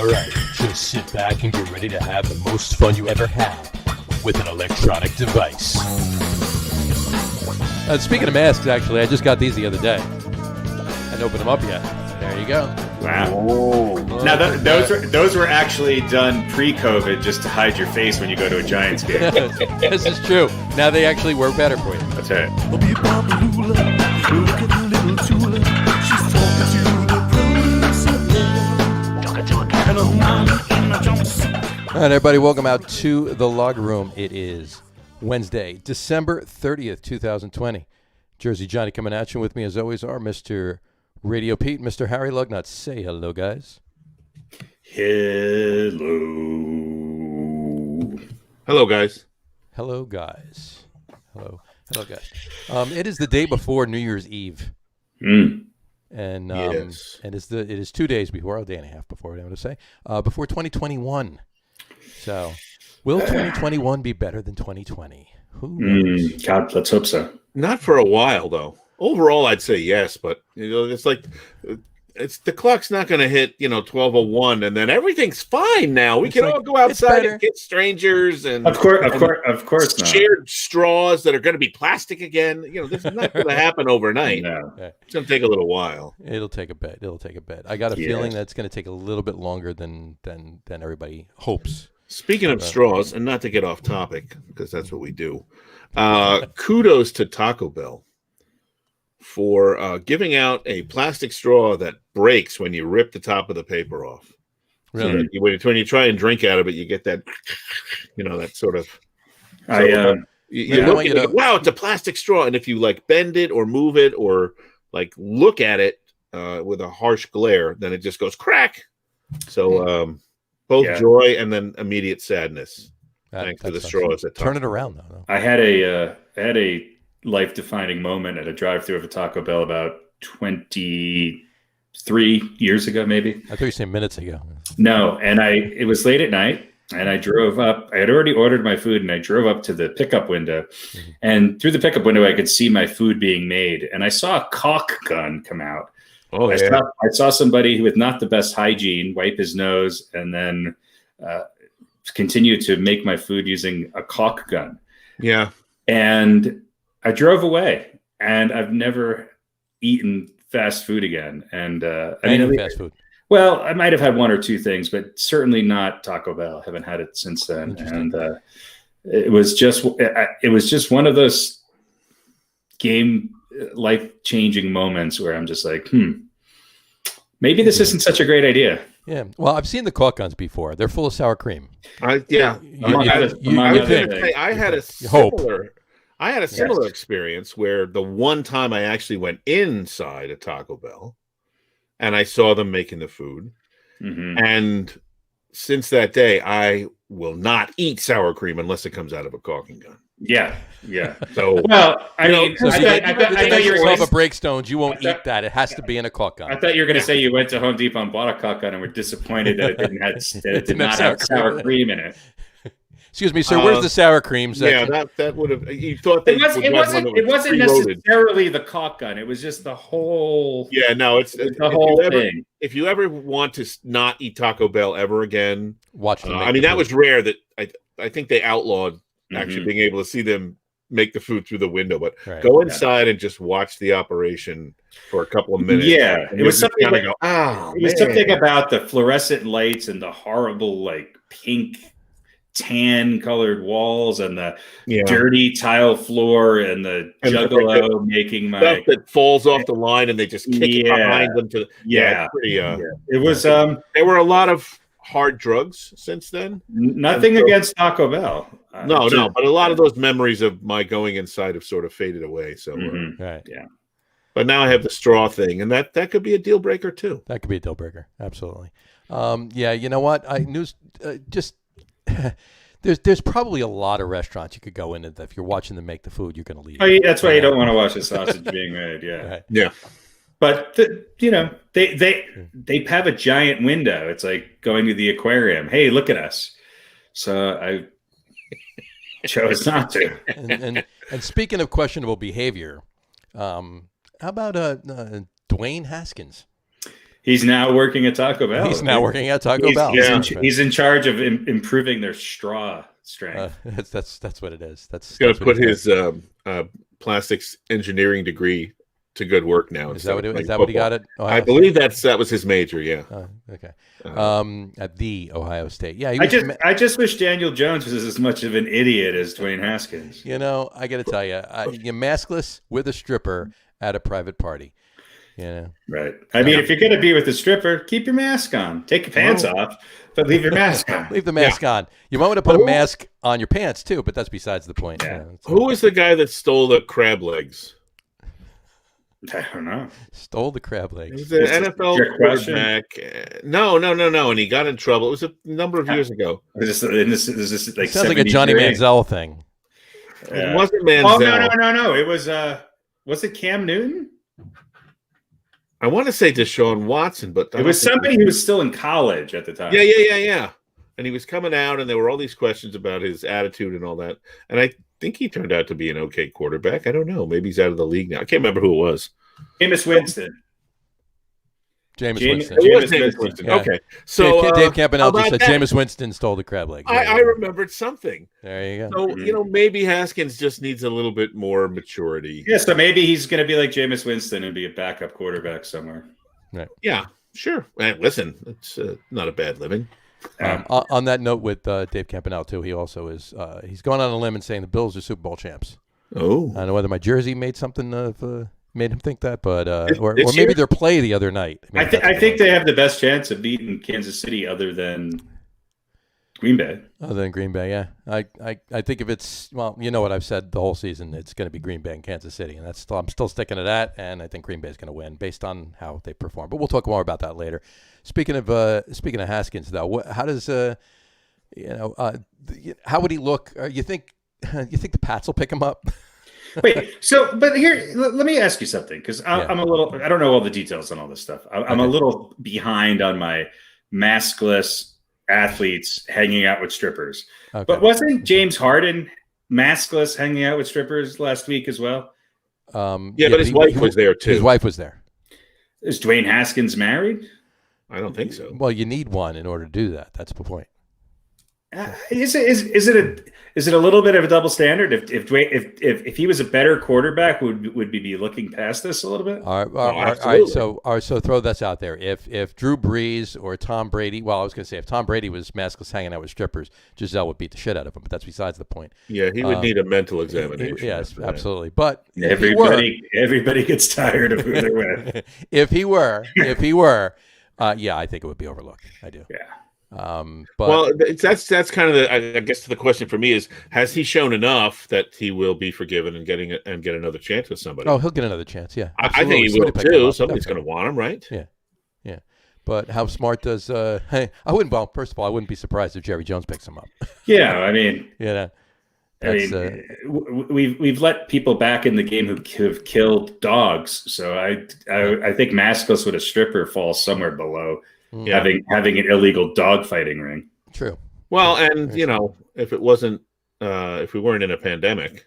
Alright, just sit back and get ready to have the most fun you ever had with an electronic device. Speaking of masks, actually, I just got these the other day. I didn't open them up yet. There you go. Wow. Oh. Now, those were actually done pre-COVID just to hide your face when you go to a Giants game. This is true. Now they actually work better for you. That's right. All right, everybody, welcome out to the Log Room. It is Wednesday, December 30th, 2020. Jersey Johnny coming at you. With me, as always, are Mr. RadioPete, Mr. Harry Lug Nutz. Say hello, guys. Hello. Hello, guys. Hello, guys. Hello, guys. It is the day before New Year's Eve. And yes. and it is 2 days before, a day and a half before, I want to say, before 2021. So, will 2021 be better than 2020? Who knows? God, let's hope so. Not for a while, though. Overall, I'd say yes, but it's like the clock's not going to hit 12:01, and then everything's fine now. We can all go outside and get strangers, and of course, shared straws that are going to be plastic again. This is not going to happen overnight. No. It's going to take a little while. It'll take a bit. I got a feeling that it's going to take a little bit longer than everybody hopes. Speaking of straws, and not to get off topic because that's what we do. Kudos to Taco Bell for giving out a plastic straw that breaks when you rip the top of the paper off. Really? So when you try and drink out of it, you get that, that sort of. You look at it, wow, it's a plastic straw, and if you bend it or move it or look at it with a harsh glare, then it just goes crack. So both joy and then immediate sadness thanks to the straws. Turn it around though. I had a life-defining moment at a drive-thru of a Taco Bell about 23 years ago, maybe. I thought you were saying minutes ago. No, and it was late at night, and I drove up. I had already ordered my food, and I drove up to the pickup window. Mm-hmm. And through the pickup window, I could see my food being made, and I saw a caulk gun come out. Oh, I saw somebody with not the best hygiene wipe his nose and then continue to make my food using a caulk gun. Yeah. And I drove away, and I've never eaten fast food again. And fast food. Well, I might have had one or two things, but certainly not Taco Bell. Haven't had it since then. And it was just one of those life-changing moments where I'm just like, maybe this isn't such a great idea. Yeah. Well, I've seen the caulk guns before. They're full of sour cream. I had a similar experience where the one time I actually went inside a Taco Bell and I saw them making the food. Mm-hmm. And since that day, I will not eat sour cream unless it comes out of a caulking gun. Yeah. So, well, I know you're a breakstones. You won't eat that. It has to be in a caulk gun. I thought you were going to say you went to Home Depot and bought a caulk gun and were disappointed that it did not have sour cream in it. Excuse me, sir. Where's the sour cream section? Yeah, that would have. You thought it wasn't necessarily the caulk gun. It was just the whole. Yeah, no, it's the whole thing. If you ever want to not eat Taco Bell ever again, watch them. That was rare. That I think they outlawed actually being able to see them make the food through the window. But go inside and just watch the operation for a couple of minutes. Yeah, it was something. Something about the fluorescent lights and the horrible pink tan colored walls and the dirty tile floor and the juggalo making stuff that falls off the line and they just kick it behind them to it was there were a lot of hard drugs since then. Nothing against Taco Bell. No, but a lot of those memories of my going inside have sort of faded away. So but now I have the straw thing, and that could be a deal breaker too. That could be a deal breaker, absolutely. You know what? There's probably a lot of restaurants you could go in, and if you're watching them make the food, you're going to leave. Oh, yeah, that's why you don't want to watch the sausage being made. Yeah, right. Yeah. But they have a giant window. It's like going to the aquarium. Hey, look at us. So I chose not to. And speaking of questionable behavior, how about Dwayne Haskins? He's now working at Taco Bell. He's in charge of improving their straw strength. That's what it is. He's going to put his plastics engineering degree to good work now. Is that what he got it? I believe that was his major. Yeah. Okay. At the Ohio State. Yeah. I just wish Daniel Jones was as much of an idiot as Dwayne Haskins. I got to tell you, you're maskless with a stripper at a private party. Right. I mean, if you're going to be with a stripper, keep your mask on. Take your pants off, but leave your mask on. Leave the mask on. You might want to put a mask on your pants too, but that's besides the point. Yeah. Who was the guy that stole the crab legs? I don't know. Stole the crab legs. It was an NFL quarterback. No. And he got in trouble. It was a number of years ago. Is this like sounds like a Johnny Manziel thing. It wasn't Manziel. Oh, no. It was it Cam Newton? I want to say Deshaun Watson, but it was somebody who was still in college at the time. Yeah. And he was coming out, and there were all these questions about his attitude and all that. And I think he turned out to be an okay quarterback. I don't know. Maybe he's out of the league now. I can't remember who it was. Jameis Winston. Jameis Winston. Yeah. Okay. So Dave Campanelli just said Jameis Winston stole the crab leg. I remembered something. There you go. So, maybe Haskins just needs a little bit more maturity. Yeah, so maybe he's going to be like Jameis Winston and be a backup quarterback somewhere. Right. Yeah, sure. Listen, it's not a bad living. On that note with Dave Campanelli, too, he also is he's going on a limb and saying the Bills are Super Bowl champs. Oh. I don't know whether my jersey made something made him think that, but or maybe their play the other night. I think they have the best chance of beating Kansas City other than Green Bay. Other than Green Bay, yeah. I think if it's what I've said the whole season, it's going to be Green Bay and Kansas City, and I'm still sticking to that. And I think Green Bay is going to win based on how they perform. But we'll talk more about that later. Speaking of Haskins, though, how does how would he look? You think the Pats will pick him up? Wait, but here, let me ask you something, because I'm a little, I don't know all the details on all this stuff. I'm a little behind on my maskless athletes hanging out with strippers. Okay. But wasn't James Harden maskless hanging out with strippers last week as well? But his wife was there too. His wife was there. Is Dwayne Haskins married? I don't think so. Well, you need one in order to do that. That's the point. Is it a little bit of a double standard? If he was a better quarterback, would we be looking past this a little bit? All right. So throw this out there. If Drew Brees or Tom Brady, well, I was going to say if Tom Brady was maskless hanging out with strippers, Giselle would beat the shit out of him. But that's besides the point. Yeah, he would need a mental examination. Yes, absolutely. But everybody gets tired of who they're with. If he were, I think it would be overlooked. I do. Yeah. But that's kind of I guess the question for me is, has he shown enough that he will be forgiven and get another chance with somebody? Oh, he'll get another chance. Yeah, I think he will too. Somebody's going to want him, right? Yeah. But how smart does? Hey, I wouldn't. Well, first of all, I wouldn't be surprised if Jerry Jones picks him up. Yeah, I mean, we've let people back in the game who have killed dogs. So I think maskless with a stripper falls somewhere below. Yeah. Having an illegal dog fighting ring. True. Well, and if it wasn't, if we weren't in a pandemic,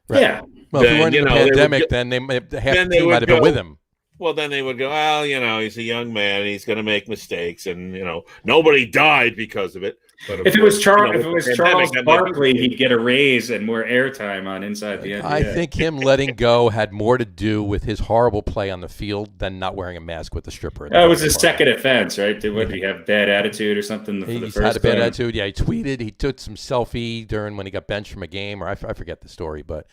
right. Yeah. Well, if we weren't in a pandemic, then half the team might have been with him. Well, then they would go, well, he's a young man, he's going to make mistakes, and nobody died because of it. But if it was Charles Barkley, he'd get a raise and more airtime on Inside the NBA. I think him letting go had more to do with his horrible play on the field than not wearing a mask with the stripper. It was his second offense, right? Did he have bad attitude or something? He's had a bad attitude. Yeah, he tweeted. He took some selfie when he got benched from a game, or I forget the story, but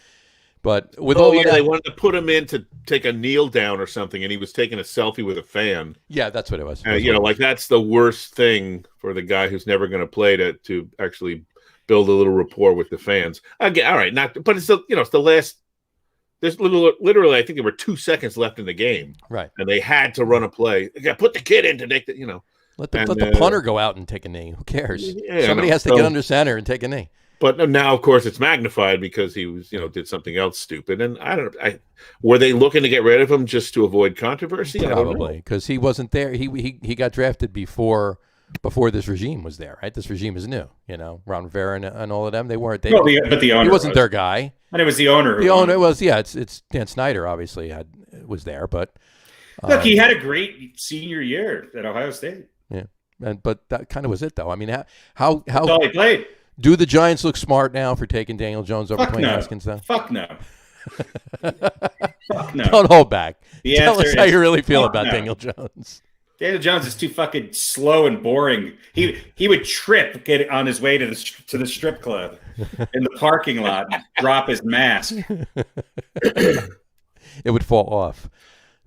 with they wanted to put him in to take a kneel down or something, and he was taking a selfie with a fan. Yeah, that's what it was. That's the worst thing for the guy who's never going to play to actually build a little rapport with the fans. Again, all right, but it's it's the last. There's literally, I think there were 2 seconds left in the game, right? And they had to run a play. They got to put the kid in to take the Let the punter go out and take a knee. Who cares? Somebody has to get under center and take a knee. But now, of course, it's magnified because he was, did something else stupid. And I don't know. Were they looking to get rid of him just to avoid controversy? Probably, because he wasn't there. He got drafted before this regime was there, right? This regime is new. Ron Rivera and all of them. They weren't. But the owner, he wasn't their guy. And it was the owner. The owner was, it's Dan Snyder. Obviously, was there, but. Look, he had a great senior year at Ohio State. Yeah, but that kind of was it, though. I mean, how That's all he played. Do the Giants look smart now for taking Daniel Jones over Dwayne Haskins, though? Fuck no. Fuck no. Don't hold back. The Tell us how you really feel fuck about no. Daniel Jones. Daniel Jones is too fucking slow and boring. He would trip get on his way to the strip club in the parking lot and drop his mask. It would fall off.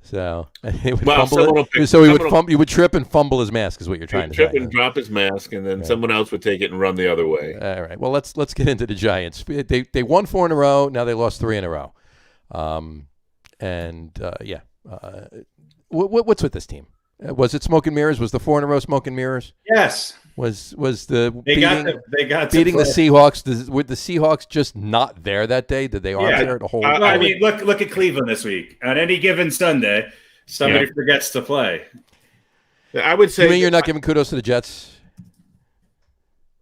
So he would he would trip and fumble his mask is what you're trying to say. Trip and drop his mask, and then someone else would take it and run the other way. All right. Well, let's get into the Giants. They won 4 in a row. Now they lost 3 in a row. What's with this team? Was it smoke and mirrors? Was the 4 in a row smoke and mirrors? Yes. Was the beating the Seahawks? Were the Seahawks just not there that day? Did they arm there the whole? I mean, look at Cleveland this week. On any given Sunday, somebody forgets to play. I would say. You mean you're not giving kudos to the Jets?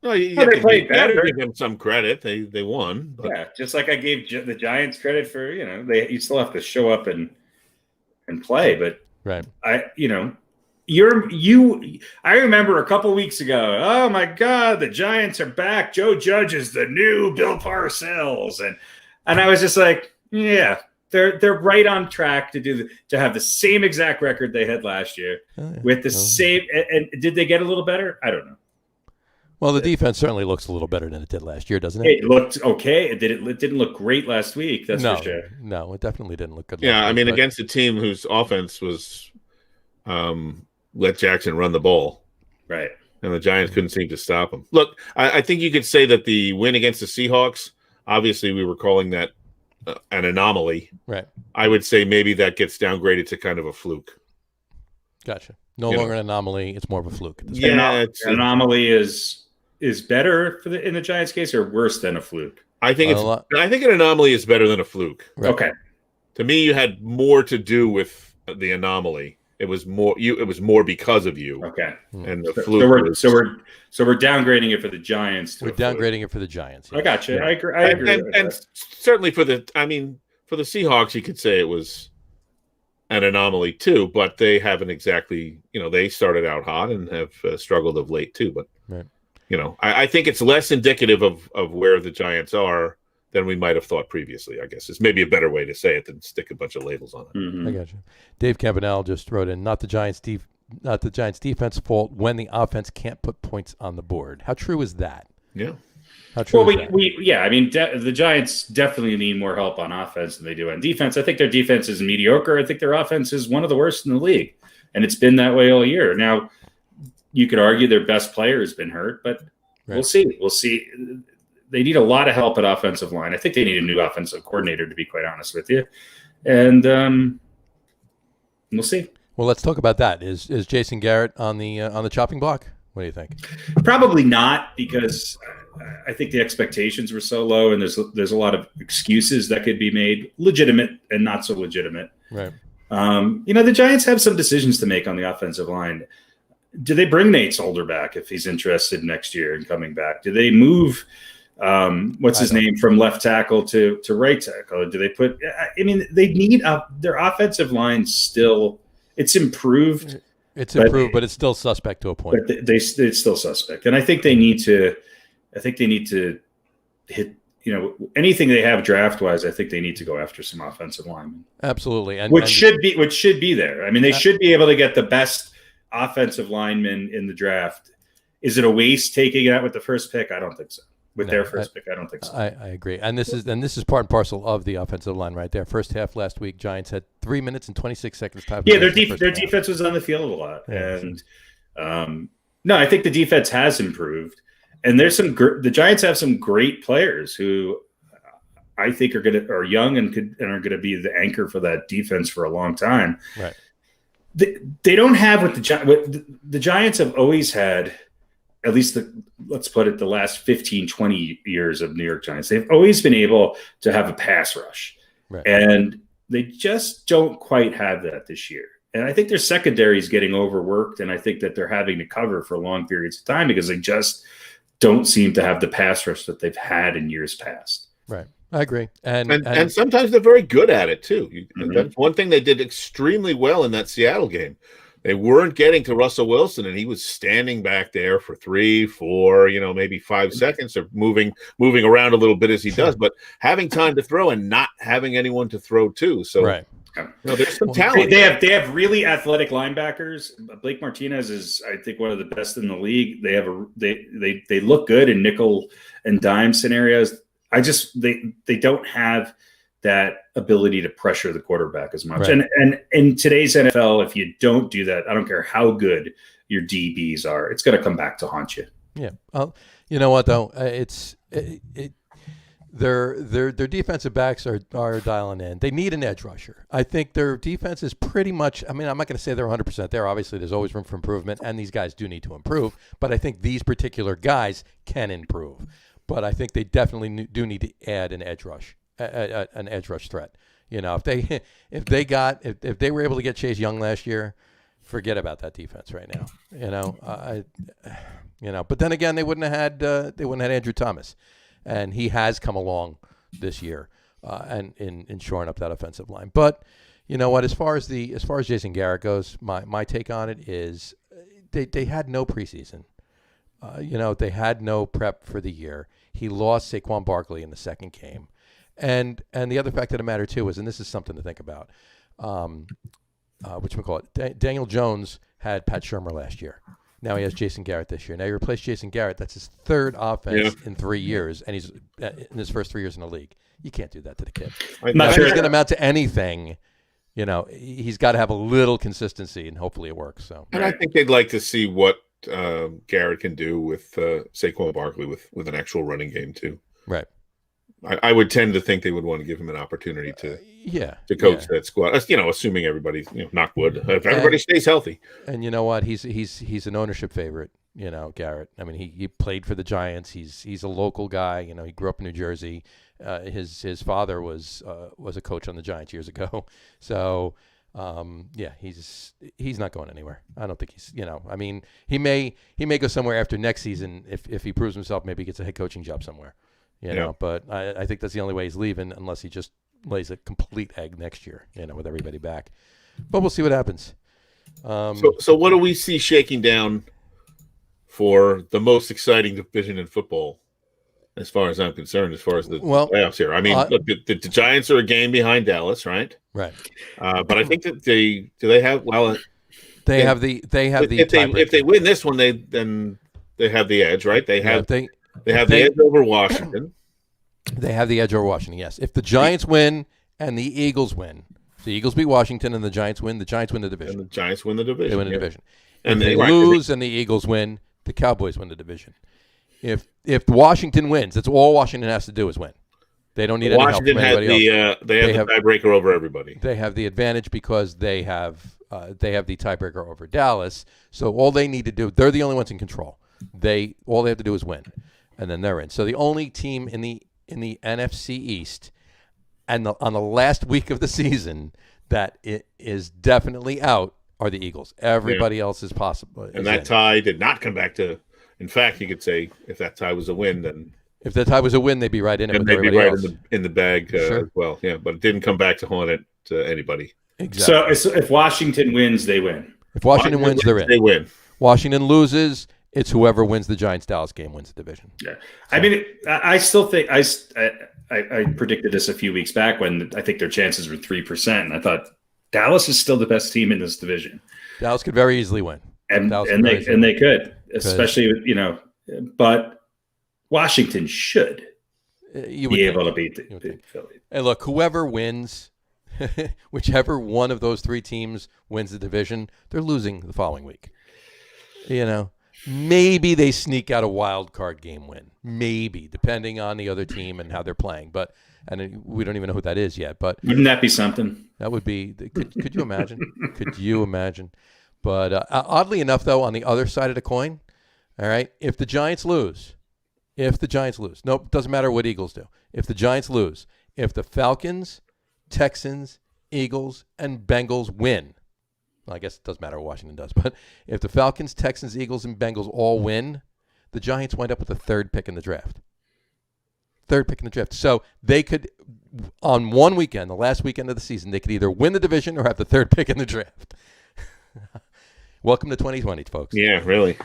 No, they played better. Give them some credit. They won. But. Yeah, just like I gave the Giants credit for you still have to show up and play, but right. I remember a couple weeks ago, oh my God, the Giants are back. Joe Judge is the new Bill Parcells. And I was just like, yeah, they're right on track to have the same exact record they had last year with the same. And did they get a little better? I don't know. Well, the defense certainly looks a little better than it did last year, doesn't it? It looked okay. It didn't look great last week. That's for sure. No, it definitely didn't look good. Yeah, I mean, against a team whose offense was let Jackson run the ball. Right. And the Giants couldn't seem to stop him. Look, I think you could say that the win against the Seahawks, obviously we were calling that an anomaly. Right. I would say maybe that gets downgraded to kind of a fluke. Gotcha. No longer an anomaly. It's more of a fluke. Yeah, an anomaly is better in the Giants case or worse than a fluke? I think an anomaly is better than a fluke. Right. Okay. To me, you had more to do with the anomaly. It was more It was more because of you. Okay. And the fluke. So we're downgrading it for the Giants. We're downgrading it for the Giants. Yeah. I got you. Yeah. I agree. And certainly for the Seahawks, you could say it was an anomaly too, but they haven't exactly. They started out hot and have struggled of late too. But right. I think it's less indicative of where the Giants are than we might have thought previously, I guess. It's maybe a better way to say it than stick a bunch of labels on it. Mm-hmm. I got you. Dave Campanelle just wrote in, not the Giants' defense fault when the offense can't put points on the board. How true is that? Yeah. How true is that? I mean, the Giants definitely need more help on offense than they do on defense. I think their defense is mediocre. I think their offense is one of the worst in the league, and it's been that way all year. Now, you could argue their best player has been hurt, but We'll see. We'll see. They need a lot of help at offensive line. I think they need a new offensive coordinator, to be quite honest with you. And we'll see. Well, let's talk about that. Is Jason Garrett on the chopping block? What do you think? Probably not, because I think the expectations were so low, and there's a lot of excuses that could be made, legitimate and not so legitimate. Right. The Giants have some decisions to make on the offensive line. Do they bring Nate Solder back if he's interested next year in coming back? Do they move his name from left tackle to right tackle? Do they put? I mean, they need their offensive line still. It's improved. It's improved, but it's still suspect to a point. But it's still suspect, and I think they need to. I think they need to hit. Anything they have draft wise, I think they need to go after some offensive linemen. Absolutely, which should be there. I mean, they should be able to get the best offensive linemen in the draft. Is it a waste taking it out with the first pick? I don't think so. Their first pick, I don't think so. I agree, and this is part and parcel of the offensive line right there. First half last week, Giants had 3 minutes and 26 seconds time. Yeah, their defense was on the field a lot, and I think the defense has improved. And there's the Giants have some great players who I think are young and are going to be the anchor for that defense for a long time. Right. They don't have what the Giants have always had. At least let's put it, the last 15, 20 years of New York Giants, they've always been able to have a pass rush. Right. And they just don't quite have that this year. And I think their secondary is getting overworked, and I think that they're having to cover for long periods of time because they just don't seem to have the pass rush that they've had in years past. Right. I agree. And sometimes they're very good at it too. That's one thing they did extremely well in that Seattle game. They weren't getting to Russell Wilson, and he was standing back there for 3, 4, maybe 5 seconds, or moving around a little bit as he does, but having time to throw and not having anyone to throw to. So right. There's some talent. They have really athletic linebackers. Blake Martinez is, I think, one of the best in the league. They have they look good in nickel and dime scenarios. They don't have that ability to pressure the quarterback as much. Right. And in today's NFL, if you don't do that, I don't care how good your DBs are, it's going to come back to haunt you. Yeah. You know what though? Their defensive backs are dialing in. They need an edge rusher. I think their defense is pretty much, I'm not going to say they're 100% there. Obviously, there's always room for improvement, and these guys do need to improve. But I think these particular guys can improve. But I think they definitely do need to add an edge rush, an edge rush threat. If they were able to get Chase Young last year, forget about that defense right now. But then again, they wouldn't have had Andrew Thomas. And he has come along this year, and in shoring up that offensive line. But you know what? As far as Jason Garrett goes, my take on it is they had no preseason. They had no prep for the year. He lost Saquon Barkley in the second game, and the other fact of the matter too is, and this is something to think about, Daniel Jones had Pat Shurmur last year. Now he has Jason Garrett this year. Now you replace Jason Garrett. That's his third offense in 3 years, and he's in his first 3 years in the league. You can't do that to the kid. If he's going to amount to anything, he's got to have a little consistency, and hopefully it works. So, and I think they'd like to see what Garrett can do with Saquon Barkley with an actual running game too. Right. I would tend to think they would want to give him an opportunity to coach that squad. Assuming everybody, knock wood, if everybody stays healthy. And you know what? He's an ownership favorite. Garrett. He played for the Giants. He's a local guy. He grew up in New Jersey. His father was a coach on the Giants years ago. So he's not going anywhere. I don't think he's. He may go somewhere after next season if he proves himself. Maybe he gets a head coaching job somewhere. But I think that's the only way he's leaving, unless he just lays a complete egg next year, with everybody back. But we'll see what happens. So what do we see shaking down for the most exciting division in football, as far as I'm concerned, as far as the playoffs here? Look, the Giants are a game behind Dallas, right? Right. But I think that they have if they win this one, then they have the edge, right? They have the edge over Washington. They have the edge over Washington, yes. If the Giants win and the Eagles win, the Eagles beat Washington and the Giants win the division. And the Giants win the division. They win the division. And they lose and the Eagles win, the Cowboys win the division. If Washington wins, that's all Washington has to do is win. They don't need any help from anybody else. They have the tiebreaker over everybody. They have the advantage because they have the tiebreaker over Dallas. So all they need to do, they're the only ones in control. All they have to do is win, and then they're in. So the only team in the NFC East, and on the last week of the season that it is definitely out, are the Eagles. Everybody else is possible. And that tie did not come back to. In fact, you could say if that tie was a win, then if that tie was a win, they'd be right in it. And they'd be right in the bag as well. Yeah, but it didn't come back to haunt it to anybody. Exactly. So if Washington wins, they win. If Washington wins, they're in. They win. Washington loses. It's whoever wins the Giants-Dallas game wins the division. Yeah, so. I still think I predicted this a few weeks back when I think their chances were 3%, and I thought Dallas is still the best team in this division. Dallas could very easily win, and they could, especially but Washington should be able to beat the Philly. And look, whoever wins, whichever one of those three teams wins the division, they're losing the following week. Maybe they sneak out a wild card game win. Maybe, depending on the other team and how they're playing. And we don't even know who that is yet. But wouldn't that be something? That would be. Could you imagine? Could you imagine? But oddly enough, though, on the other side of the coin, all right, if the Giants lose, nope, doesn't matter what Eagles do. If the Giants lose, if the Falcons, Texans, Eagles, and Bengals win, well, I guess it doesn't matter what Washington does, but if the Falcons, Texans, Eagles, and Bengals all win, the Giants wind up with the third pick in the draft. third pick in the draft. So they could, on one weekend, the last weekend of the season, they could either win the division or have the third pick in the draft. Welcome to 2020, folks. Yeah, really.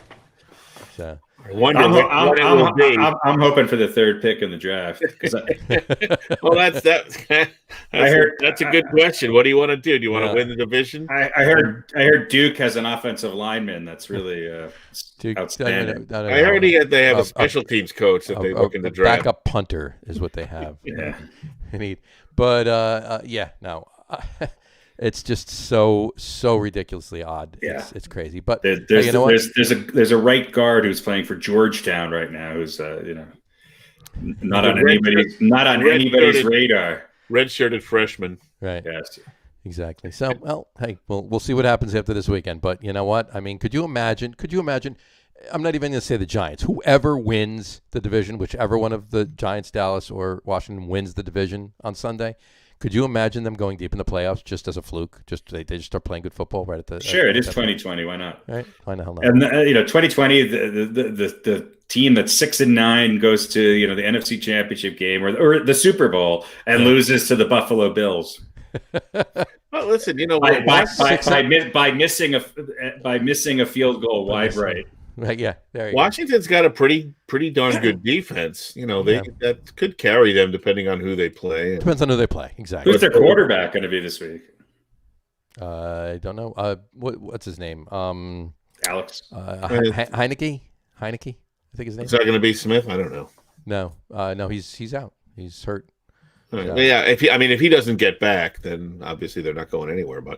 So. I wonder what it will be. I'm hoping for the third pick in the draft. Well, that's a good question. What do you want to do? Do you want to win the division? I heard Duke has an offensive lineman that's really outstanding. I heard they have a special teams coach that they look in the draft. Backup punter is what they have. Yeah, they need. But it's just so ridiculously odd. Yeah, it's crazy. But there's a right guard who's playing for Georgetown right now, who's not on anybody's radar. Red-shirted freshman. Right. Yes. Exactly. So, well, hey, we'll see what happens after this weekend. But you know what? I mean, could you imagine? I'm not even going to say the Giants. Whoever wins the division, whichever one of the Giants, Dallas, or Washington wins the division on Sunday. Could you imagine them going deep in the playoffs just as a fluke? They just start playing good football right at the. Sure, it is 2020. Why not? Right? Why the hell not? And 2020, the team that's 6-9 goes to the NFC Championship game or the Super Bowl and loses to the Buffalo Bills. Well, listen, by missing a field goal wide right. Right, yeah. There you Washington's got a pretty darn good defense. That could carry them depending on who they play. Depends on who they play, exactly. Who's their quarterback going to be this week? I don't know. What's his name? Alex Heineke. I think his name. Is that going to be Smith? I don't know. No, he's out. He's hurt. Yeah, if he doesn't get back, then obviously they're not going anywhere. But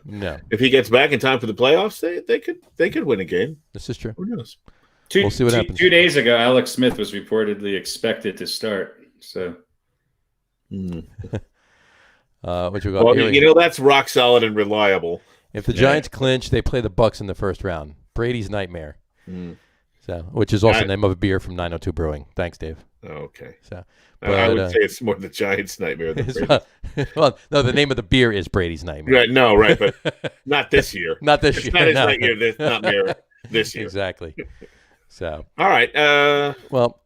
if he gets back in time for the playoffs, they could win a game. This is true. Who knows? We'll see what happens. 2 days ago, Alex Smith was reportedly expected to start. So, what you got? That's rock solid and reliable. If the Giants clinch, they play the Bucks in the first round. Brady's nightmare. So, which is also the name of a beer from 902 Brewing. Thanks, Dave. Okay. So. But, I would say it's more the Giants' nightmare than well, no, the name of the beer is Brady's nightmare. Right, no, right, but not this year. Not this year. Not his nightmare this year. Exactly. So. All right. We'll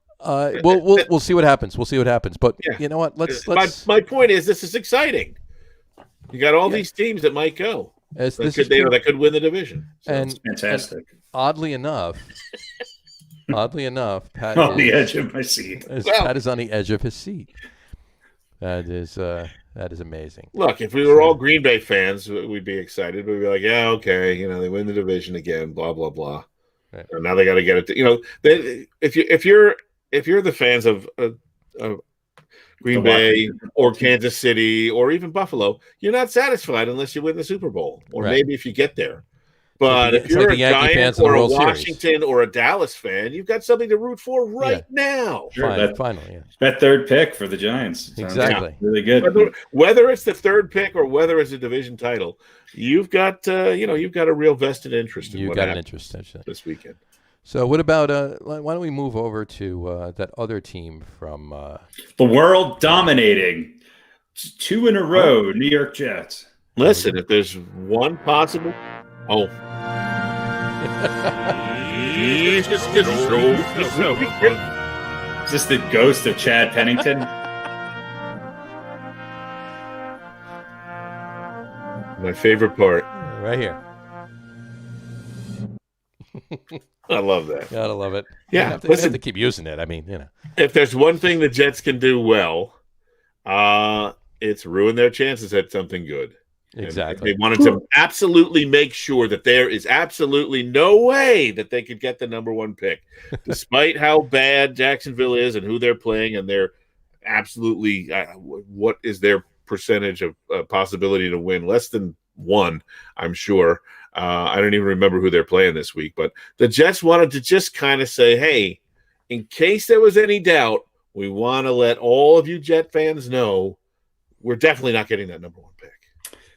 see what happens. But you know what? Let's. My point is, this is exciting. You got all these teams that might go. That could win the division. So and fantastic. And oddly enough, Pat on the edge of my seat. Pat is on the edge of his seat. That is amazing. Look, if we were all Green Bay fans, we'd be excited. We'd be like, yeah, okay, they win the division again, blah blah blah. Right. And now they got to get it. If you're the fans of Green Bay or Kansas City or even Buffalo, you're not satisfied unless you win the Super Bowl, or maybe if you get there. But if you're a Giants or a Washington or a Dallas fan, you've got something to root for now. Sure, finally, that third pick for the Giants. Exactly. Really good. Whether it's the third pick or whether it's a division title, you've got a real vested interest in this weekend. So what about why don't we move over to that other team from the world dominating 2 in a row, New York Jets. Listen, if there's one possible Is this the ghost of Chad Pennington? My favorite part. Right here. I love that. Gotta love it. Yeah. You have to keep using it. I mean, If there's one thing the Jets can do well, it's ruin their chances at something good. Exactly. They wanted to absolutely make sure that there is absolutely no way that they could get the number 1 pick, despite how bad Jacksonville is and who they're playing, and they're absolutely what is their percentage of possibility to win? Less than 1, I'm sure. I don't even remember who they're playing this week, but the Jets wanted to just kind of say, hey, in case there was any doubt, we want to let all of you Jet fans know we're definitely not getting that number 1 pick.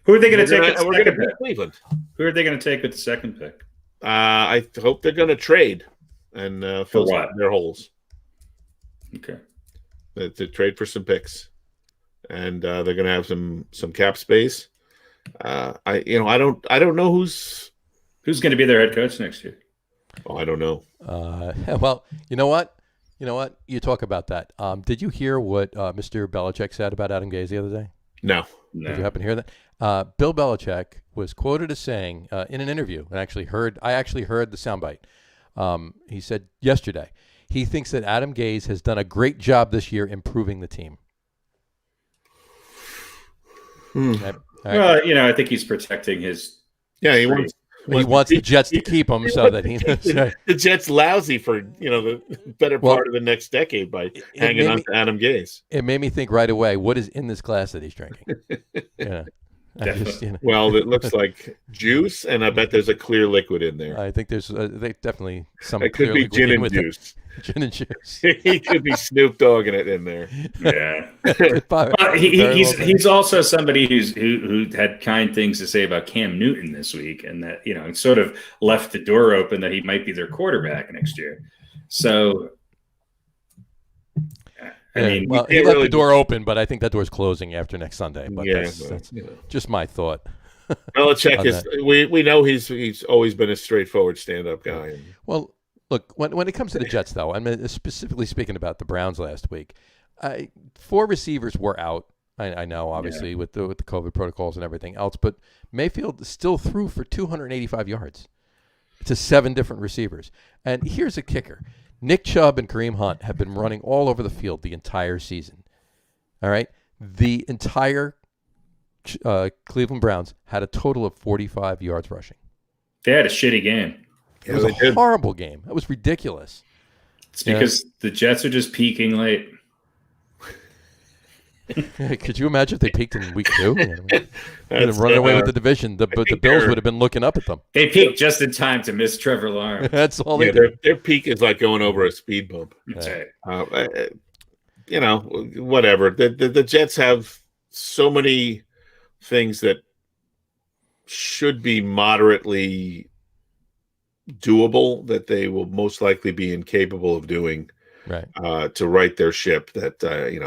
Who are they going to take with the second pick? Cleveland. Who are they going to take with the second pick? I hope they're going to trade and fill their holes. Okay. To trade for some picks, and they're going to have some cap space. I don't know who's going to be their head coach next year. Oh, I don't know. Well, you know what? You know what? You talk about that. Did you hear what Mr. Belichick said about Adam Gase the other day? No. Did you happen to hear that? Bill Belichick was quoted as saying in an interview, and I actually heard the soundbite. He said yesterday he thinks that Adam Gase has done a great job this year improving the team. Okay. Well, I think he's protecting his. Yeah, he wants the Jets to keep him so that he. The Jets lousy for the better part of the next decade by hanging on to Adam Gase. It made me think right away. What is in this glass that he's drinking? Well, it looks like juice, and I bet there's a clear liquid in there. I think there's definitely some. It could be gin and juice. Gin and juice. He could be Snoop Dogging it in there. Yeah. He's also somebody who had kind things to say about Cam Newton this week, and that sort of left the door open that he might be their quarterback next year. So. He left the door open, but I think that door's closing after next Sunday. But that's just my thought. Belichick is. We know he's always been a straightforward stand-up guy. Well, look, when it comes to the Jets, though, I mean, specifically speaking about the Browns last week, 4 receivers were out. I know, obviously, with the COVID protocols and everything else, but Mayfield still threw for 285 yards to 7 different receivers. And here's a kicker. Nick Chubb and Kareem Hunt have been running all over the field the entire season. All right? The entire Cleveland Browns had a total of 45 yards rushing. They had a shitty game. It was a horrible game. It was ridiculous. It's because the Jets are just peaking late. Could you imagine if they peaked in week 2? They'd run away with the division. The Bills would have been looking up at them. They peaked just in time to miss Trevor Lawrence. That's all they did. Their peak is like going over a speed bump. That's right. Whatever. The Jets have so many things that should be moderately doable that they will most likely be incapable of doing. Right. To right their ship. That's on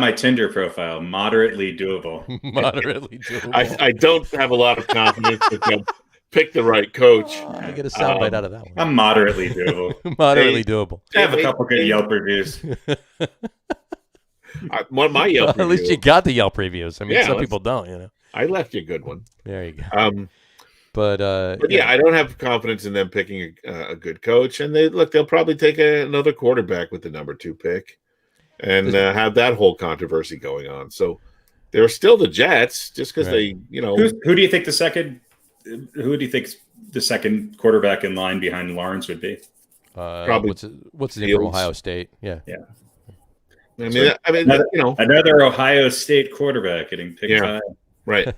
my Tinder profile. Moderately doable. Moderately doable. I don't have a lot of confidence that they'll pick the right coach. I get a soundbite out of that one. I'm moderately doable. Moderately doable. I have a couple good Yelp reviews. My Yelp review. At least you got the Yelp reviews. I mean, some people don't. I left you a good one. There you go. But I don't have confidence in them picking a good coach, and they'll probably take another quarterback with the number 2 pick, and have that whole controversy going on. So they're still the Jets, just because they, Who do you think the second quarterback in line behind Lawrence would be? Probably what's his name from Ohio State? Yeah. Another Ohio State quarterback getting picked high. Right.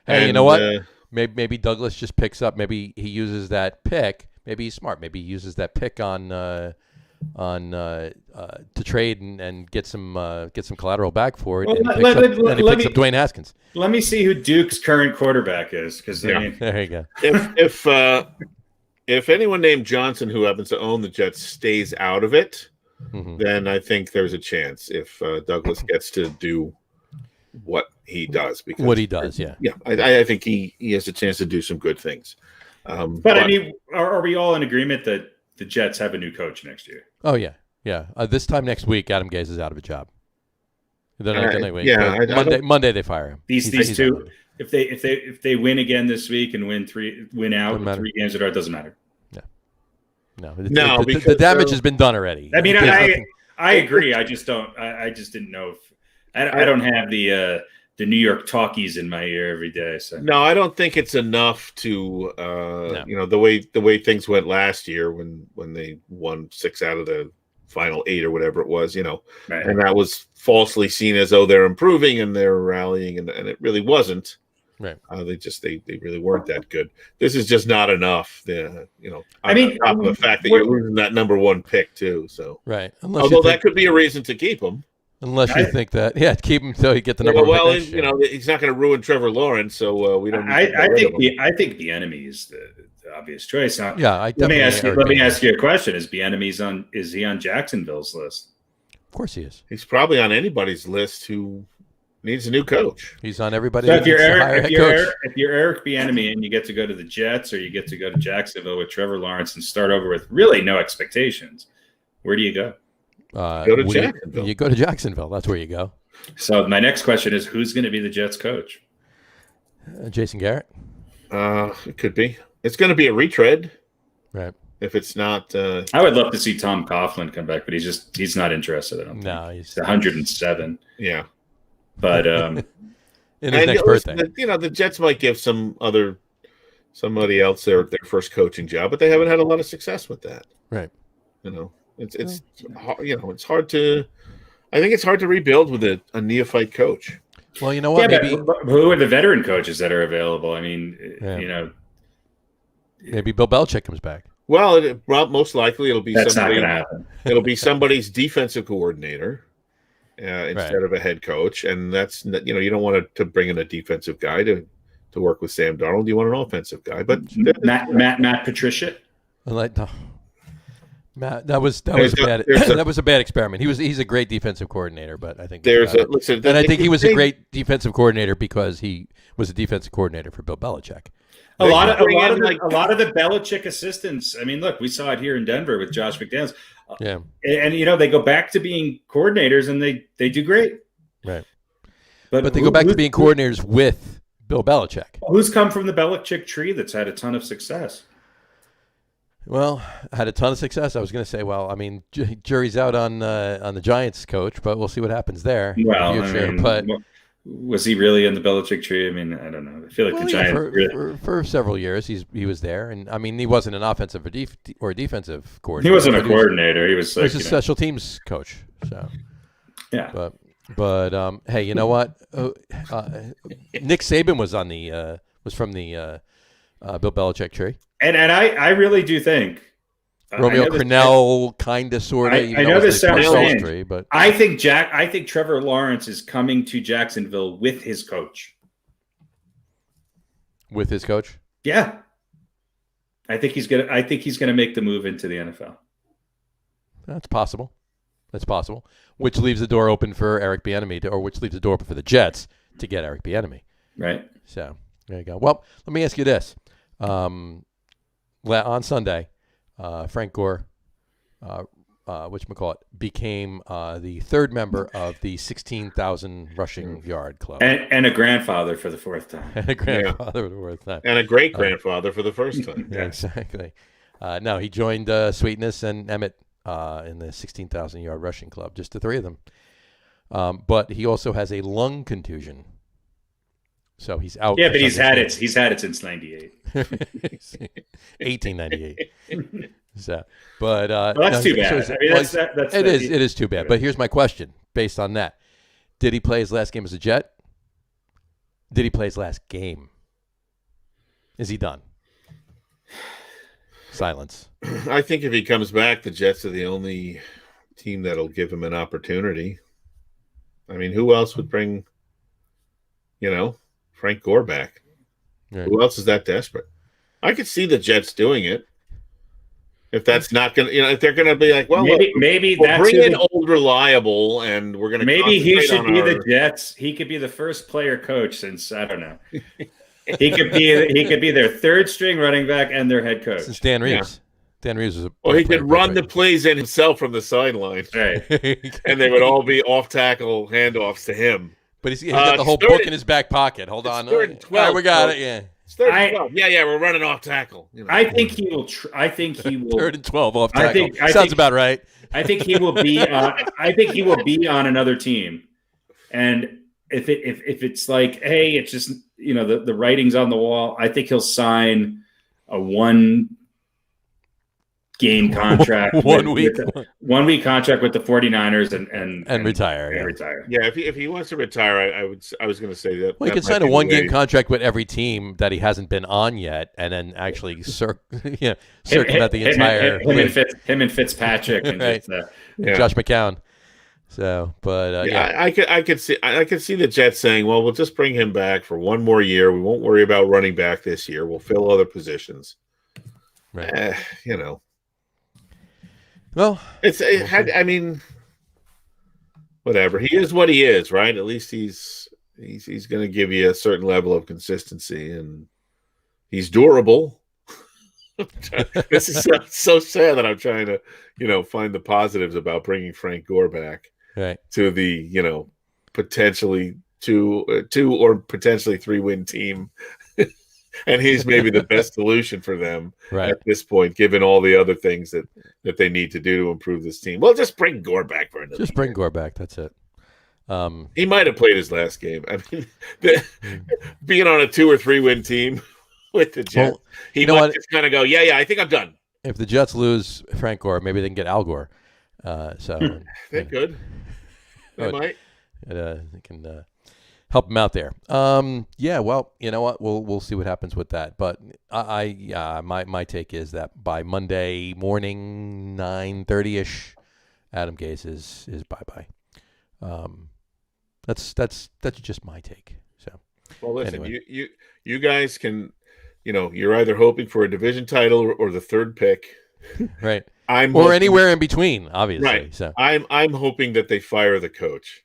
Hey, you know what? Maybe Douglas just picks up. Maybe he uses that pick. Maybe he's smart. Maybe he uses that pick on to trade and get some collateral back for it. And he picks up Dwayne Haskins. Let me see who Duke's current quarterback is, because there you go. If anyone named Johnson, who happens to own the Jets, stays out of it, then I think there's a chance if Douglas gets to do what he does. Because I think he has a chance to do some good things. But I mean, are we all in agreement that the Jets have a new coach next year? Oh yeah. This time next week, Adam Gase is out of a job. They're not going to wait. Monday they fire him. These two, if they win again this week and win out with 3 games, it doesn't matter. No, the damage has been done already. I mean, I agree. I just didn't know if I don't have the New York talkies in my ear every day. So no, I don't think it's enough to the way things went last year when they won 6 out of the final 8 or whatever it was, right. And that was falsely seen as though they're improving and they're rallying, and it really wasn't. Right. They really weren't that good. This is just not enough. On top of the fact that you're losing that number 1 pick too. So right. Although that could be a reason to keep him. Unless you think that, keep him until you get the number 1 well, pick. He's not going to ruin Trevor Lawrence, so we don't. I think the enemy is the obvious choice. Let me ask you a question: Is he on Jacksonville's list? Of course he is. He's probably on anybody's list who Needs a new coach. He's on everybody. So if you're Eric Bieniemy and you get to go to the Jets or you get to go to Jacksonville with Trevor Lawrence and start over with really no expectations, where do you go? Go to Jacksonville. You go to Jacksonville. That's where you go. So my next question is, who's going to be the Jets coach? Jason Garrett. It could be. It's going to be a retread. Right. If it's not, I would love to see Tom Coughlin come back, but he's not interested in him. No, he's 107. Yeah. But in his next birthday, the Jets might give somebody else their first coaching job, but they haven't had a lot of success with that. Right. It's hard to. I think it's hard to rebuild with a neophyte coach. Well, you know what? Maybe but who are the veteran coaches that are available? I mean, maybe Bill Belichick comes back. Well, most likely it'll be that's not going to happen. It'll be somebody's defensive coordinator. Instead of a head coach, and that's you don't want to bring in a defensive guy to work with Sam Darnold. You want an offensive guy, but Matt Patricia. Matt, that was bad. That was a bad experiment. He's a great defensive coordinator, but I think I think he was a great defensive coordinator because he was a defensive coordinator for Bill Belichick. A lot of the Belichick assistants. I mean, look, we saw it here in Denver with Josh McDaniels. Yeah, and they go back to being coordinators, and they do great. Right, but they go back to being coordinators with Bill Belichick. Who's come from the Belichick tree that's had a ton of success? Well, had a ton of success. I was going to say, well, I mean, jury's out on the Giants coach, but we'll see what happens there. Well, but was he really in the Belichick tree? I mean, I don't know. I feel like the Giants for several years he was there, and I mean, he wasn't an offensive or a defensive coordinator. He wasn't a coordinator. He was a special teams coach. So yeah, but hey, you know what? Nick Saban was from the Bill Belichick tree, and I really do think. Romeo Crennel, kind of, sort of. I know this sounds strange, but I think Trevor Lawrence is coming to Jacksonville with his coach. With his coach? Yeah, I think he's gonna make the move into the NFL. That's possible. Which leaves the door open for Eric Bieniemy, or which leaves the door open for the Jets to get Eric Bieniemy. Right. So there you go. Well, let me ask you this: on Sunday. Frank Gore, became the third member of the 16,000 rushing yard club, and a grandfather for the fourth time, and a grandfather for the fourth time, and a great grandfather for the first time. Yeah, exactly. No, he joined Sweetness and Emmett in the 16,000 yard rushing club, just the three of them. But he also has a lung contusion. So he's out. Yeah, but he's had it since 98. 1898. So, but that's too bad. It is too bad. But here's my question based on that. Did he play his last game as a Jet? Did he play his last game? Is he done? Silence. I think if he comes back, the Jets are the only team that'll give him an opportunity. I mean, who else would bring, Frank Gore back? Right. Who else is that desperate? I could see the Jets doing it. If that's not going to, if they're going to be like, well, maybe we'll bring in old reliable, and we're going to maybe he should be the Jets. He could be the first player coach since I don't know. He could be their third string running back and their head coach. Since Dan Reeves. Yeah. Dan Reeves was he could run the plays in himself from the sideline, right? And they would all be off tackle handoffs to him. But he's got the whole book in his back pocket. Hold on, 3rd and 12. Right, we got it. Yeah. Yeah, we're running off tackle. I think he will. I think he will. 3rd and 12 off tackle. Sounds about right. I think he will be. I think he will be on another team, and if it's like, hey, it's just the writing's on the wall. I think he'll sign a 1-game contract, 1 week contract with the 49ers, and retire. And retire. Yeah, if he wants to retire, I was going to say that. Well, he could sign a 1-game contract with every team that he hasn't been on yet, and then actually circumvent the entire him and Fitzpatrick and right. Josh McCown. So, but I could see the Jets saying, well, we'll just bring him back for one more year. We won't worry about running back this year. We'll fill other positions. Right. Well, I mean, whatever. He is what he is, right? At least he's he's going to give you a certain level of consistency, and he's durable. This is so sad that I'm trying to, find the positives about bringing Frank Gore back to the, potentially two or potentially 3-win team. And he's maybe the best solution for them at this point, given all the other things that they need to do to improve this team. Well, just bring Gore back for another Just bring Gore back. That's it. He might have played his last game. I mean, being on a 2 or 3-win team with the Jets, he might just kind of go, yeah, I think I'm done. If the Jets lose Frank Gore, maybe they can get Al Gore. They could. They might. They can help him out there. Well, you know what? We'll see what happens with that. But my take is that by Monday morning, 9:30ish, Adam Gase is bye-bye. That's just my take. So, well, listen, anyway. you guys can, you're either hoping for a division title or the 3rd pick, right? Or anywhere in between, obviously. Right. So I'm hoping that they fire the coach.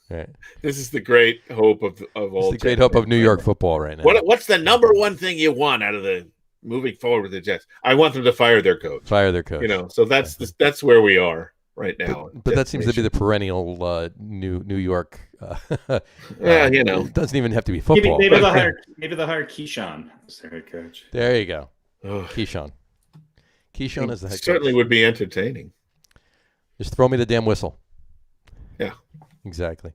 Right. This is the great hope of all. It's the great hope of New York football right now. What's the number one thing you want out of the moving forward with the Jets? I want them to fire their coach. So that's where we are right now. But that seems to be the perennial New York. Doesn't even have to be football. Maybe they'll hire Keyshawn as their head coach. There you go. Keyshawn is the head coach. Certainly would be entertaining. Just throw me the damn whistle. Yeah. Exactly.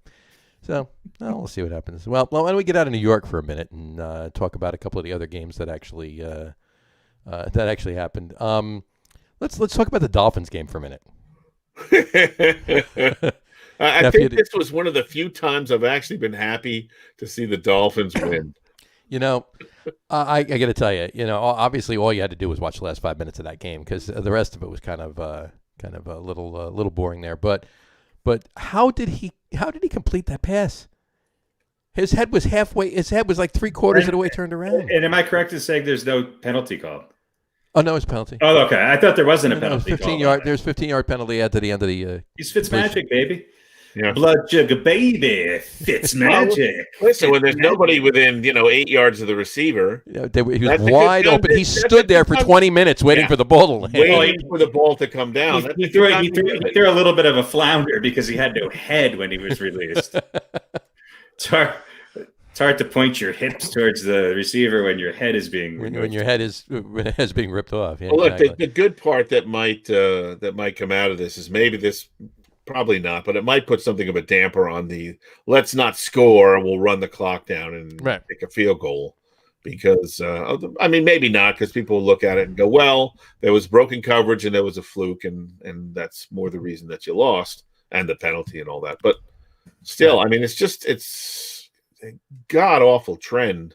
So, we'll see what happens. Well, why don't we get out of New York for a minute and talk about a couple of the other games that actually happened. Let's talk about the Dolphins game for a minute. I think this was one of the few times I've actually been happy to see the Dolphins win. I got to tell you, obviously all you had to do was watch the last 5 minutes of that game because the rest of it was kind of a little boring there. But how did he complete that pass? His head was halfway. His head was like 3/4 of the way turned around. And am I correct in saying there's no penalty called? Oh no, it's penalty. Oh, okay. I thought there wasn't a penalty. 15-yard. There's 15-yard penalty at the end of the. He's Fitzmagic, baby. Yeah. Blood sugar, baby. Fitzmagic. Listen, when there's nobody within 8 yards of the receiver, he was wide open. He stood there for 20 minutes waiting for the ball to land. Waiting for the ball to come down. He threw a little bit of a flounder because he had no head when he was released. It's hard to point your hips towards the receiver when your head is being when your head is being ripped off. Yeah, well, look, the good part that might come out of this is maybe this. Probably not, but it might put something of a damper on the let's not score and we'll run the clock down and take a field goal. Because, maybe not, because people will look at it and go, well, there was broken coverage and there was a fluke, and that's more the reason that you lost and the penalty and all that. But still, it's a god-awful trend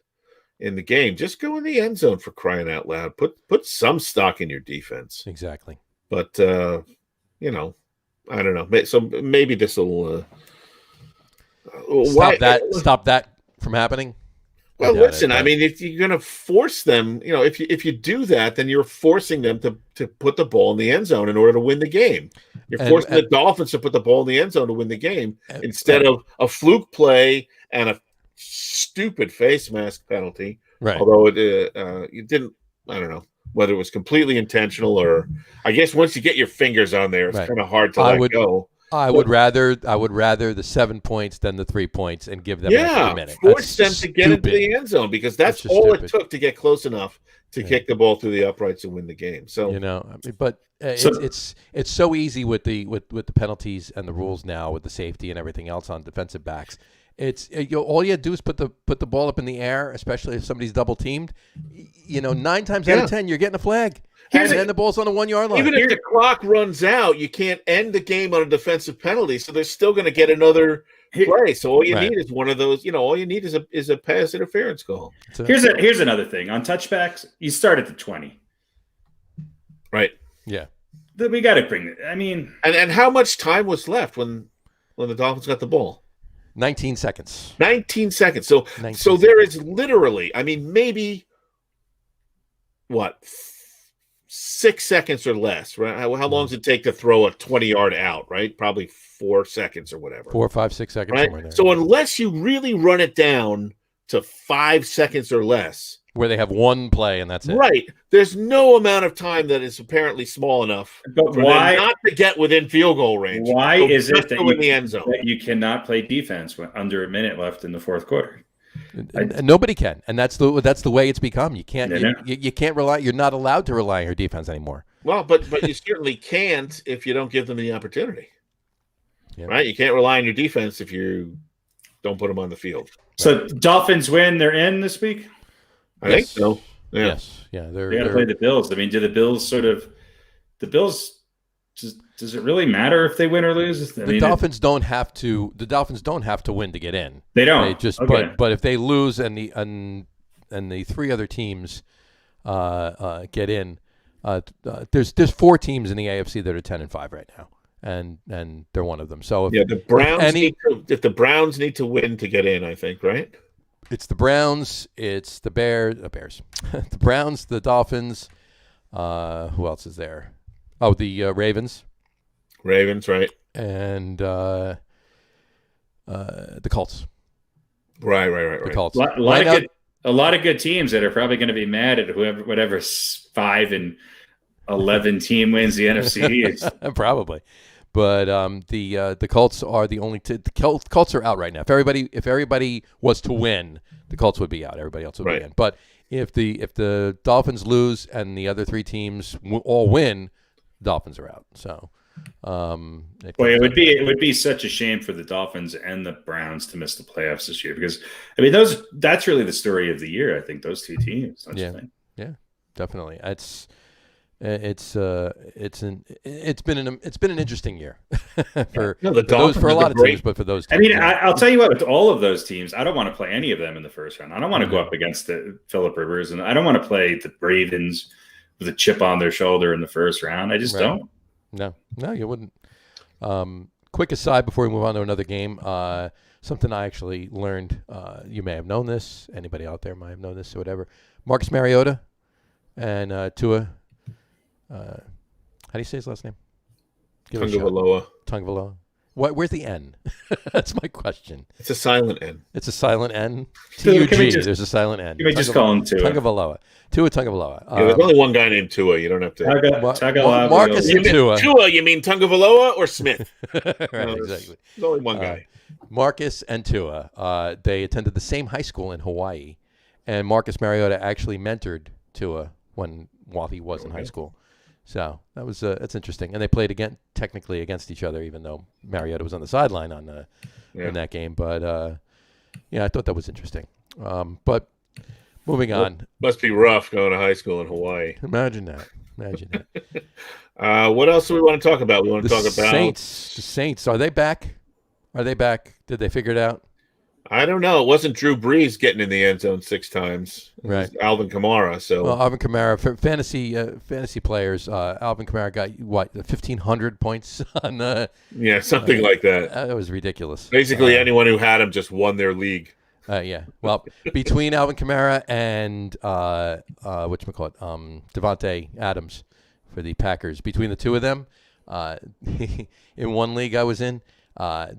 in the game. Just go in the end zone, for crying out loud. Put some stock in your defense. Exactly. But, I don't know. So maybe this will stop that from happening. Well, listen. If you're going to force them, if you do that, then you're forcing them to put the ball in the end zone in order to win the game. You're forcing the Dolphins to put the ball in the end zone to win the game instead of a fluke play and a stupid face mask penalty. Right. Although you didn't. I don't know whether it was completely intentional or I guess once you get your fingers on there, it's kind of hard to let go. I would rather the 7 points than the 3 points and give them an extra minute. Force them to get into the end zone because that's all it took to get close enough to kick the ball through the uprights and win the game. So it's so easy with the penalties and the rules now with the safety and everything else on defensive backs. It's all you do is put the ball up in the air, especially if somebody's double teamed. 9 times out of 10 you're getting a flag. And then the ball's on the 1-yard line. Even if the clock runs out, you can't end the game on a defensive penalty, so they're still going to get another play. So all you need is one of those. All you need is a pass interference call. Here's another thing on touchbacks. You start at the 20. Right. Yeah. We got to bring it. And how much time was left when the Dolphins got the ball? 19 seconds. 19 seconds. So there is literally, maybe what? 6 seconds or less, right? How long does it take to throw a 20-yard out, right? Probably 4 seconds or whatever. 4, 5, 6 seconds. Right? Somewhere there. So unless you really run it down to 5 seconds or less, where they have one play and that's it. Right. There's no amount of time that is apparently small enough but for why them not to get within field goal range. Why is it that in the end zone? That you cannot play defense when under a minute left in the fourth quarter? And nobody can, and that's the way it's become. You can't you can't rely. You're not allowed to rely on your defense anymore. Well, but you certainly can't if you don't give them the opportunity. Yeah. Right? You can't rely on your defense if you don't put them on the field. So Dolphins win. They're in this week. I think so. Yeah. Yes. Yeah. They got to play the Bills. I mean, do the Bills does it really matter if they win or lose? The Dolphins don't have to. The Dolphins don't have to win to get in. They don't. They just. Okay. But if they lose and the three other teams get in, there's 4 teams in the AFC that are 10-5 right now, and they're one of them. So if the Browns if the Browns need to win to get in, I think, right? It's the Browns. It's the Bears. The Browns, the Dolphins. Who else is there? Oh, the Ravens. Ravens, right? And the Colts. Right. The Colts. A lot of good teams that are probably going to be mad at whatever 5-11 team wins the NFC East. Probably. But the Colts are the only the Colts are out right now. If everybody was to win, the Colts would be out. Everybody else would be in. But if the Dolphins lose and the other 3 teams all win, the Dolphins are out. So it would be such a shame for the Dolphins and the Browns to miss the playoffs this year, because I mean that's really the story of the year. I think those 2 teams. Don't you think? Yeah, definitely. It's been an interesting year for a lot of teams, but for those teams. I mean, I'll tell you what, with all of those teams, I don't want to play any of them in the first round. I don't want to go up against the Phillip Rivers, and I don't want to play the Ravens with a chip on their shoulder in the first round. I just don't. No, you wouldn't. Quick aside before we move on to another game. Something I actually learned. You may have known this. Anybody out there might have known this or whatever. Marcus Mariota and Tua. How do you say his last name? Tagovailoa. Where's the N? That's my question. It's a silent N. It's a silent N. T-U-G. There's a silent N. You may just call him Tua. Tagovailoa. Tua Tagovailoa. There's only one guy named Tua. You don't have to. Marcus and Tua. Tua, you mean Tagovailoa or Smith? Right, exactly. There's only one guy. Marcus and Tua. They attended the same high school in Hawaii, and Marcus Mariota actually mentored Tua while he was in high school. So that's interesting, and they played technically against each other, even though Mariota was on the sideline in that game. But I thought that was interesting. But moving on, must be rough going to high school in Hawaii. Imagine that. What else do we want to talk about? We want to talk about The Saints. Are they back? Did they figure it out? I don't know. It wasn't Drew Brees getting in the end zone 6 times. It was Alvin Kamara. So Alvin Kamara for fantasy players. Alvin Kamara got 1,500 points on something like that. That was ridiculous. Basically, anyone who had him just won their league. Well, between Alvin Kamara and Devontae Adams for the Packers, between the 2 of them, in one league I was in.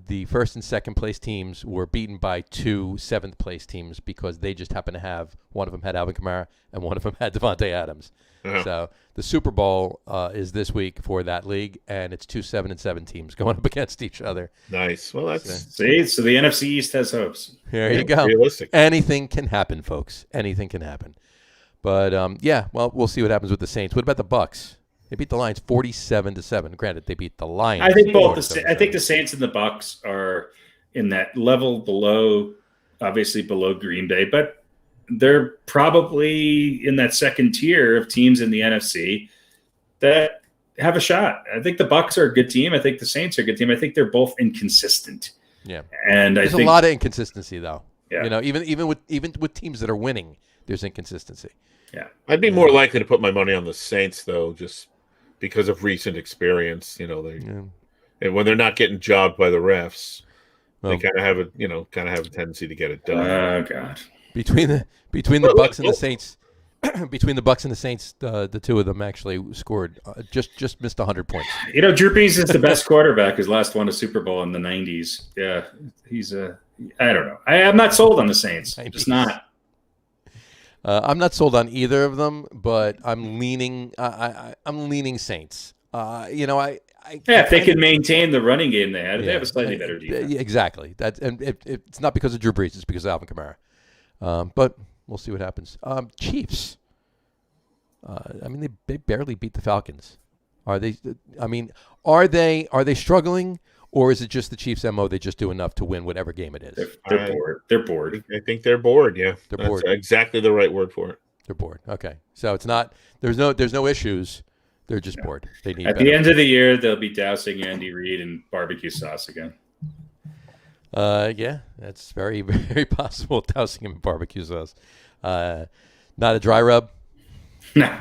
The first and second place teams were beaten by 2 7th place teams because they just happened to have, one of them had Alvin Kamara and one of them had Devontae Adams. Uh-huh. So the Super Bowl is this week for that league, and it's 2 7-7 teams going up against each other. Nice. Well, that's so the NFC East has hopes. There you go. Realistic. Anything can happen, folks. Anything can happen. But well, we'll see what happens with the Saints. What about the Bucs? They beat the Lions 47-7. Granted, they beat the Lions. I think the Saints and the Bucs are in that level below, obviously below Green Bay, but they're probably in that second tier of teams in the NFC that have a shot. I think the Bucs are a good team. I think the Saints are a good team. I think they're both inconsistent. Yeah, and there's a lot of inconsistency though. Yeah, even with teams that are winning, there's inconsistency. Yeah, I'd be more likely to put my money on the Saints though, just because of recent experience. And when they're not getting jobbed by the refs, they kind of have a tendency to get it done. Oh God! Between the Bucs and the Saints, between the Bucs and the Saints, the two of them actually scored just missed 100 points. Drew Brees is the best quarterback. His last won a Super Bowl in the 90s. Yeah, he's I don't know. I'm not sold on the Saints. I'm just not. I'm not sold on either of them, but I'm leaning. I'm leaning Saints. If they can maintain the running game they had, they have a slightly better defense. Exactly. It's not because of Drew Brees; it's because of Alvin Kamara. But we'll see what happens. Chiefs. They barely beat the Falcons. Are they? Are they struggling, or is it just the Chiefs' MO? They just do enough to win whatever game it is. They're bored. They're bored. I think they're bored. Yeah, they're bored. That's exactly the right word for it. They're bored. Okay, so it's not. There's no issues. They're just bored. They need. At the end of the year, they'll be dousing Andy Reid in barbecue sauce again. Yeah, that's very, very possible. Dousing him in barbecue sauce. Not a dry rub. No.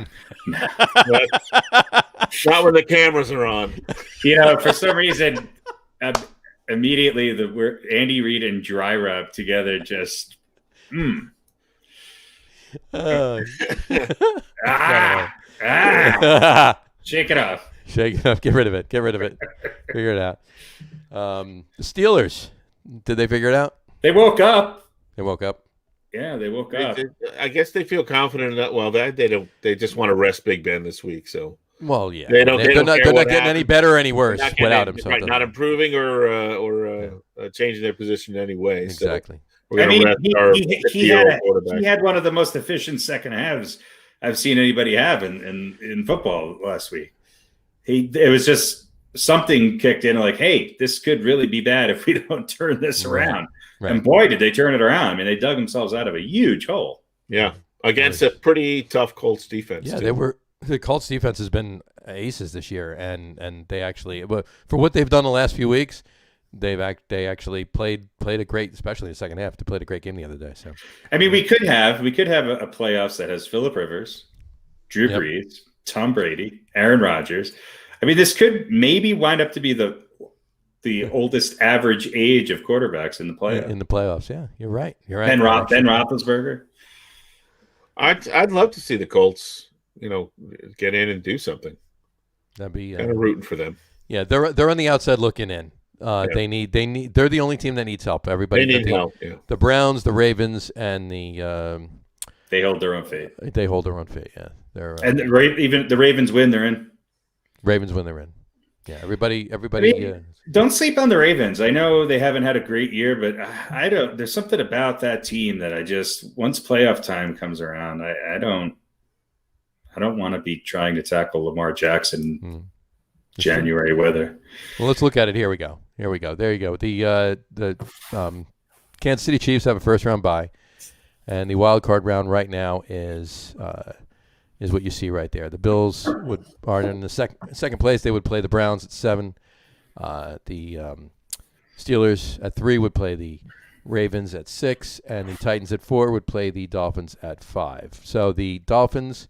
Not when the cameras are on. For some reason, immediately the word Andy Reid and dry rub together just. Shake it off. Shake it off. Get rid of it. Figure it out. The Steelers. Did they figure it out? They woke up. Yeah, they woke up. I guess they feel confident that. Well, they don't. They just want to rest Big Ben this week. So. Well, yeah. They're not getting any better or any worse without him. Right, not improving or changing their position in any way. Exactly. So he had one of the most efficient second halves I've seen anybody have in football last week. It was just something kicked in like, hey, this could really be bad if we don't turn this around. Right. And boy, did they turn it around. They dug themselves out of a huge hole. Yeah, against a pretty tough Colts defense. Yeah, the Colts defense has been aces this year, and they actually, for what they've done the last few weeks, they actually played a great, especially in the second half. They played a great game the other day. So we could have a playoffs that has Phillip Rivers, Drew Brees, Tom Brady, Aaron Rodgers. This could maybe wind up to be the oldest average age of quarterbacks in the playoffs. In the playoffs, yeah, you're right. Ben Roethlisberger. I'd love to see the Colts, get in and do something. That'd be kind of rooting for them. Yeah, they're on the outside looking in. They're the only team that needs help. Everybody needs help. Yeah. The Browns, the Ravens, and the they hold their own fate. They hold their own fate. Yeah, and even the Ravens win, they're in. Ravens win, they're in. Yeah, everybody. Don't sleep on the Ravens. I know they haven't had a great year, but I don't. There's something about that team that I just once playoff time comes around, I don't want to be trying to tackle Lamar Jackson. January weather. Well, let's look at it. Here we go. There you go. The Kansas City Chiefs have a first round bye, and the wild card round right now is what you see right there. The Bills are in the second place. They would play the Browns at 7. The Steelers at 3 would play the Ravens at 6, and the Titans at 4 would play the Dolphins at 5. So the Dolphins,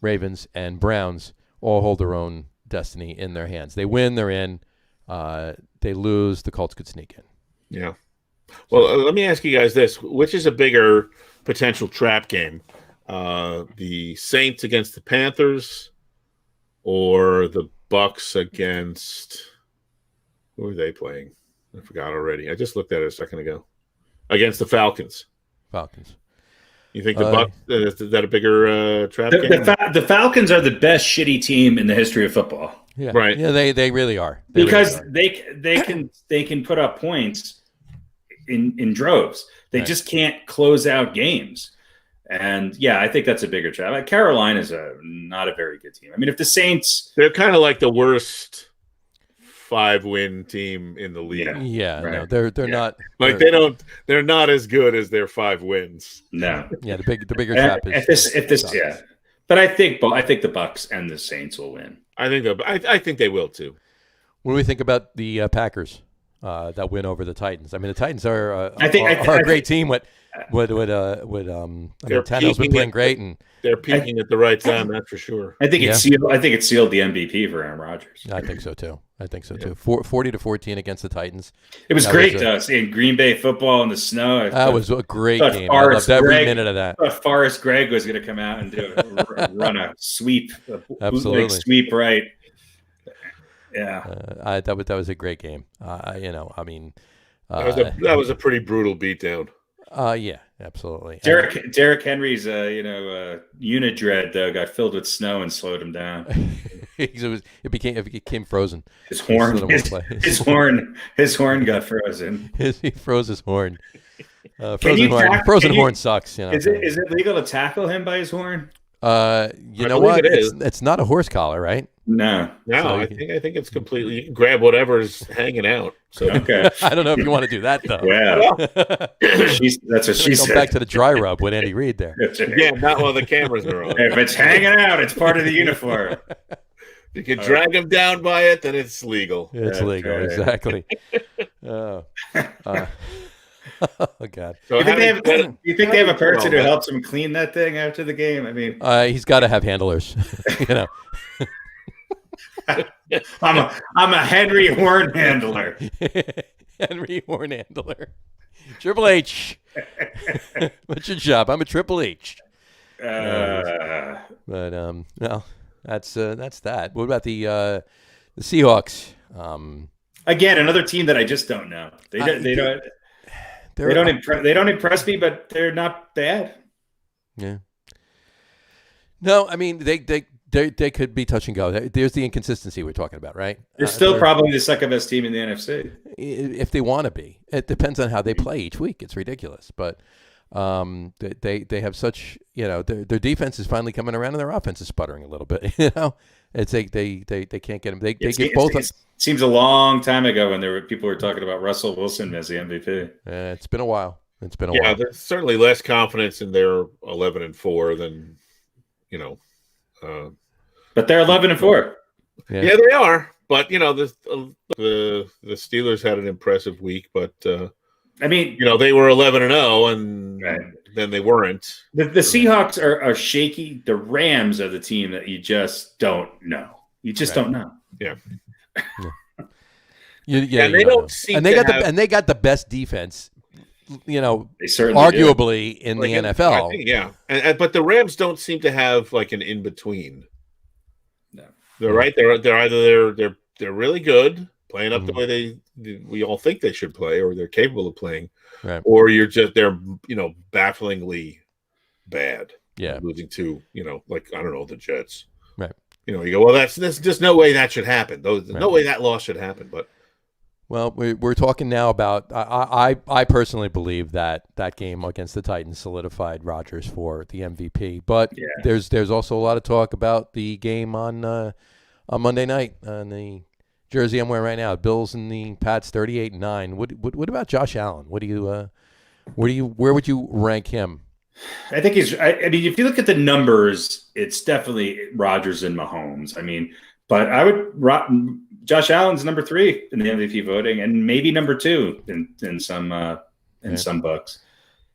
Ravens, and Browns all hold their own destiny in their hands. They win, they're in. They lose, the Colts could sneak in. Yeah. Well, let me ask you guys this. Which is a bigger potential trap game? The Saints against the Panthers or the Bucks against – who are they playing? I forgot already. I just looked at it a second ago. Against the Falcons. You think the Bucks is that a bigger trap game? The Falcons are the best shitty team in the history of football. Yeah. Right. Yeah, they really are. Because they can put up points in droves. They just can't close out games. And yeah, I think that's a bigger trap. Carolina's not a very good team. If the Saints, they're kind of like the worst 5-win team in the league. Yeah, right. No, they're not like they're not as good as their 5 wins. No. Yeah, the bigger trap is if this yeah. But I think the Bucks and the Saints will win. I think they will too. What do we think about the Packers? that win over the Titans. I mean, the Titans are a great team. Tannehill's been playing great, and they're peaking at the right time. That's for sure. I think it sealed the MVP for Aaron Rodgers. I think so too. 40-14 against the Titans. It was great seeing Green Bay football in the snow. That was a great game. I loved every minute of that. Forrest Gregg was going to come out and run a sweep, absolutely sweep right. Yeah, that was a great game. That was a pretty brutal beatdown. Yeah, absolutely. Derrick Henry's unit dread got filled with snow and slowed him down. It became frozen. His horn got frozen. He froze his horn. Frozen horn sucks. Is it legal to tackle him by his horn? You know what? It's not a horse collar, right? No. So I think it's completely. You can grab whatever's hanging out. So okay. I don't know if you want to do that though. Yeah. That's what she said. Go back to the dry rub with Andy Reid there. Yeah, not while the cameras are on. If it's hanging out, it's part of the uniform. You can drag them down by it, then it's legal. It's legal, exactly. Oh God! So do you think they have a person who helps him clean that thing after the game? I mean, he's got to have handlers. I'm a Henry Horn handler. Henry Horn handler. Triple H. What's your job? I'm a Triple H. No, that's that. What about the Seahawks? Again, another team that I just don't know. They don't impress me, but they're not bad. Yeah. No, I mean they could be touch and go. There's the inconsistency we're talking about, right? They're still probably the second best team in the NFC. If they want to be. It depends on how they play each week. It's ridiculous, but they have such, their defense is finally coming around and their offense is sputtering a little bit. It's like they can't get them. They get both. It seems a long time ago when people were talking about Russell Wilson as the MVP. It's been a while. Yeah, there's certainly less confidence in their 11-4 than but they're 11-4. Yeah, they are. But the Steelers had an impressive week, but I mean, they were 11-0, and then they weren't. The Seahawks are shaky. The Rams are the team that you just don't know. You just don't know. Yeah. And they don't seem and they got the best defense. Arguably in the NFL. But the Rams don't seem to have like an in between. No, they're right. They're either they're really good, playing up the way we all think they should play, or they're capable of playing, right? Or they're bafflingly bad. Yeah, losing to the Jets. Right. You go, well, there's just no way that should happen. No way that loss should happen, but. Well, we're talking now about I personally believe that game against the Titans solidified Rodgers for the MVP. But there's also a lot of talk about the game on Monday night on the jersey I'm wearing right now. Bills and the Pats 38-9. What about Josh Allen? Where would you rank him? I think I mean, if you look at the numbers, it's definitely Rodgers and Mahomes. I mean, but I would. Josh Allen's number 3 in the MVP voting, and maybe number 2 in some books.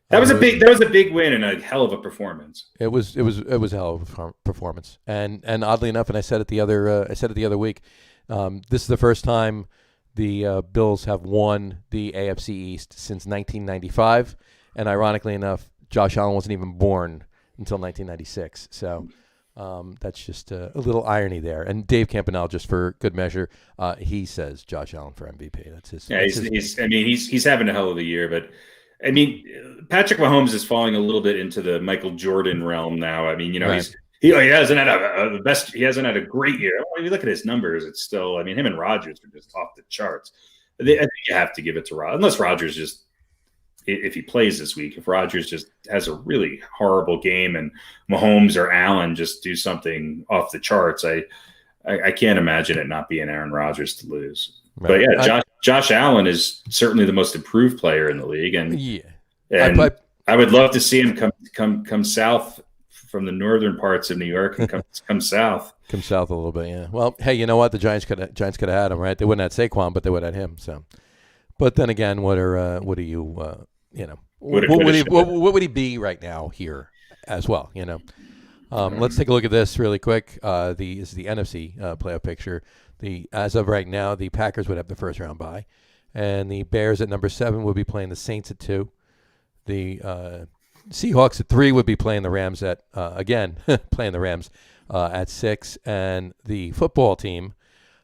That was a big win and a hell of a performance. It was a hell of a performance, and oddly enough, and I said it the other week. This is the first time the Bills have won the AFC East since 1995, and ironically enough, Josh Allen wasn't even born until 1996. So. That's just a little irony there. And Dave Campanelle, just for good measure, he says Josh Allen for MVP. That's his. Yeah, he's having a hell of a year, but I mean, Patrick Mahomes is falling a little bit into the Michael Jordan realm now. I mean, right. he hasn't had he hasn't had a great year. When you look at his numbers, it's still. I mean, him and Rodgers are just off the charts. I think you have to give it to Rodgers, unless Rodgers just. If he plays this week, if Rodgers just has a really horrible game and Mahomes or Allen just do something off the charts, I can't imagine it not being Aaron Rodgers to lose. Right. But yeah, Josh Allen is certainly the most improved player in the league, and I would love to see him come south from the northern parts of New York and come south. Come south a little bit, yeah. Well, hey, you know what? The Giants could have had him, right? They wouldn't have had Saquon, but they would have had him. So. But then again, what would he be right now here as well? Let's take a look at this really quick. This is the NFC playoff picture. As of right now, the Packers would have the first round bye, and the Bears at number 7 would be playing the Saints at 2. The Seahawks at 3 would be playing the Rams at at 6, and the football team,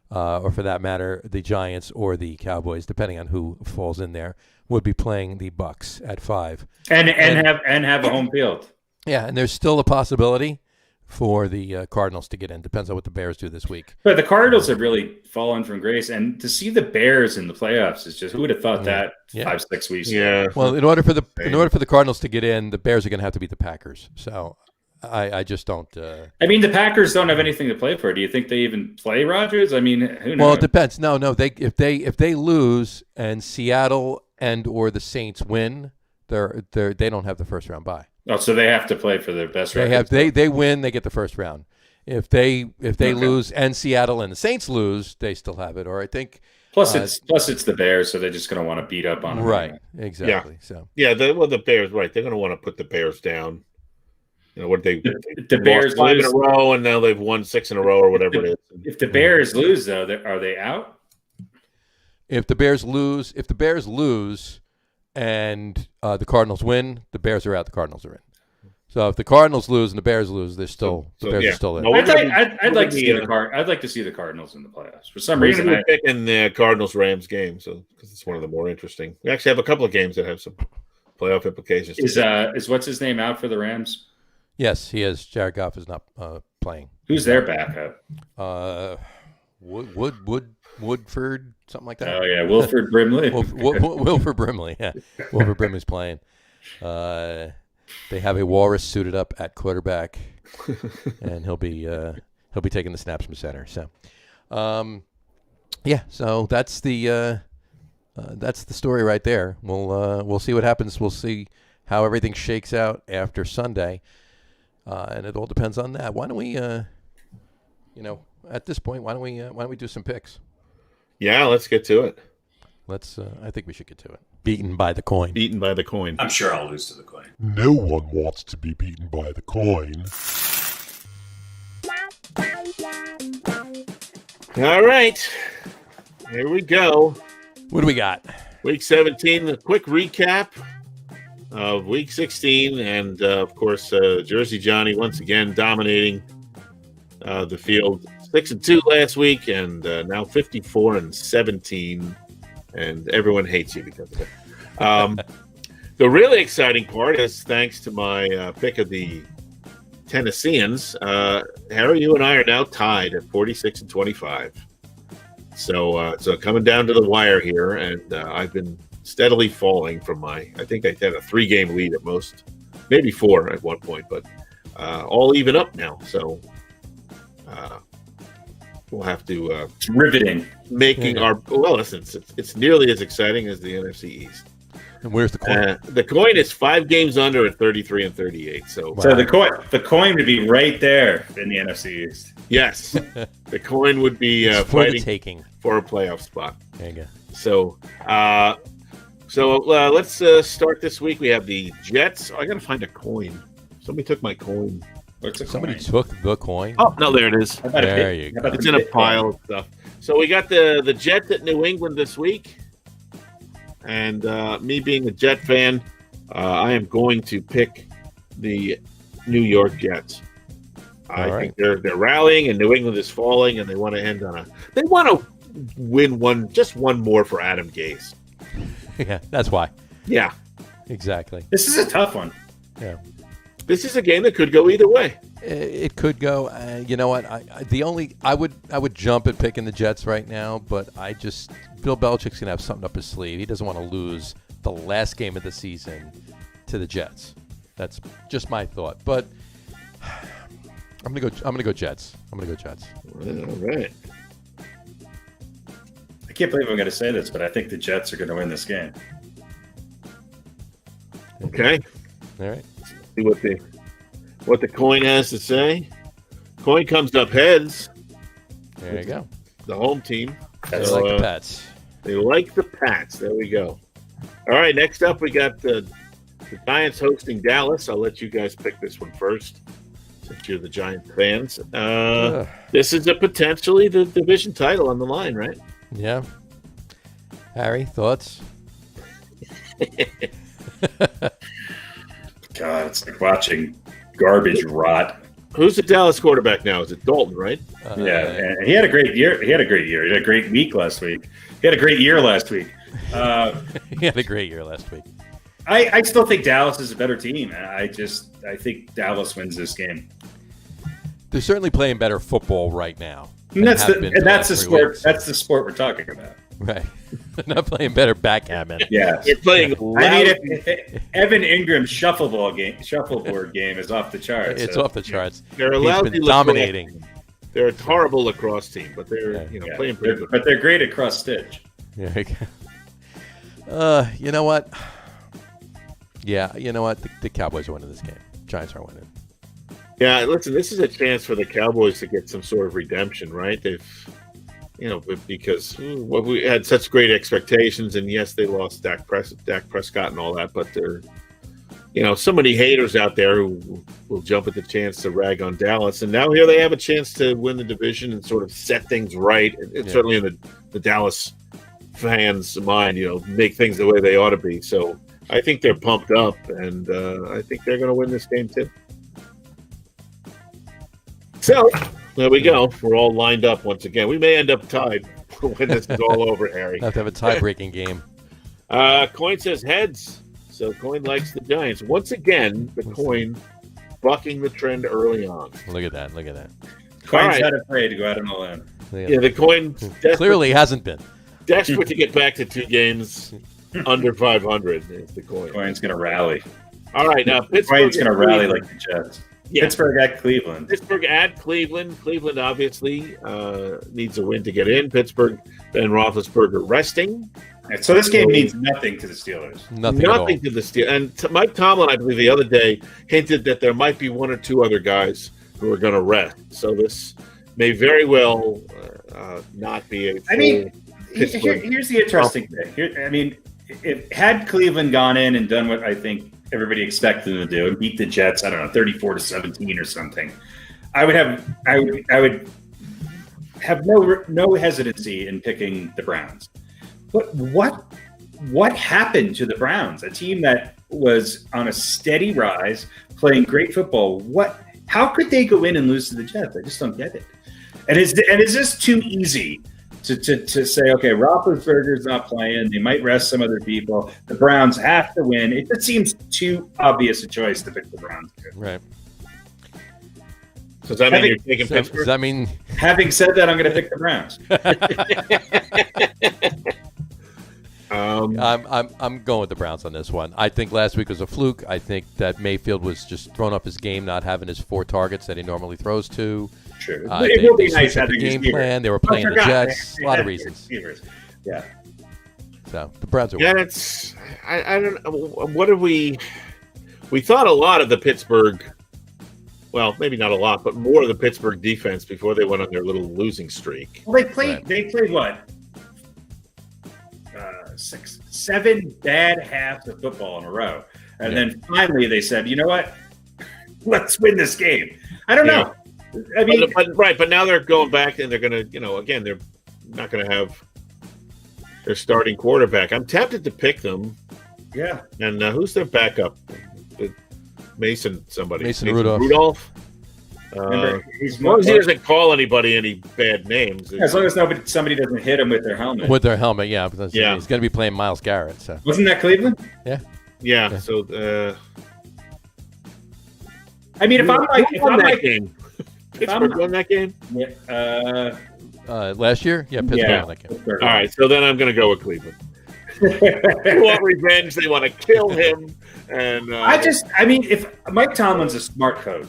or for that matter, the Giants or the Cowboys, depending on who falls in there, would be playing the Bucks at 5, and have a home field. Yeah, and there's still a possibility for the Cardinals to get in. Depends on what the Bears do this week. But the Cardinals have really fallen from grace, and to see the Bears in the playoffs is just, who would have thought that 5-6 weeks ago? Yeah. Well, in order for the Cardinals to get in, the Bears are going to have to beat the Packers. So I just don't. I mean, the Packers don't have anything to play for. Do you think they even play Rodgers? I mean, who knows? Well, it depends. No. If they lose and Seattle and or the Saints win, they don't have the first round bye. Oh, so they have to play for their best record. They win, they get the first round. If they lose and Seattle and the Saints lose, they still have it. Or I think plus it's the Bears, so they're just going to want to beat up on them. Right, exactly. Yeah. The Bears, right? They're going to want to put the Bears down. What the Bears 5 lose in a row, and now they've won 6 in a row or whatever it is. If the Bears lose, though, are they out? If the Bears lose, and the Cardinals win, the Bears are out. The Cardinals are in. So if the Cardinals lose and the Bears lose, the Bears are still in. No, I'd like to see the Cardinals in the playoffs. For some reason, I'm picking the Cardinals-Rams game, because it's one of the more interesting. We actually have a couple of games that have some playoff implications. Is what's his name out for the Rams? Yes, he is. Jared Goff is not playing. Who's their backup? Woodford, something like that. Oh yeah, Wilford Brimley. Wilford Brimley. Yeah, Wilford Brimley's playing. They have a walrus suited up at quarterback, and he'll be taking the snaps from center. So, so that's the story right there. We'll see what happens. We'll see how everything shakes out after Sunday, and it all depends on that. Why don't we, at this point, why don't we do some picks? Yeah, let's get to it. I think we should get to it. Beaten by the coin. Beaten by the coin. I'm sure I'll lose to the coin. No one wants to be beaten by the coin. All right. Here we go. What do we got? Week 17, a quick recap of Week 16. And, of course, Jersey Johnny once again dominating the field. 6-2 last week, and now 54-17, and everyone hates you because of it. The really exciting part is thanks to my pick of the Tennesseans. Harry, you and I are now tied at 46-25. So coming down to the wire here, and I've been steadily falling from I think I had a 3-game lead at most, maybe 4 at one point, but all even up now. So. We'll have to it's riveting. Listen, it's nearly as exciting as the NFC East. And where's the coin? The coin is 5 games under at 33-38. So the coin would be right there in the NFC East. Yes, the coin would be fighting for a playoff spot. There you go. So let's start this week. We have the Jets. I got to find a coin. Somebody took my coin. Somebody took the coin? Oh, no, there it is. There you go. It's in a pile of stuff. So we got the Jets at New England this week. And me being a Jet fan, I am going to pick the New York Jets. I think they're rallying, and New England is falling, and they want to end on they want to win one more for Adam Gase. Yeah, that's why. Yeah. Exactly. This is a tough one. Yeah. This is a game that could go either way. It could go. You know what? I would jump at picking the Jets right now, but Bill Belichick's gonna have something up his sleeve. He doesn't want to lose the last game of the season to the Jets. That's just my thought. But I'm gonna go Jets. All right. I can't believe I'm going to say this, but I think the Jets are going to win this game. Okay. All right. See what the coin has to say. Coin comes up heads. There you go. The home team. That's like the Pets. They like the Pats. There we go. All right, next up we got the Giants hosting Dallas. I'll let you guys pick this one first, since you're the Giants fans. This is potentially the division title on the line, right? Yeah. Harry, thoughts? God, it's like watching garbage rot. Who's the Dallas quarterback now? Is it Dalton, right? Yeah, and he had a great year. He had a great week last week. He had a great year last week. He had a great year last week. I still think Dallas is a better team. I think Dallas wins this game. They're certainly playing better football right now. And that's the sport. Weeks. That's the sport we're talking about. Right. They're not playing better backgammon. Yeah, they're playing. If Evan Ingram's shuffleboard game is off the charts. It's off the charts. They're allowed to dominating. They're a horrible lacrosse team, but they're playing pretty good. But they're great at cross stitch. Yeah. You know what? Yeah, you know what? The Cowboys are winning this game. Giants are winning. Yeah, listen, this is a chance for the Cowboys to get some sort of redemption, right? They've, because we had such great expectations, and yes, they lost Dak Prescott and all that, but there, so many haters out there who will jump at the chance to rag on Dallas, and now here they have a chance to win the division and sort of set things right. It's certainly in the Dallas fans' mind, make things the way they ought to be. So I think they're pumped up, and I think they're going to win this game too. So there we go. We're all lined up once again. We may end up tied when this is all over, Harry. Have to have a tie-breaking game. Coin says heads. So Coin likes the Giants. Once again, the Coin bucking the trend early on. Look at that. Coin's not afraid to go out on a limb. Yeah, the Coin clearly hasn't been. Desperate to get back to 2 games under 500 is the Coin. Coin's going to rally. All right, now Pittsburgh. Coin's going to rally like the Jets. Yeah. Pittsburgh at Cleveland. Pittsburgh at Cleveland. Cleveland obviously needs a win to get in. Pittsburgh, Ben Roethlisberger resting. Right, so this game means nothing to the Steelers. Nothing to the Steelers. And Mike Tomlin, I believe, the other day hinted that there might be 1 or 2 other guys who are going to rest. So this may very well not be a full here's the interesting thing. Had Cleveland gone in and done what I think everybody expected them to do and beat the Jets, I don't know, 34-17 or something, I would have no hesitancy in picking the Browns. But what happened to the Browns? A team that was on a steady rise, playing great football. How could they go in and lose to the Jets? I just don't get it. And is this too easy to say, okay, Roethlisberger's not playing, they might rest some other people, the Browns have to win? It just seems too obvious a choice to pick the Browns. Right. So does that mean you're taking Pittsburgh? Does that mean... Having said that, I'm going to pick the Browns. I'm going with the Browns on this one. I think last week was a fluke. I think that Mayfield was just thrown off his game, not having his 4 targets that he normally throws to. True. It will be nice having the game plan. They were playing the Jets. A lot of reasons. Yeah. So the Browns are winning. Yeah, it's I don't know. What are we thought a lot of the Pittsburgh. Well, maybe not a lot, but more of the Pittsburgh defense before they went on their little losing streak. Well, they played what? 7 bad halves of football in a row. And then finally they said, you know what? Let's win this game. I don't know. But now they're going back and they're going to, again, they're not going to have their starting quarterback. I'm tempted to pick them. Yeah. And who's their backup? Mason Rudolph. Remember, as long as he doesn't call anybody any bad names. As long as somebody doesn't hit him with their helmet. With their helmet, yeah. Because he's going to be playing Myles Garrett. So. Wasn't that Cleveland? Yeah. So, if I'm like game. Pittsburgh won that game? Yeah. Last year? Yeah, Pittsburgh won that game. All right, so then I'm going to go with Cleveland. They want revenge. They want to kill him. And if Mike Tomlin's a smart coach,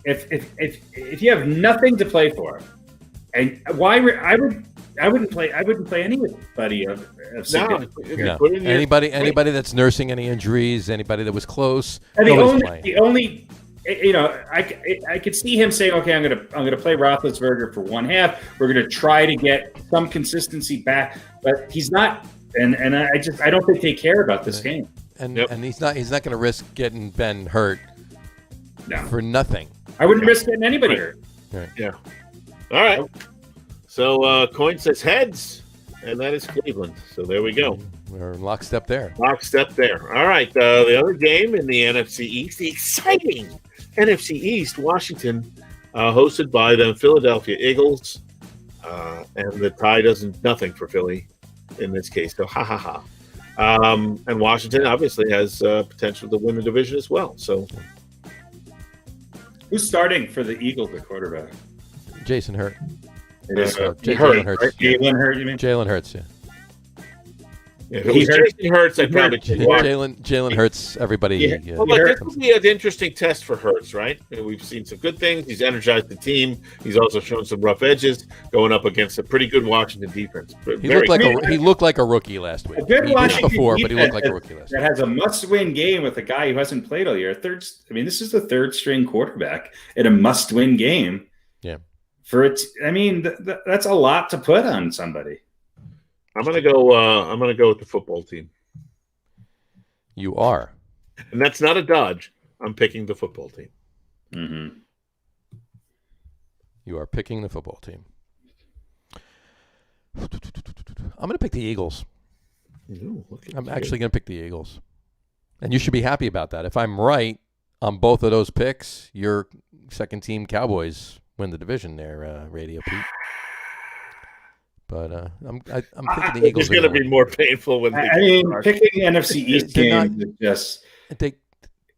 if you have nothing to play for, and I wouldn't play anybody of anybody that's nursing any injuries, anybody that was close. And the only I could see him saying, okay, I'm gonna play Roethlisberger for one half. We're gonna try to get some consistency back, but he's not. And I don't think they care about this game. And he's not going to risk getting Ben hurt for nothing. I wouldn't risk getting anybody hurt. Right. Yeah. All right. So coin says heads, and that is Cleveland. So there we go. We're in lockstep there. Lockstep there. All right. The other game in the NFC East, the exciting NFC East, Washington, hosted by the Philadelphia Eagles, and the tie doesn't nothing for Philly in this case. So ha ha ha. And Washington obviously has potential to win the division as well. So, who's starting for the Eagles at quarterback? Jason Hurt. It is Jalen Hurts. Right? Jalen Hurts, you mean? Jalen Hurts, yeah. If it was Jason Hurts, I'd probably Jalen Hurts, everybody. Yeah. Well, look, this will be an interesting test for Hurts, right? We've seen some good things. He's energized the team. He's also shown some rough edges going up against a pretty good Washington defense. He looked like a rookie last week. A good Washington defense but he looked like a rookie last week. That has a must-win game with a guy who hasn't played all year. This is the third-string quarterback in a must-win game. Yeah. That's a lot to put on somebody. I'm gonna go with the football team. You are, and that's not a dodge. I'm picking the football team. Mm-hmm. You are picking the football team. I'm gonna pick the Eagles. I'm actually gonna pick the Eagles, and you should be happy about that. If I'm right on both of those picks, your second team Cowboys win the division there, RadioPete. But I'm picking the Eagles. It's going to be more painful when picking NFC East games is just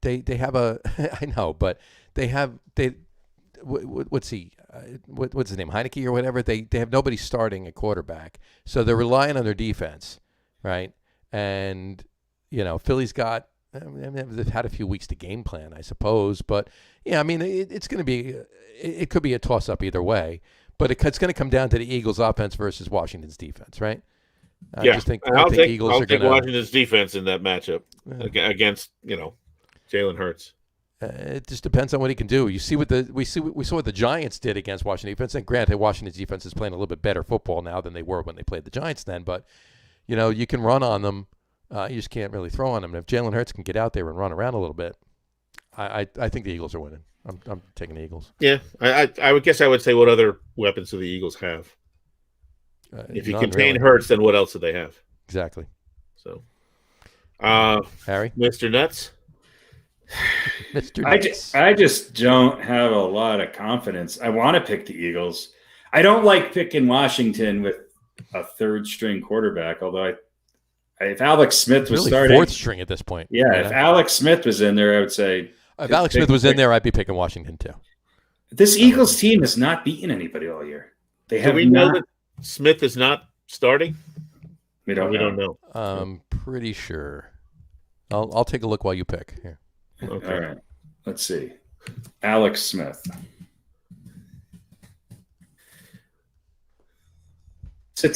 they have a I know, but what's his name, Heineke or whatever. They have nobody starting at quarterback, so they're relying on their defense, right? And Philly's got. They've had a few weeks to game plan, I suppose, but yeah, it's going to be. It could be a toss up either way. But it's going to come down to the Eagles' offense versus Washington's defense, right? I think Eagles are going to Washington's defense in that matchup against Jalen Hurts. It just depends on what he can do. You see we saw what the Giants did against Washington defense. And granted, Washington's defense is playing a little bit better football now than they were when they played the Giants then. But you can run on them. You just can't really throw on them. And if Jalen Hurts can get out there and run around a little bit, I think the Eagles are winning. I'm taking the Eagles. Yeah, I would guess I would say what other weapons do the Eagles have? If you contain Hurts, then what else do they have? Exactly. So, Harry, Mr. Nuts, Mr. Nuts. I just don't have a lot of confidence. I want to pick the Eagles. I don't like picking Washington with a third-string quarterback. Although if Alex Smith was starting, fourth string at this point. Yeah, if Alex Smith was in there, I would say. If Alex Smith was in there, I'd be picking Washington too. This Eagles team has not beaten anybody all year. Do we know that Smith is not starting? We don't know. I'm pretty sure. I'll take a look while you pick here. Okay. All right. Let's see. Alex Smith.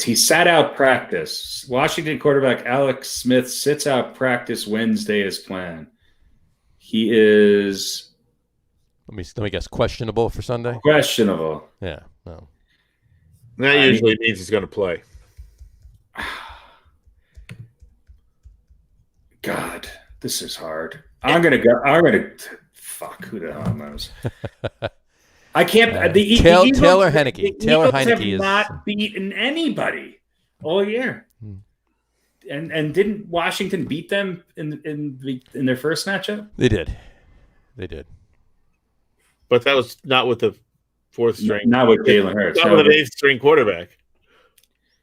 He sat out practice. Washington quarterback Alex Smith sits out practice Wednesday as planned. He is. Let me guess. Questionable for Sunday. Questionable. Yeah. No. That usually means he's going to play. God, this is hard. I'm gonna go. Fuck. Who the hell knows? I can't. Taylor Heineke. The Taylor Eagles Heineke have not beaten anybody all year. And didn't Washington beat them in their first matchup? They did. But that was not with the fourth string. Not with Jalen Hurts. Not with an eighth string quarterback.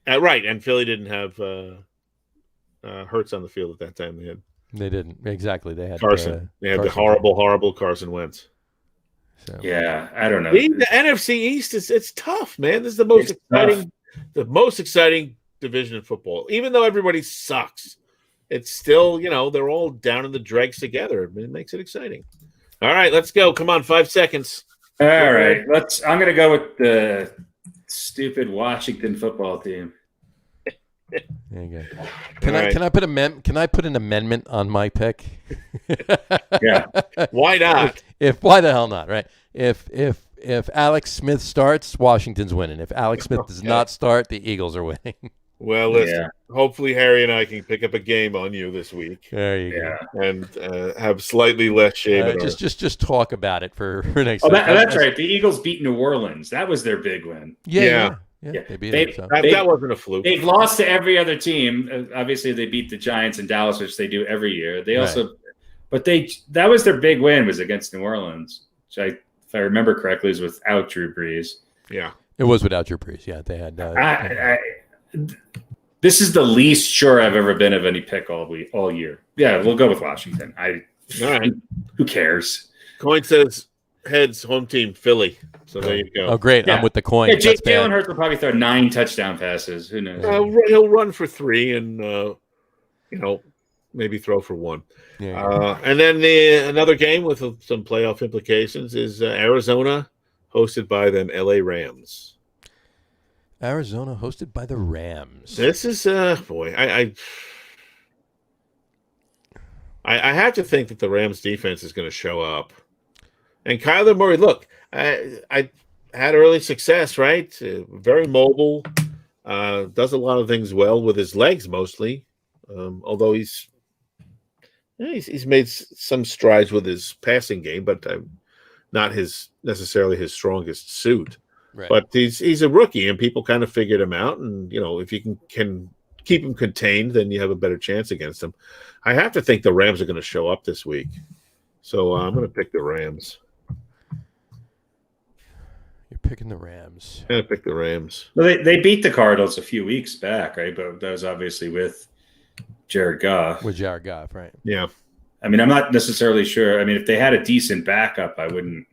Right, and Philly didn't have Hurts on the field at that time. They didn't. Exactly. They had Carson. They had the horrible Carson Wentz. So. Yeah, I don't know. The NFC East it's tough, man. This is the most exciting division in football. Even though everybody sucks, it's still, they're all down in the dregs together. It makes it exciting. All right, let's go. Come on, 5 seconds. All right, I'm going to go with the stupid Washington football team. There you go. Can I put an amendment on my pick? Yeah. Why not? Why the hell not? Right. If Alex Smith starts, Washington's winning. If Alex Smith does not start, the Eagles are winning. Well, listen. Hopefully, Harry and I can pick up a game on you this week. There you go. And have slightly less shame. Just talk about it for next. That's right. The Eagles beat New Orleans. That was their big win. Yeah. They beat them, that wasn't a fluke. They've lost to every other team. Obviously, they beat the Giants and Dallas, which they do every year. They also, but that was their big win, was against New Orleans, which if I remember correctly, was without Drew Brees. Yeah, it was without Drew Brees. Yeah, they had. This is the least sure I've ever been of any pick all year. Yeah, we'll go with Washington. All right. Who cares? Coin says heads, home team, Philly. So there you go. Oh, great. Yeah. I'm with the coin. Yeah, Jalen Hurts will probably throw 9 touchdown passes. Who knows? He'll run for 3 and, maybe throw for 1. Yeah. And then another game with some playoff implications is Arizona, hosted by them LA Rams. Arizona hosted by the Rams. This is boy, I have to think that the Rams defense is going to show up. And Kyler Murray, look, I had early success, right? Very mobile, does a lot of things well with his legs mostly. Although he's made some strides with his passing game, but not necessarily his strongest suit. Right. But he's a rookie, and people kind of figured him out. And if you can keep him contained, then you have a better chance against him. I have to think the Rams are going to show up this week, so I'm going to pick the Rams. You're picking the Rams. I'm going to pick the Rams. Well, they beat the Cardinals a few weeks back, right? But that was obviously with Jared Goff. With Jared Goff, right? Yeah. I mean, I'm not necessarily sure. I mean, if they had a decent backup, I wouldn't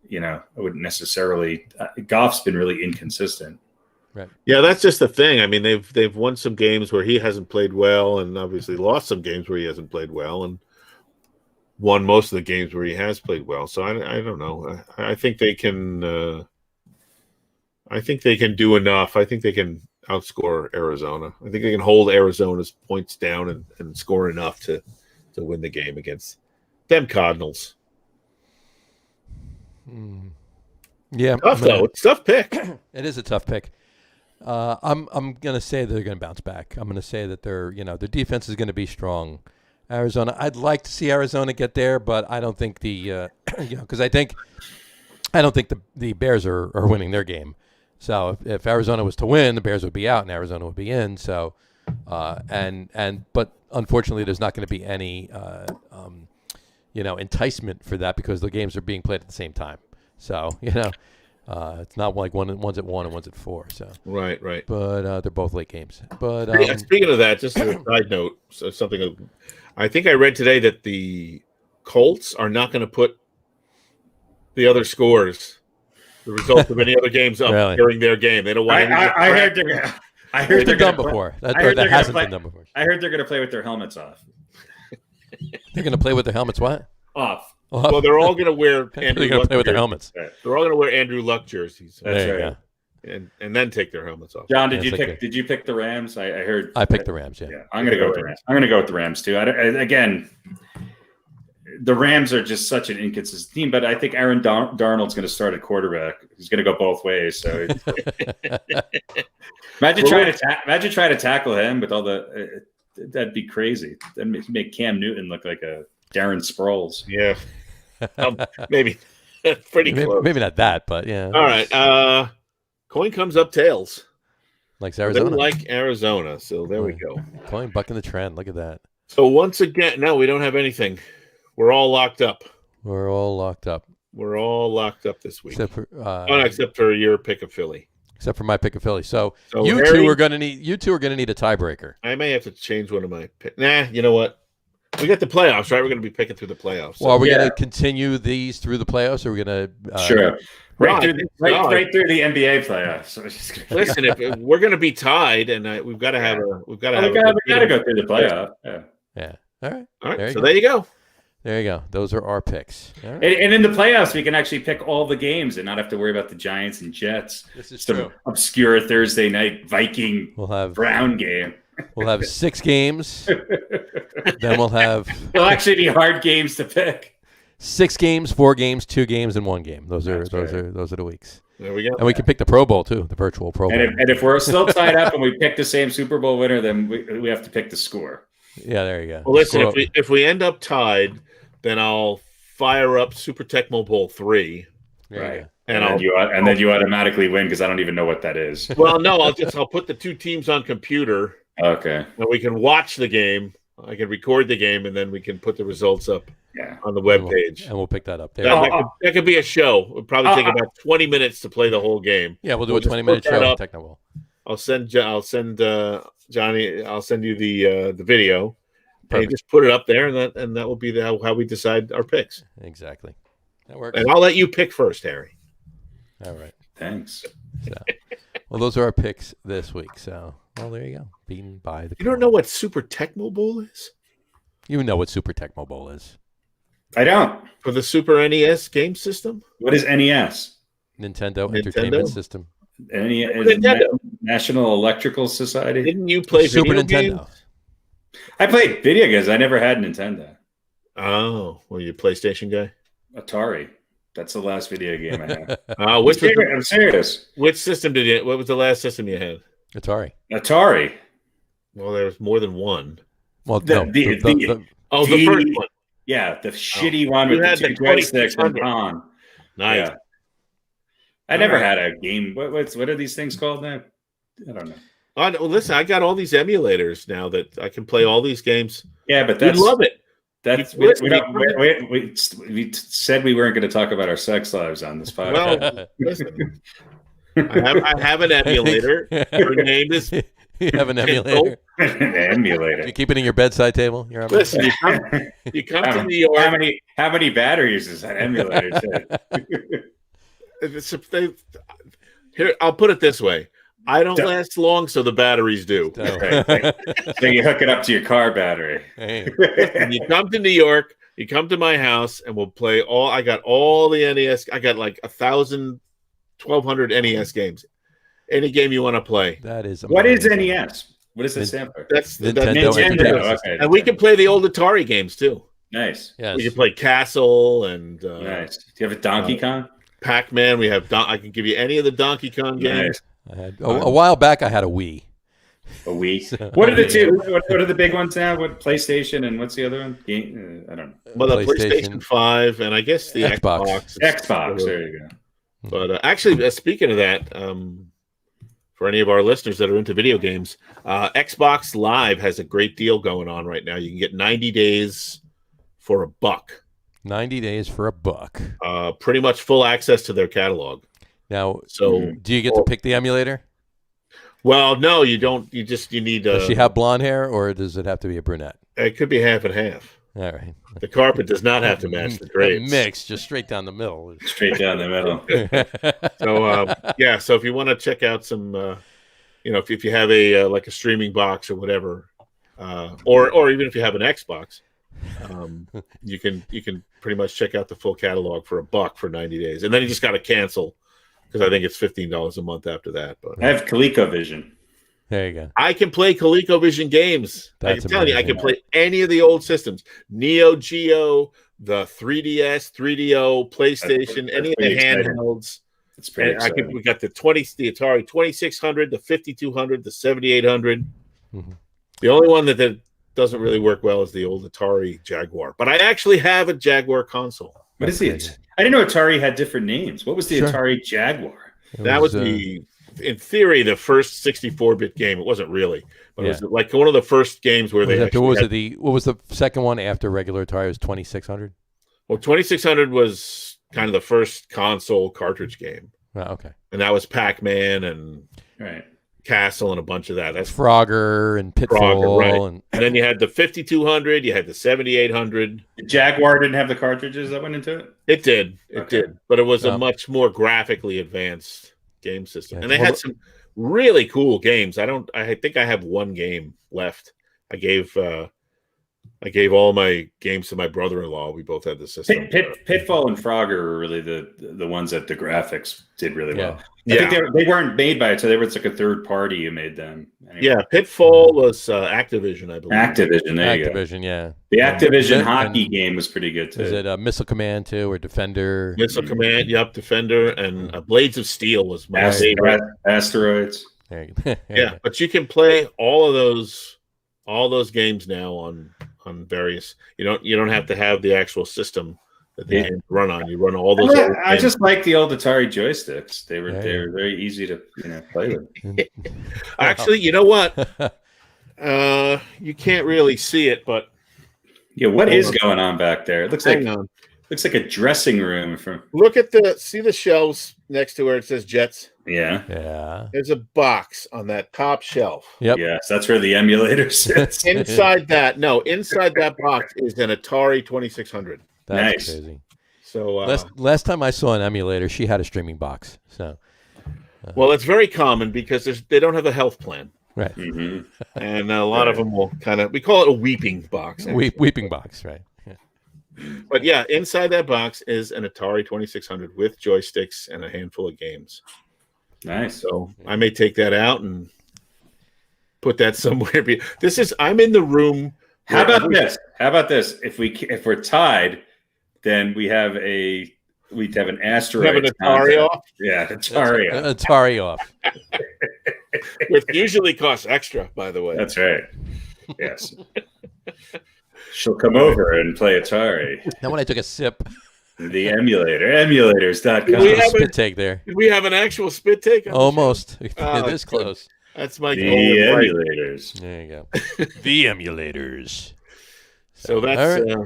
necessarily. Goff's been really inconsistent. Right. Yeah, that's just the thing. I mean, they've won some games where he hasn't played well, and obviously lost some games where he hasn't played well, and won most of the games where he has played well. So I don't know. I think they can. I think they can do enough. I think they can outscore Arizona. I think they can hold Arizona's points down and score enough to win the game against them Cardinals. Yeah, tough though. It's a tough pick. It is a tough pick. I'm gonna say they're gonna bounce back. I'm gonna say that their defense is gonna be strong. Arizona, I'd like to see Arizona get there, but I don't think because I don't think the Bears are winning their game. So if Arizona was to win, the Bears would be out and Arizona would be in. So but unfortunately, there's not going to be any enticement for that because the games are being played at the same time. So it's not like one's at 1 and one's at 4. So right. But they're both late games. But speaking of that, just a side note, something I think I read today that the Colts are not going to put the other scores, the results of any other games up during their game. They don't want. I heard they're done before. That hasn't been done before. I heard they're going to play with their helmets off. They're going to play with their helmets what? Off. Well, they're all going to wear. They're going to play with their helmets. They're all going to wear Andrew Luck jerseys. That's right. And then take their helmets off. John, did you pick the Rams? I heard. I picked the Rams. Yeah. I'm going to go with the Rams. I'm going to go with the Rams too. Again, the Rams are just such an inconsistent team, but I think Aaron Darnold's going to start at quarterback. He's going to go both ways. So imagine trying to tackle him with all the. That'd be crazy. That'd make Cam Newton look like a Darren Sproles. Yeah, maybe pretty close. Maybe not that, but yeah. All right. Coin comes up tails. Likes Arizona. Like Arizona. So there we go. Coin bucking the trend. Look at that. So once again, no, we don't have anything. We're all locked up. We're all locked up this week. Except for except for your pick of Philly. Except for my pick of Philly. So you two are going to need a tiebreaker. I may have to change one of my picks. Nah, you know what? We got the playoffs, right? We're going to be picking through the playoffs. Well, are we going to continue these through the playoffs, or are we going to sure right through the NBA playoffs? Listen, if we're going to be tied, and we've got to go through the playoff. Yeah. All right. So there you go. There you go. Those are our picks. Right. And in the playoffs, we can actually pick all the games and not have to worry about the Giants and Jets. This is some true. Obscure Thursday night Viking Brown game. We'll have 6 games. Then we'll have. They'll actually be hard games to pick. 6 games, 4 games, 2 games, and 1 game. Those are the weeks. There we go. And we can pick the Pro Bowl too, the virtual Pro Bowl. And if we're still tied up and we pick the same Super Bowl winner, then we have to pick the score. Yeah, there you go. Well, listen, if we end up tied, then I'll fire up Super Tecmo Bowl 3. Right. And then you automatically win because I don't even know what that is. Well, no, I'll put the 2 teams on computer. Okay. And we can watch the game. I can record the game, and then we can put the results up on the webpage. And we'll pick that up there. That could be a show. It'll probably take about 20 minutes to play the whole game. Yeah, we'll do a 20-minute show on Tecmo Bowl. I'll send Johnny. I'll send you the video. Perfect. And you just put it up there, and that will be how we decide our picks. Exactly. That works. And I'll let you pick first, Harry. All right. Thanks. Well, those are our picks this week. So, there you go. Beaten by the. You don't know what Super Tecmo Bowl is? You know what Super Tecmo Bowl is. I don't. For the Super NES game system? What is NES? Nintendo Entertainment System. NES, National Electrical Society. Didn't you play Super video Nintendo? games? I played video games. I never had Nintendo. Oh, well, you a PlayStation guy? Atari. That's the last video game I had. I'm serious. Which system did you? What was the last system you had? Atari. Well, there was more than one. Well, the first one. Yeah, the shitty one with the 2 joysticks and Pong. Nice. Yeah. I never had a game. What are these things called now? I don't know. Well, listen, I got all these emulators now that I can play all these games. Yeah, but that's love it. That's we said we weren't going to talk about our sex lives on this podcast. Well, listen, I have an emulator. Her name is. You have an emulator. An emulator. You keep it in your bedside table. Listen, you come to New York. How many batteries is that emulator? Here, I'll put it this way. I don't last long, so the batteries do. Okay. So you hook it up to your car battery. Hey. You come to New York, you come to my house, and we'll play I got all the NES. I got like 1,000, 1,200 NES games. Any game you want to play. That is amazing. What is NES? What does it stand for? That's Nintendo. Okay. And we can play the old Atari games too. Nice. Yes. We can play Castle and nice. Do you have a Donkey Kong? Pac-Man. We have. I can give you any of the Donkey Kong games. I had, a while back, I had a Wii. A Wii. What are the two? What are the big ones now? What PlayStation and what's the other one? I don't know. Well, the PlayStation 5 and I guess the Xbox. Xbox. There you go. But actually, speaking of that, for any of our listeners that are into video games, Xbox Live has a great deal going on right now. You can get 90 days for $1. 90 days for $1. Pretty much full access to their catalog. Now, so do you get to pick the emulator? Well, no, you don't. You need. Does she have blonde hair, or does it have to be a brunette? It could be half and half. All right. The carpet does not have to match the drapes. Mix, just straight down the middle. Straight down the middle. So, so if you want to check out some, if you have a like a streaming box or whatever, or even if you have an Xbox, you can pretty much check out the full catalog for $1 for 90 days, and then you just got to cancel. Because I think it's $15 a month after that. But I have ColecoVision. There you go. I can play ColecoVision games. That's I'm telling you, I can play any of the old systems. Neo Geo, the 3DS, 3DO, PlayStation, any of the handhelds. It's pretty exciting. We got the Atari 2600, the 5200, the 7800. Mm-hmm. The only one that doesn't really work well is the old Atari Jaguar. But I actually have a Jaguar console. What is it? I didn't know Atari had different names. What was the Atari Jaguar? That was in theory, the first 64-bit game. It wasn't really, but it was like one of the first games where they. What was the second one after regular Atari? Was 2600? Well, 2600 was kind of the first console cartridge game. Oh, okay. And that was Pac-Man and right. Castle and a bunch of that. That's Frogger and Pitfall. Right. And then you had the 5200, you had the 7800. The Jaguar didn't have the cartridges that went into it? It did. It did. But it was a much more graphically advanced game system. And they had some really cool games. I think I have one game left. I gave I gave all my games to my brother-in-law. We both had the system. Pitfall and Frogger were really the ones that the graphics did really well. I think they weren't made by it, so they were like a third party who made them. Anyway. Yeah, Pitfall was Activision, I believe. Activision, there you go. Activision, yeah. The Activision hockey game was pretty good too. Is it Missile Command 2 or Defender? Missile Command, yep, Defender, and Blades of Steel was my favorite. Asteroids. Yeah, but you can play all those games now on various. You don't have to have the actual system that they can run on. You run all those. I just like the old Atari joysticks. They were very easy to play with. Actually, you know what? You can't really see it, but what is going on back there? It looks like a dressing room. Look at see the shelves next to where it says Jets. Yeah. There's a box on that top shelf. Yep. Yes, that's where the emulator sits. Inside that box is an Atari 2600. That's crazy. So last time I saw an emulator, she had a streaming box. So, well, it's very common because they don't have a health plan, right? Mm-hmm. And a lot of them will we call it a weeping box. Weeping box, right? Yeah. But yeah, inside that box is an Atari 2600 with joysticks and a handful of games. Nice. So I may take that out and put that somewhere. I'm in the room. How about this? If we're tied, then we have an asteroid. We have an Atari off. Yeah, Atari off. Atari off. Which usually costs extra, by the way. That's right. Yes. She'll come over and play Atari. Now when I took a sip. The emulator, emulators.com. Spit take there. Did we have an actual spit take? Almost. This close. That's my emulators. There you go. The emulators. So that's. Right.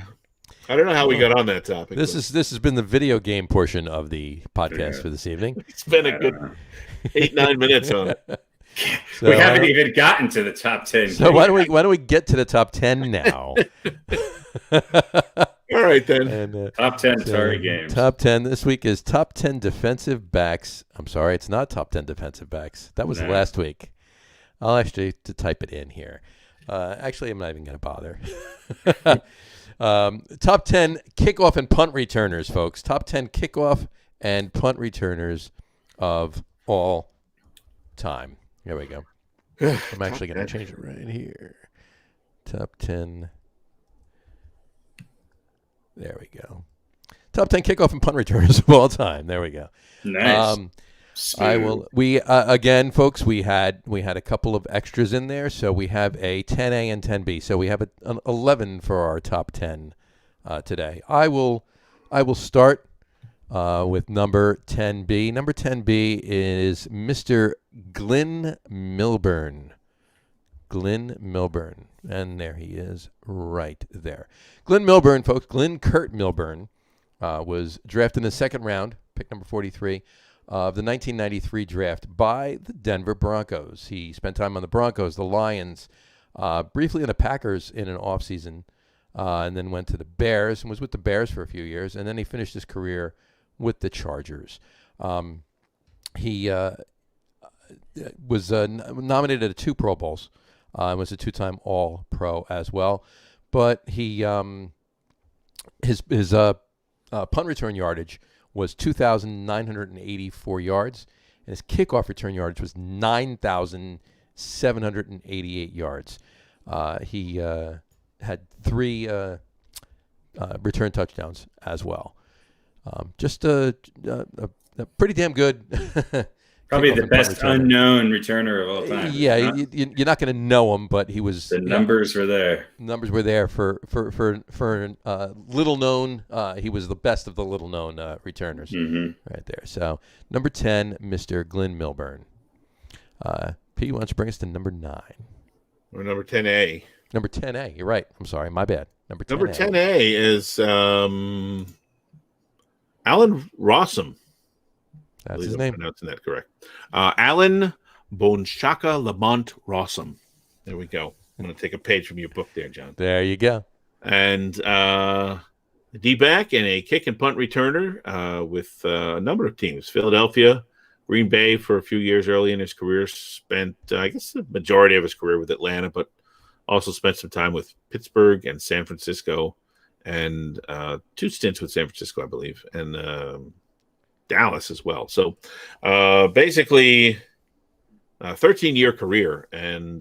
I don't know how we got on that topic. This has been the video game portion of the podcast for this evening. It's been a good 8-9 minutes on it. So, we haven't even gotten to the top 10. So why don't we get to the top 10 now? All right, then. And, top 10 Atari games. Top 10 this week is top 10 defensive backs. I'm sorry, it's not top 10 defensive backs. That was last week. I'll actually to type it in here. Actually, I'm not even going to bother. Top 10 kickoff and punt returners, folks. Top 10 kickoff and punt returners of all time. There we go. I'm actually going to change it right here. Top 10. There we go. Top 10 kickoff and punt returners of all time. There we go. Nice. I will. We again, folks. We had a couple of extras in there, so we have a 10A and 10B. So we have an 11 for our top 10 today. I will start with number 10B. Number 10B is Mr. Glenn Milburn. Glenn Milburn. And there he is right there. Glenn Milburn, folks. Glenn Kurt Milburn was drafted in the second round, pick number 43, of the 1993 draft by the Denver Broncos. He spent time on the Broncos, the Lions, briefly in the Packers in an offseason, and then went to the Bears and was with the Bears for a few years, and then he finished his career with the Chargers. He was nominated at 2 Pro Bowls. Was a 2-time All-Pro as well, but he his punt return yardage was 2,984 yards, and his kickoff return yardage was 9,788 yards. He had 3 return touchdowns as well. Just a pretty damn good. Probably the best unknown returner of all time. Yeah, you're not going to know him, but he was. The numbers were there. Numbers were there for little known. He was the best of the little known returners, right there. So number 10, Mr. Glenn Milburn. Pete, why don't you bring us to number 9? Or number 10A. Number 10A. You're right. I'm sorry, my bad. Number 10A. Number 10A is Alan Rossum. That's his name. I'm pronouncing that correct. Alan Bonchaka Lamont Rossum. There we go. I'm going to take a page from your book there, John. There you go. And D-back and a kick and punt returner with a number of teams. Philadelphia, Green Bay for a few years early in his career. Spent, I guess, the majority of his career with Atlanta, but Also spent some time with Pittsburgh and San Francisco, and 2 stints with San Francisco, I believe, and Dallas as well. So basically, 13-year career and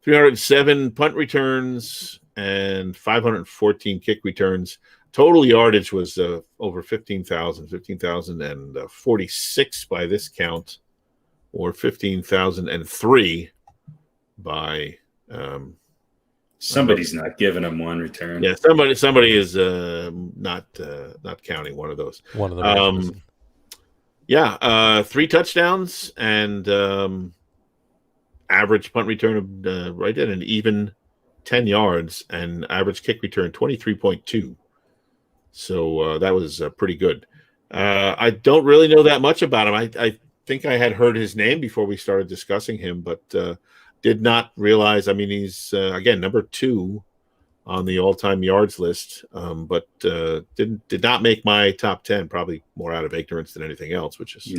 307 punt returns and 514 kick returns. Total yardage was over 15,046 by this count, or 15,003 by somebody's not giving him one return. Yeah, somebody is not counting one of those. One of them. 3 touchdowns and average punt return of right at an even 10 yards, and average kick return 23.2. So that was pretty good. I don't really know that much about him. I think I had heard his name before we started discussing him, but did not realize. I mean, he's again number 2 on the all-time yards list, but did not make my top 10. Probably more out of ignorance than anything else, which is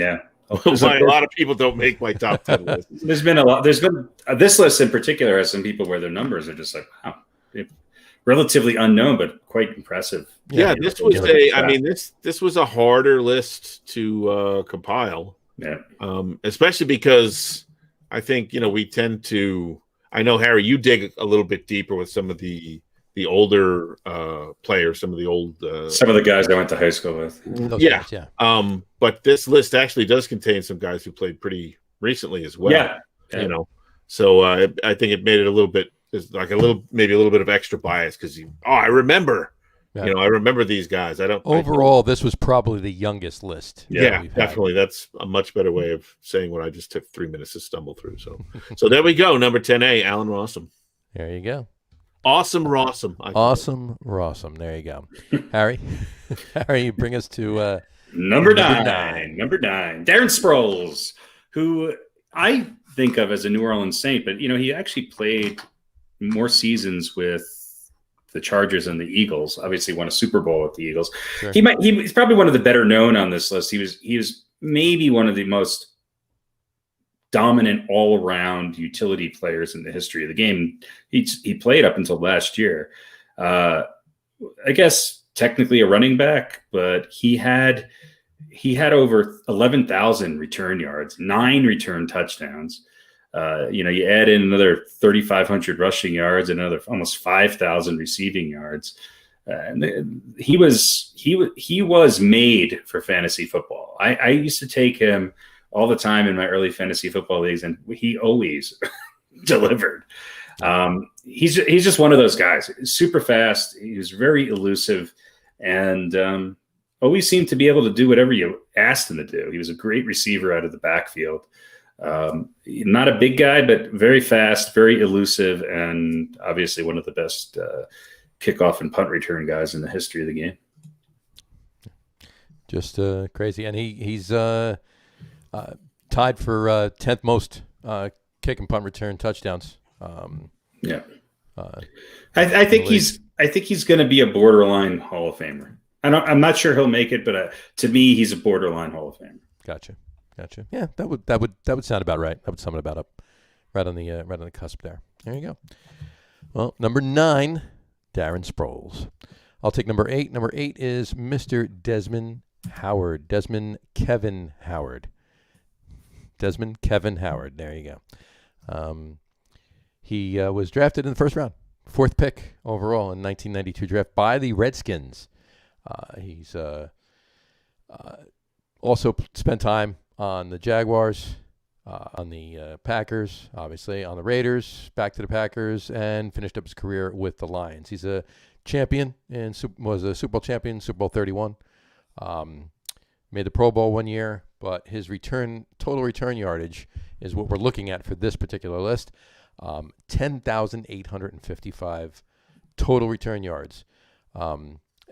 why a lot of people don't make my top 10 list. There's been this list in particular has some people where their numbers are just like, wow, relatively unknown but quite impressive. Yeah, this was this was a harder list to compile. Yeah, especially because I think we tend to. I know, Harry, you dig a little bit deeper with some of the older players, some of the guys I went to high school with. Yeah. But this list actually does contain some guys who played pretty recently as well. Yeah. So I think it made it a little bit maybe a little bit of extra bias because I remember. Yeah. I remember these guys. This was probably the youngest list. Yeah, definitely. That's a much better way of saying what I just took 3 minutes to stumble through. So there we go. Number 10A, Alan Rossum. There you go. Awesome Rossum. Awesome Rossum. There you go. Harry, you bring us to number 9. Number 9, Darren Sproles, who I think of as a New Orleans Saint, but he actually played more seasons with the Chargers and the Eagles. Obviously won a Super Bowl with the Eagles. Sure. He's probably one of the better known on this list. He was maybe one of the most dominant all-around utility players in the history of the game. He played up until last year. I guess technically a running back, but he had over 11,000 return yards, 9 return touchdowns. You add in another 3,500 rushing yards and another almost 5,000 receiving yards. And he was made for fantasy football. I used to take him all the time in my early fantasy football leagues, and he always delivered. He's just one of those guys. Super fast. He was very elusive, and always seemed to be able to do whatever you asked him to do. He was a great receiver out of the backfield. Not a big guy, but very fast, very elusive, and obviously one of the best kickoff and punt return guys in the history of the game. Just crazy. And he's tied for 10th most kick and punt return touchdowns. I think he's going to be a borderline Hall of Famer. I'm not sure he'll make it, but to me, he's a borderline Hall of Famer. Gotcha. Yeah, that would sound about right. That would sum it about up, right on the cusp there. There you go. Well, number 9, Darren Sproles. I'll take number 8. Number 8 is Mr. Desmond Howard. Desmond Kevin Howard. There you go. He was drafted in the first round, 4th pick overall in 1992 draft by the Redskins. He's also spent time on the Jaguars, on the Packers, obviously, on the Raiders, back to the Packers, and finished up his career with the Lions. He's a champion and was a Super Bowl champion, Super Bowl 31. Made the Pro Bowl one year, but his total return yardage is what we're looking at for this particular list. 10,855 total return yards.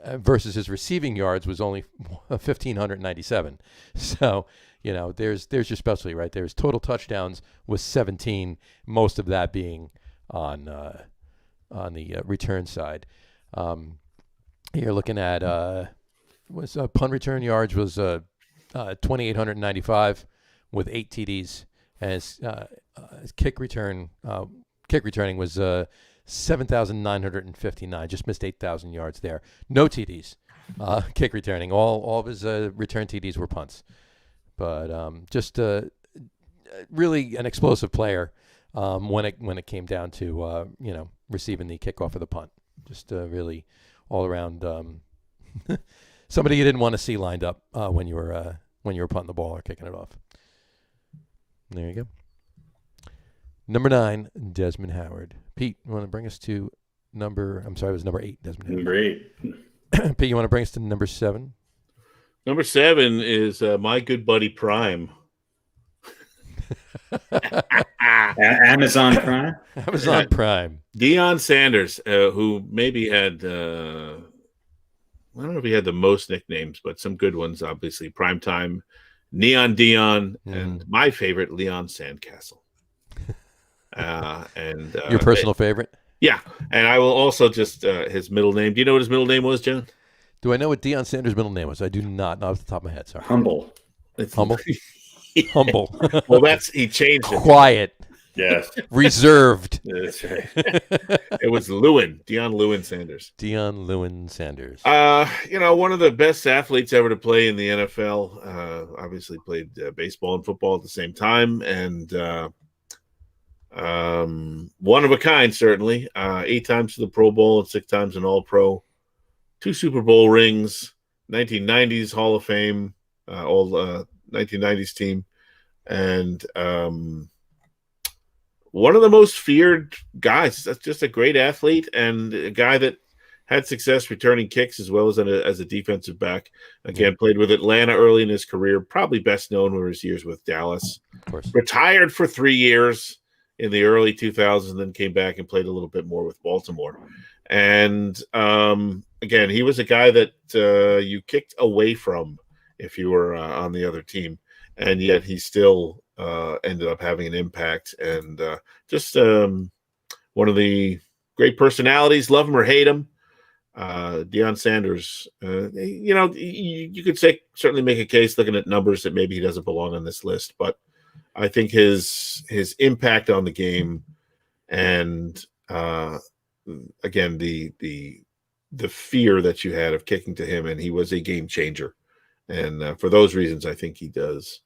Versus his receiving yards was only 1,597. So, there's your specialty right there. His total touchdowns was 17, most of that being on the return side. You're looking at punt return yards was 2,895 with 8 TDs, and his kick return kick returning was 7,959. Just missed 8,000 yards there. No TDs. Kick returning. All of his return TDs were punts. But just really an explosive player when it came down to receiving the kickoff of the punt. Just really all around somebody you didn't want to see lined up when you were punting the ball or kicking it off. There you go. Number 9, Desmond Howard. Pete, you want to bring us to it was number 8, Desmond Howard. Number 8. Pete, you want to bring us to number 7? Number 7 is my good buddy Prime. Amazon Prime? Amazon Prime. Deion Sanders, who maybe had, I don't know if he had the most nicknames, but some good ones, obviously. Primetime, Neon Deion, and my favorite, Leon Sandcastle. Your personal favorite? Yeah. And I will also just, his middle name. Do you know what his middle name was, John? Do I know what Deion Sanders' middle name was? I do not off the top of my head. Sorry. Humble. Humble? Humble. Well, he changed it. Quiet. Yes. Reserved. That's right. It was Deion Lewin Sanders. Deion Lewin Sanders. One of the best athletes ever to play in the NFL. Obviously played baseball and football at the same time. And one of a kind, certainly. 8 times to the Pro Bowl and 6 times an All-Pro. 2 Super Bowl rings. 1990s Hall of Fame. All 1990s team. And one of the most feared guys. That's just a great athlete and a guy that had success returning kicks as well as as a defensive back. Again, played with Atlanta early in his career. Probably best known for his years with Dallas. Of course. Retired for 3 years in the early 2000s, and then came back and played a little bit more with Baltimore. And again, he was a guy that you kicked away from if you were on the other team, and yet he still ended up having an impact. And just one of the great personalities, love him or hate him. Deion Sanders, you could certainly make a case looking at numbers that maybe he doesn't belong on this list, but I think his impact on the game and again the fear that you had of kicking to him, and he was a game changer. And for those reasons, I think he does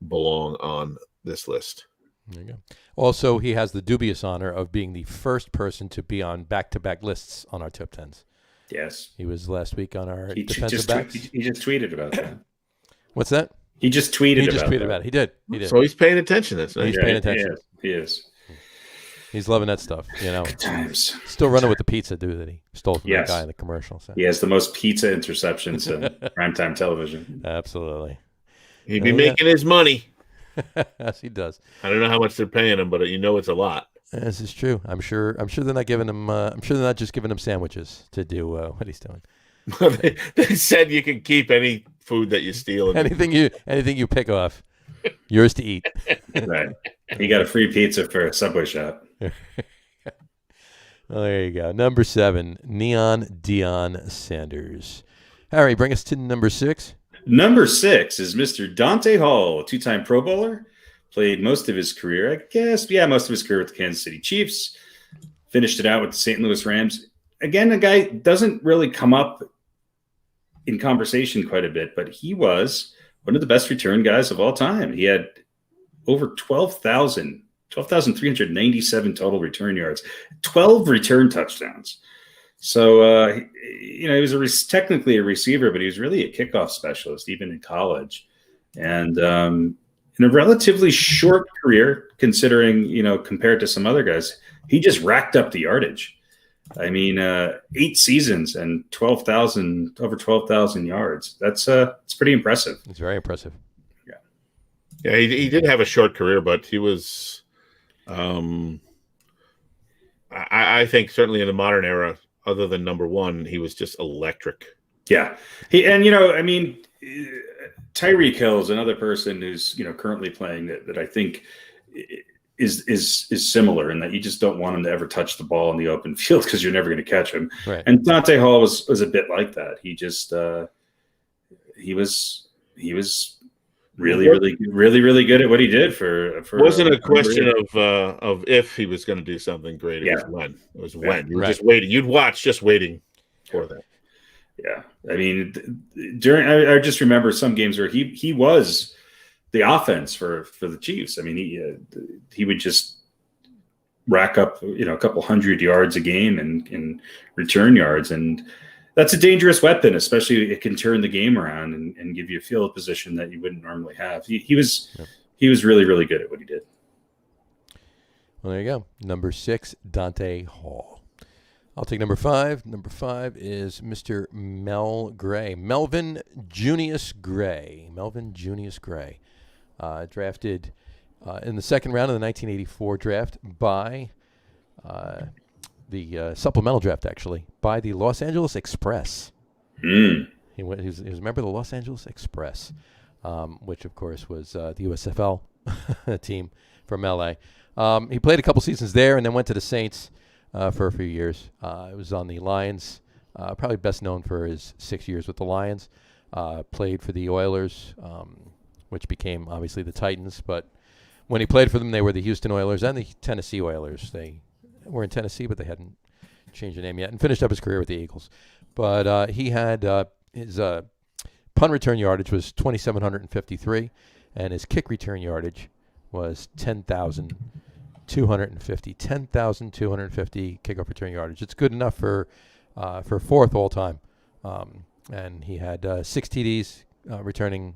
belong on this list. There you go. Also, he has the dubious honor of being the first person to be on back-to-back lists on our top 10s. Yes. He was last week on our defensive backs. He just tweeted about that. What's that? He just tweeted about it. He did. So he's paying attention. That's nice. He's paying attention. He is. He's loving that stuff. Good times. Still running with the pizza, that he stole from that guy in the commercial. So. He has the most pizza interceptions in primetime television. Absolutely. He'd be making his money. Yes, he does. I don't know how much they're paying him, but it's a lot. This is true. I'm sure they're not giving him. I'm sure they're not just giving him sandwiches to do what he's doing. They said you can keep any food that you steal. Anything you pick off, yours to eat. Right. You got a free pizza for a Subway shop. Well, there you go. Number 7, Neon Deion Sanders. Harry, bring us to number 6. Number 6 is Mr. Dante Hall, a 2-time Pro Bowler. Played most of his career, most of his career with the Kansas City Chiefs. Finished it out with the St. Louis Rams. Again, a guy doesn't really come up in conversation quite a bit, but he was one of the best return guys of all time. He had over 12,397 total return yards, 12 return touchdowns. So, he was technically a receiver, but he was really a kickoff specialist, even in college. And in a relatively short career, considering, compared to some other guys, he just racked up the yardage. I mean, 8 seasons and over 12,000 yards. It's pretty impressive. It's very impressive. Yeah. Yeah, he did have a short career, but he was, I think certainly in the modern era, other than number 1, he was just electric. Yeah. Tyreek Hill is another person who's, currently playing that I think is similar in that you just don't want him to ever touch the ball in the open field because you're never going to catch him. Right. And Dante Hall was a bit like that. He just he was really good at what he did for it wasn't a question of if he was going to do something great. It was when. It was when. You were just waiting. You'd watch just waiting for that. Yeah. I mean, I just remember some games where he was the offense for the Chiefs. I mean, he would just rack up, a couple hundred yards a game in return yards. And that's a dangerous weapon, especially it can turn the game around and give you a field position that you wouldn't normally have. He was really, really good at what he did. Well, there you go. Number 6, Dante Hall. I'll take number 5. Number 5 is Mr. Mel Gray. Melvin Junius Gray. Drafted in the second round of the 1984 draft by the supplemental draft, actually, by the Los Angeles Express. He was a member of the Los Angeles Express, which, of course, was the USFL team from L.A. He played a couple seasons there and then went to the Saints for a few years. He was on the Lions, probably best known for his 6 years with the Lions. Played for the Oilers, which became, obviously, the Titans. But when he played for them, they were the Houston Oilers and the Tennessee Oilers. They were in Tennessee, but they hadn't changed the name yet, and finished up his career with the Eagles. But he had his punt return yardage was 2,753, and his kick return yardage was 10,250. 10,250 kickoff return yardage. It's good enough for fourth all time. And he had 6 TDs returning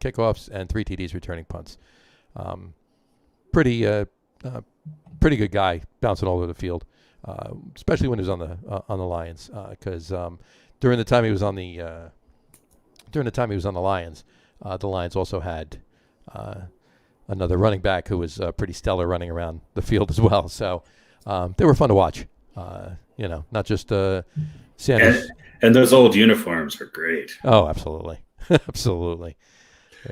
kickoffs and 3 TDs returning punts. Pretty good guy, bouncing all over the field, especially when he was on the Lions. Because during the time he was on the Lions, the Lions also had another running back who was pretty stellar running around the field as well. So they were fun to watch. Not just Sanders. And those old uniforms are great. Oh, absolutely, absolutely.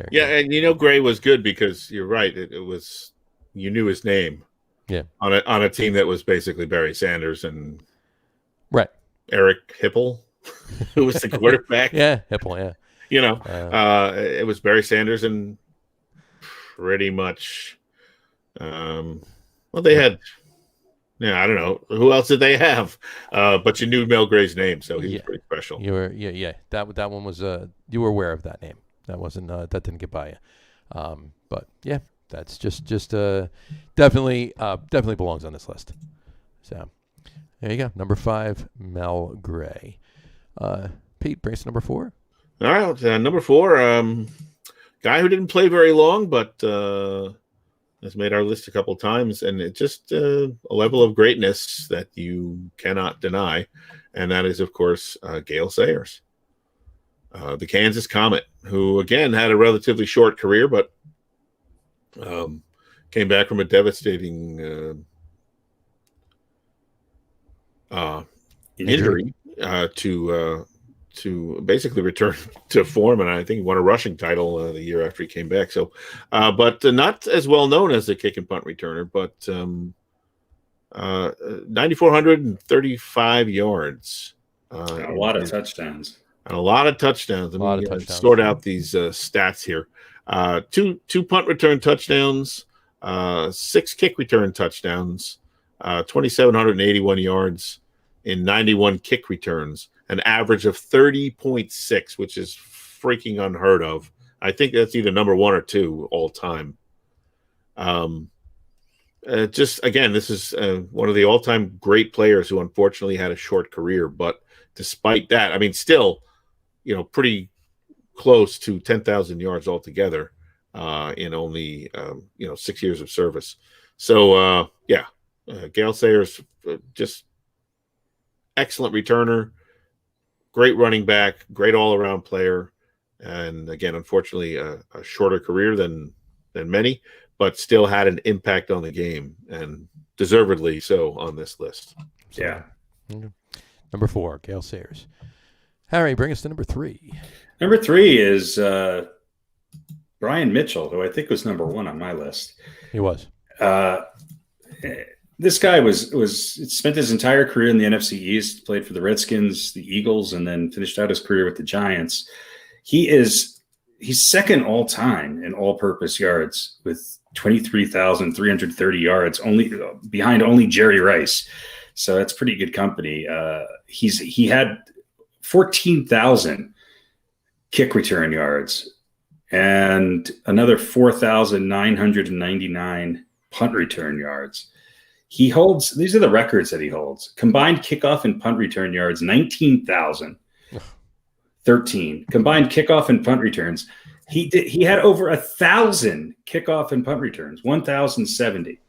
Yeah, and Gray was good because you're right. It was, you knew his name. Yeah. On a team that was basically Barry Sanders and Eric Hipple, who was the quarterback. Yeah, Hipple. Yeah. It was Barry Sanders and pretty much. They had. Yeah, I don't know who else did they have, but you knew Mel Gray's name, so he was pretty special. You were, That one was you were aware of that name. That wasn't that didn't get by you, but yeah, that's just definitely belongs on this list. So there you go, number 5, Mel Gray. Pete, brace number 4. All right, number 4, guy who didn't play very long, but has made our list a couple times, and it's just a level of greatness that you cannot deny, and that is, of course, Gale Sayers, the Kansas Comet, who, again, had a relatively short career, but came back from a devastating injury to basically return to form, and I think he won a rushing title the year after he came back. So, but not as well known as the kick and punt returner, but 9,435 yards. A lot of touchdowns. And a lot of touchdowons. Let me sort out these stats here. 2 punt return touchdowns, 6 kick return touchdowns, 2,781 yards in 91 kick returns. An average of 30.6, which is freaking unheard of. I think that's either number 1 or 2 all time. Just again, this is one of the all-time great players who unfortunately had a short career. But despite that, I mean, still, pretty close to 10,000 yards altogether in only 6 years of service. So Gale Sayers, just excellent returner. Great running back, great all-around player, and again, unfortunately, a shorter career than many, but still had an impact on the game, and deservedly so on this list. So. Yeah. Number 4, Gale Sayers. Harry, bring us to number 3. Number 3 is Brian Mitchell, who I think was number 1 on my list. He was. This guy was spent his entire career in the NFC East, played for the Redskins, the Eagles, and then finished out his career with the Giants. He is he's second all time in all-purpose yards with 23,330 yards, only behind only Jerry Rice. So that's pretty good company. He had 14,000 kick return yards and another 4,999 punt return yards. He holds, these are the records that he holds. Combined kickoff and punt return yards, 19,013. Combined kickoff and punt returns. He had over 1,000 kickoff and punt returns, 1,070.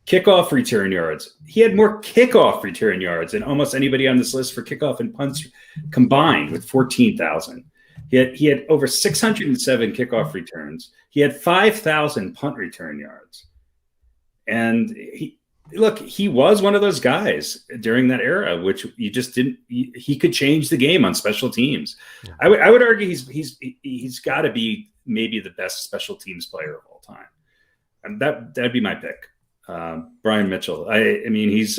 Kickoff return yards. He had more kickoff return yards than almost anybody on this list for kickoff and punts combined, with 14,000. He had over 607 kickoff returns. He had 5,000 punt return yards. And he was one of those guys during that era, which you just didn't. He could change the game on special teams. Yeah. I would argue he's got to be maybe the best special teams player of all time, and that'd be my pick. Brian Mitchell. I mean, he's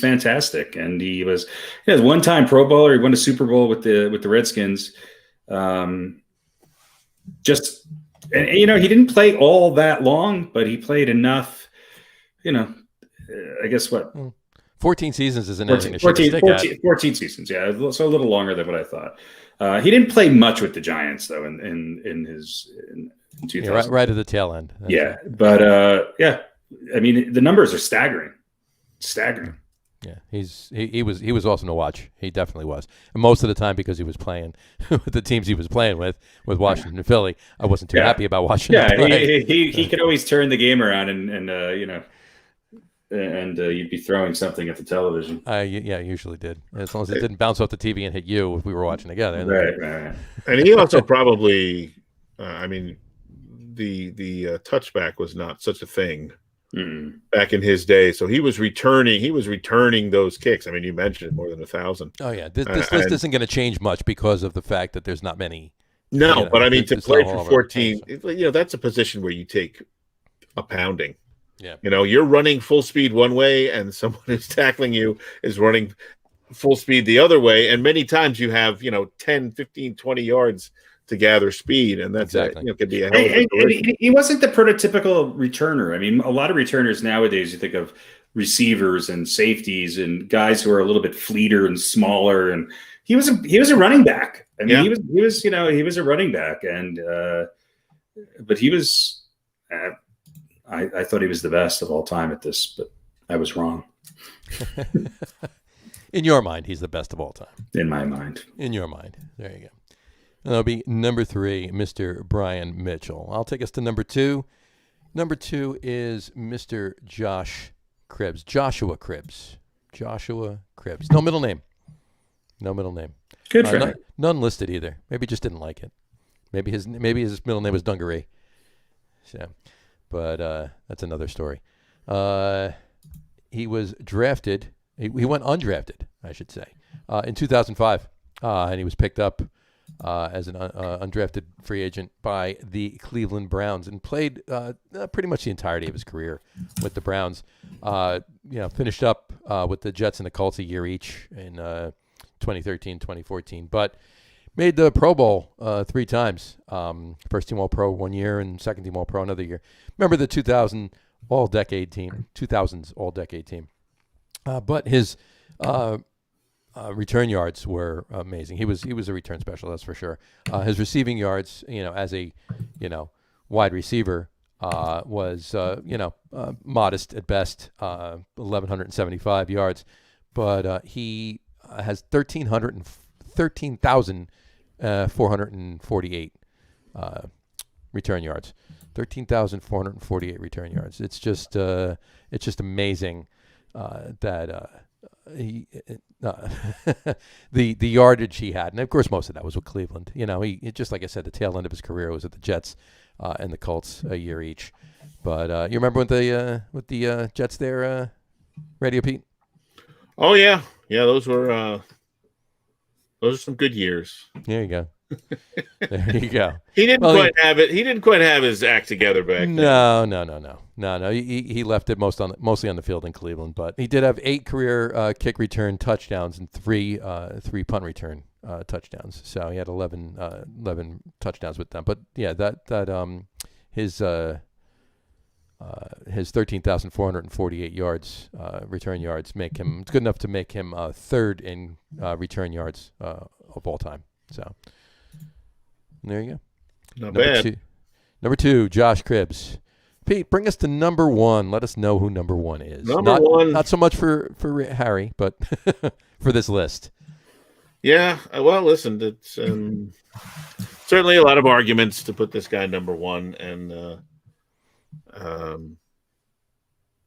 fantastic, and he was one-time Pro Bowler. He won a Super Bowl with the Redskins. And he didn't play all that long, but he played enough. I guess what 14 seasons isn't 14 seasons, yeah, so a little longer than what I thought. He didn't play much with the Giants though in 2000. Yeah, right at the tail end. That's right. But I mean the numbers are staggering. Yeah, he was awesome to watch. He definitely was, and most of the time because he was playing with the teams he was playing with Washington and Philly. I wasn't too happy about Washington. Yeah, he could always turn the game around and you'd be throwing something at the television. Usually did, as long as it didn't bounce off the TV and hit you if we were watching together. Right. And he also probably, the touchback was not such a thing. Back in his day, so he was returning those kicks. I mean, you mentioned more than 1,000. Oh yeah, this list isn't going to change much because of the fact that there's not many. No, but I mean, to play for 14, that's a position where you take a pounding. Yeah, you're running full speed one way, and someone who's tackling you is running full speed the other way, and many times you have 10, 15, 20 yards to gather speed, and that's exactly. Could be a hell of a collision. He wasn't the prototypical returner. I mean, a lot of returners nowadays, you think of receivers and safeties and guys who are a little bit fleeter and smaller, and he was a running back. I mean, he was a running back, and but he was. I thought he was the best of all time at this, but I was wrong. In your mind, he's the best of all time. In my mind. In your mind. There you go. That'll be number 3, Mr. Brian Mitchell. I'll take us to number 2. Number 2 is Mr. Joshua Cribbs. Joshua Cribbs. No middle name. Good for him. None listed either. Maybe just didn't like it. Maybe his middle name was Dungaree. So, but that's another story. He was drafted. He went undrafted, I should say, in 2005, and he was picked up as an undrafted free agent by the Cleveland Browns and played pretty much the entirety of his career with the Browns. Finished up with the Jets and the Colts a year each in 2013, 2014, but made the Pro Bowl 3 times. First team All-Pro 1 year and second team All-Pro another year. Remember the 2000s All-Decade team. But his return yards were amazing. He was a return specialist for sure. His receiving yards, as a wide receiver, was modest at best, 1,175 yards. But he has 13,448 return yards. 13,448 return yards. It's just amazing that he the yardage he had, and of course most of that was with Cleveland. He just like I said, the tail end of his career was at the Jets and the Colts a year each. But you remember with the Jets there, RadioPete? Oh yeah, those were some good years. There you go. There you go. He didn't quite have it. He didn't quite have his act together back then. No. He left it mostly on the field in Cleveland, but he did have 8 career kick return touchdowns and 3 punt return touchdowns. So he had 11 touchdowns with them. But yeah, his 13,448 yards, return yards, it's good enough to make him third in return yards of all time. So there you go. Not bad. Number two, Josh Cribbs. Pete, bring us to number one. Let us know who number one is. Number one. Not so much for Harry, but for this list. Yeah. Well, listen, it's certainly a lot of arguments to put this guy number one, and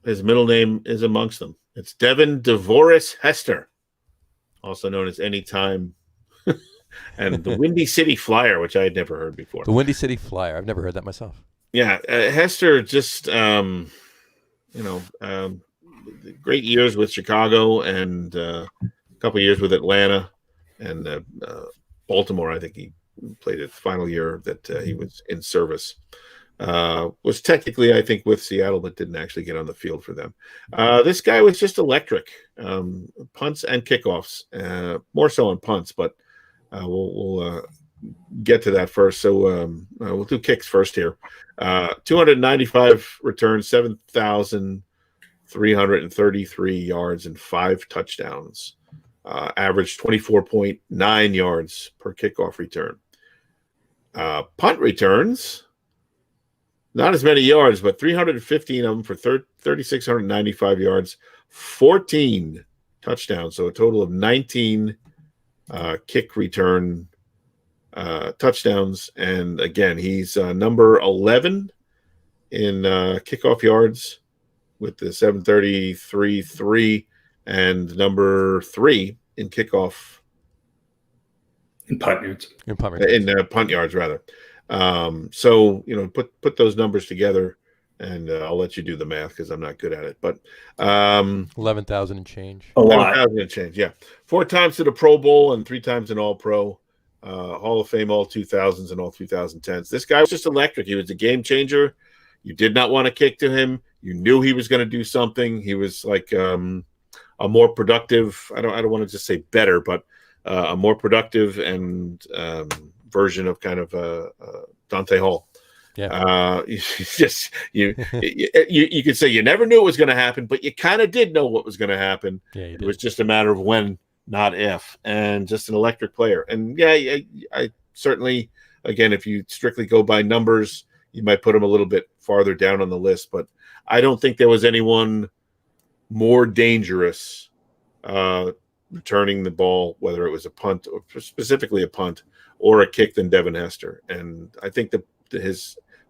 his middle name is amongst them. It's Devin DeVoris Hester, also known as Anytime, and the Windy City Flyer, which I had never heard before. The Windy City Flyer. I've never heard that myself. Yeah, Hester just, great years with Chicago and a couple years with Atlanta and Baltimore. I think he played his final year that he was in service. Was technically, I think, with Seattle, but didn't actually get on the field for them. This guy was just electric, punts and kickoffs, more so on punts, but we'll get to that first. So we'll do kicks first here. 295 returns, 7,333 yards, and 5 touchdowns. Averaged 24.9 yards per kickoff return. Punt returns, not as many yards, but 315 of them for 3,695 yards, 14 touchdowns. So a total of 19 kick return touchdowns. And again, he's number 11 in kickoff yards with the 733.3 and number 3 in kickoff. In punt yards. In punt yards, rather. So, put those numbers together, and I'll let you do the math because I'm not good at it. But 11,000 and change. A lot. 11,000 and change, yeah. 4 times to the Pro Bowl and 3 times in All-Pro. Hall of Fame, all 2000s and all 2010s. This guy was just electric. He was a game changer. You did not want to kick to him. You knew he was going to do something. He was like a more productive, I don't want to just say better, but a more productive and version of kind of Dante Hall. Yeah. You could say you never knew it was going to happen, but you kind of did know what was going to happen. Yeah, you did. It was just a matter of when, not if, and just an electric player. And yeah, I certainly, again, if you strictly go by numbers, you might put him a little bit farther down on the list, but I don't think there was anyone more dangerous returning the ball, whether it was a punt or specifically a punt or a kick, than Devin Hester. And I think that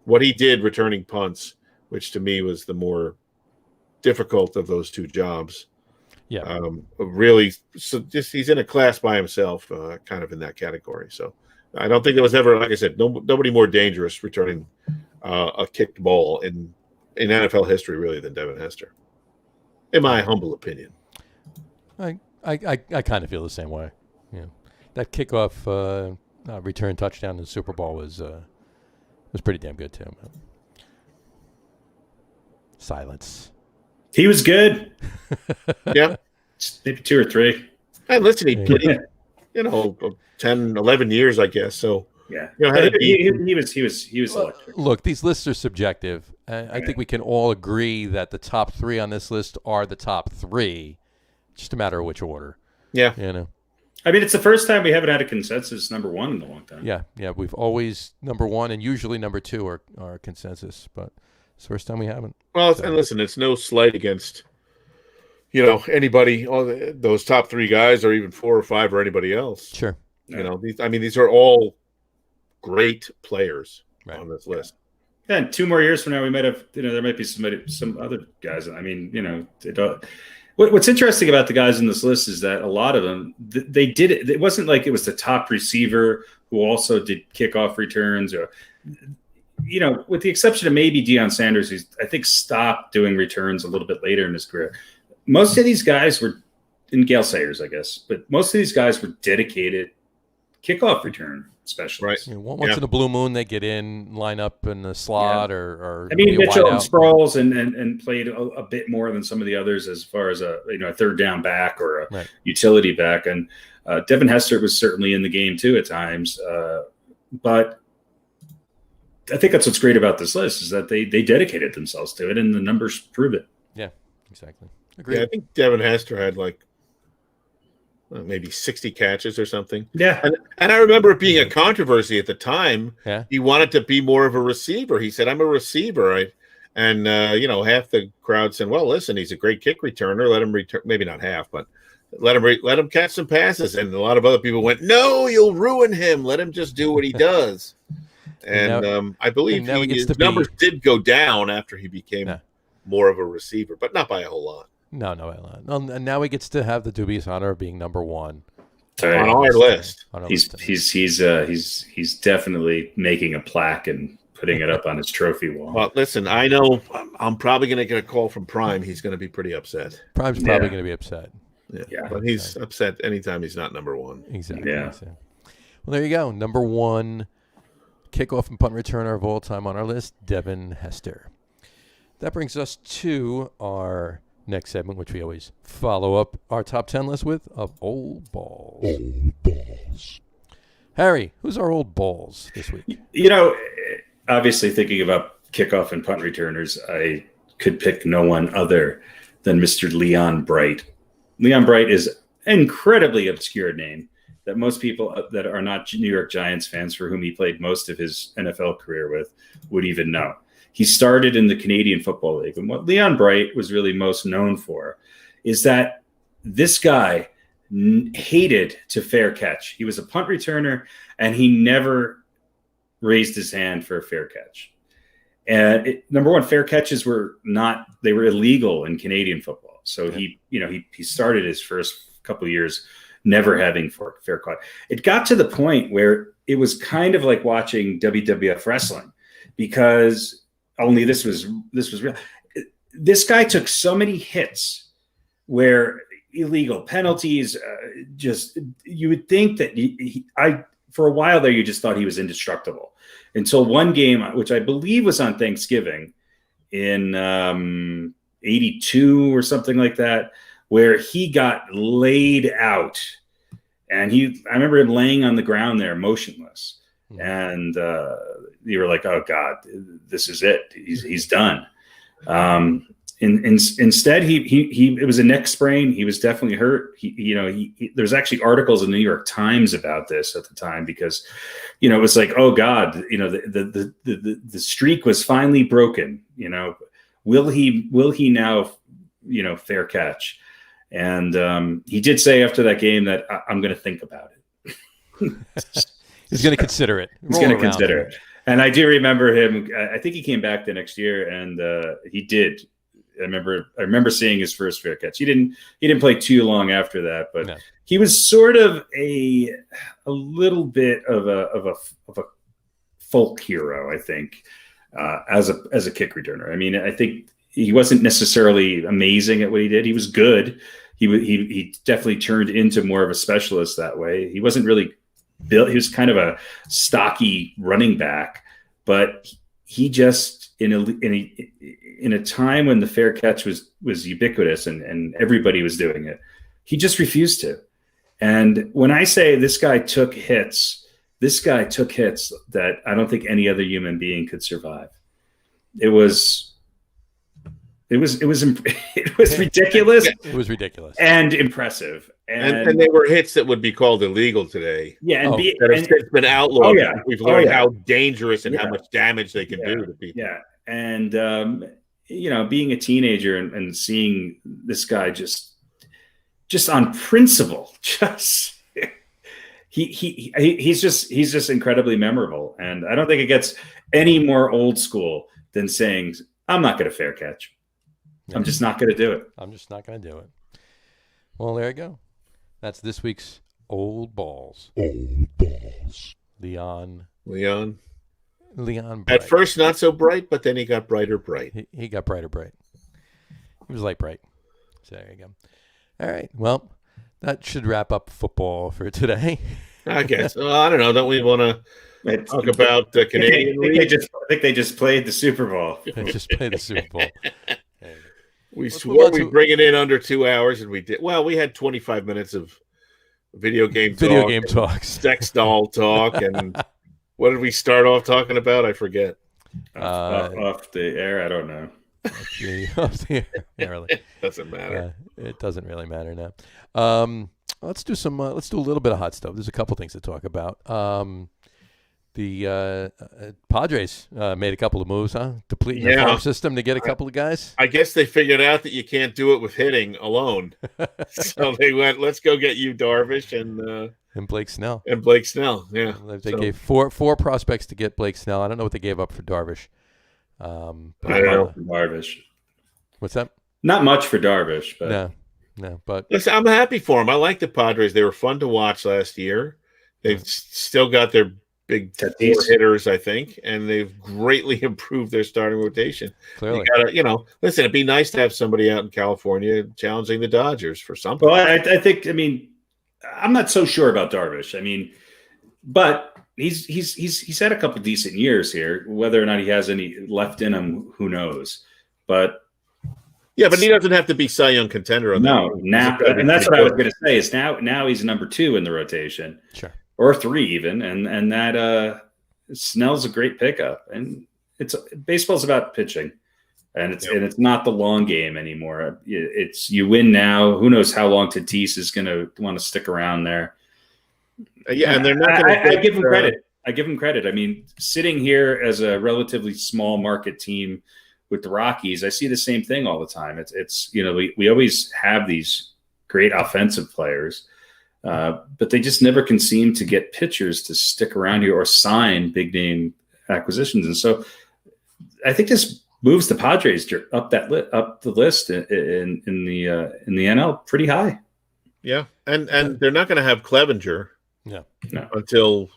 what he did returning punts, which to me was the more difficult of those two jobs. Yeah. Really, so just he's in a class by himself, kind of in that category. So I don't think there was ever, like I said, nobody more dangerous returning a kicked ball in NFL history, really, than Devin Hester, in my humble opinion. I kind of feel the same way. Yeah, that kickoff return touchdown in the Super Bowl was pretty damn good too. Silence. He was good. Yeah. Maybe 2 or 3. And listen, he played, 10, 11 years, I guess. So yeah, he was electric. Look, these lists are subjective. I think we can all agree that the top 3 on this list are the top 3. Just a matter of which order. Yeah. I mean, it's the first time we haven't had a consensus number 1 in a long time. Yeah. We've always number 1 and usually number 2 are consensus, but it's the first time we haven't. Well, and listen, it's no slight against, anybody, all those top 3 guys, or even 4 or 5, or anybody else. Sure. These are all great players on this list. Yeah, and 2 more years from now, we might have, there might be some other guys. I mean, what's interesting about the guys in this list is that a lot of them, they did it. It wasn't like it was the top receiver who also did kickoff returns, or, with the exception of maybe Deion Sanders, who's, I think, stopped doing returns a little bit later in his career. Most of these guys were, and Gale Sayers, I guess, but most of these guys were dedicated kickoff return specialists. Right. Once in a blue moon, they get in, line up in the slot, or I mean, Mitchell and Sproles and played a bit more than some of the others as far as a third down back or a utility back. And Devin Hester was certainly in the game too at times. But I think that's what's great about this list is that they dedicated themselves to it, and the numbers prove it. Yeah, exactly. Agreed. Yeah, I think Devin Hester had maybe 60 catches or something. Yeah. And I remember it being a controversy at the time. Yeah. He wanted to be more of a receiver. He said, I'm a receiver. And half the crowd said, well, listen, he's a great kick returner. Let him return. Maybe not half, but let him catch some passes. And a lot of other people went, no, you'll ruin him. Let him just do what he does. And I believe his numbers did go down after he became more of a receiver, but not by a whole lot. No. And now he gets to have the dubious honor of being number one on our list. He's definitely making a plaque and putting it up on his trophy wall. Well, listen, I know I'm probably going to get a call from Prime. He's going to be pretty upset. Prime's probably going to be upset. Yeah, but he's upset anytime he's not number one. Exactly. Yeah. Well, there you go. Number one kickoff and punt returner of all time on our list, Devin Hester. That brings us to our next segment, which we always follow up our top 10 list with, of old balls. Old balls. Harry, who's our old balls this week? Obviously thinking about kickoff and punt returners, I could pick no one other than Mr. Leon Bright. Leon Bright is an incredibly obscure name that most people that are not New York Giants fans, for whom he played most of his NFL career with, would even know. He started in the Canadian Football League. And what Leon Bright was really most known for is that this guy hated to fair catch. He was a punt returner, and he never raised his hand for a fair catch. And number one, fair catches were illegal in Canadian football. So he started his first couple of years never having fair caught. It got to the point where it was kind of like watching WWF wrestling, because only this was real. This guy took so many hits where illegal penalties, you would think that for a while there, you just thought he was indestructible until one game, which I believe was on Thanksgiving in 82 or something like that, where he got laid out, and I remember him laying on the ground there motionless. And you were like, oh God, this is it. He's done. Instead, it was a neck sprain. He was definitely hurt. There's actually articles in the New York Times about this at the time, because, it was like, oh God, the streak was finally broken. Will he now, fair catch? And he did say after that game that I'm going to think about it. He's going to consider it. He's going to consider it. And I do remember him. I think he came back the next year, and he did. I remember seeing his first fair catch. He didn't play too long after that, but he was sort of a little bit of a folk hero, I think, as a kick returner. I mean, I think he wasn't necessarily amazing at what he did. He was good. He definitely turned into more of a specialist that way. He wasn't really built. He was kind of a stocky running back, but he just in a time when the fair catch was ubiquitous and everybody was doing it, he just refused to. And when I say this guy took hits that I don't think any other human being could survive. It was ridiculous. It was ridiculous and impressive. And they were hits that would be called illegal today. Yeah, that have been outlawed. Oh, yeah. We've learned how dangerous and how much damage they can do to people. Yeah, and being a teenager and seeing this guy just on principle, he's just incredibly memorable. And I don't think it gets any more old school than saying, "I'm not going to fair catch. I'm just not going to do it. I'm just not going to do it." Well, there you go. That's this week's old balls. Old balls. Leon Bright. At first, not so bright, but then he got brighter bright. He got brighter bright. He was light bright. So there you go. All right. Well, that should wrap up football for today. I guess. I don't know. Don't we want to talk about the Canadian League? I think they just played the Super Bowl. They just played the Super Bowl. We swore we'd bring it in under 2 hours, and we did. Well, we had 25 minutes of video game talks, sex doll talk, and what did we start off talking about? I forget. Off the air, I don't know. Off the air, really. Doesn't matter. It doesn't really matter now. Let's do a little bit of hot stuff. There's a couple things to talk about. The Padres made a couple of moves, depleting their farm system to get a couple of guys. I guess they figured out that you can't do it with hitting alone, so they went, "Let's go get you, Darvish and Blake Snell." Yeah, they gave four prospects to get Blake Snell. I don't know what they gave up for Darvish. I don't know for Darvish. What's that? Not much for Darvish, but no. But listen, I'm happy for them. I like the Padres. They were fun to watch last year. They've still got their big hitters, I think, and they've greatly improved their starting rotation. Clearly, you gotta, listen, it'd be nice to have somebody out in California challenging the Dodgers for something. Well, I think. I mean, I'm not so sure about Darvish. I mean, but he's had a couple decent years here. Whether or not he has any left in him, who knows? But yeah, but he doesn't have to be Cy Young contender. Now, and that's what I was going to say. Is now he's number 2 in the rotation. Sure. Or 3 even, and that Snell's a great pickup. And baseball's about pitching, and it's not the long game anymore. It's you win now. Who knows how long Tatis is going to want to stick around there? Yeah, and they're not. I give him credit. I give him credit. I mean, sitting here as a relatively small market team with the Rockies, I see the same thing all the time. It's we always have these great offensive players. But they just never can seem to get pitchers to stick around here or sign big name acquisitions, and so I think this moves the Padres up the list in the NL pretty high. Yeah, and they're not going to have Clevenger, no, until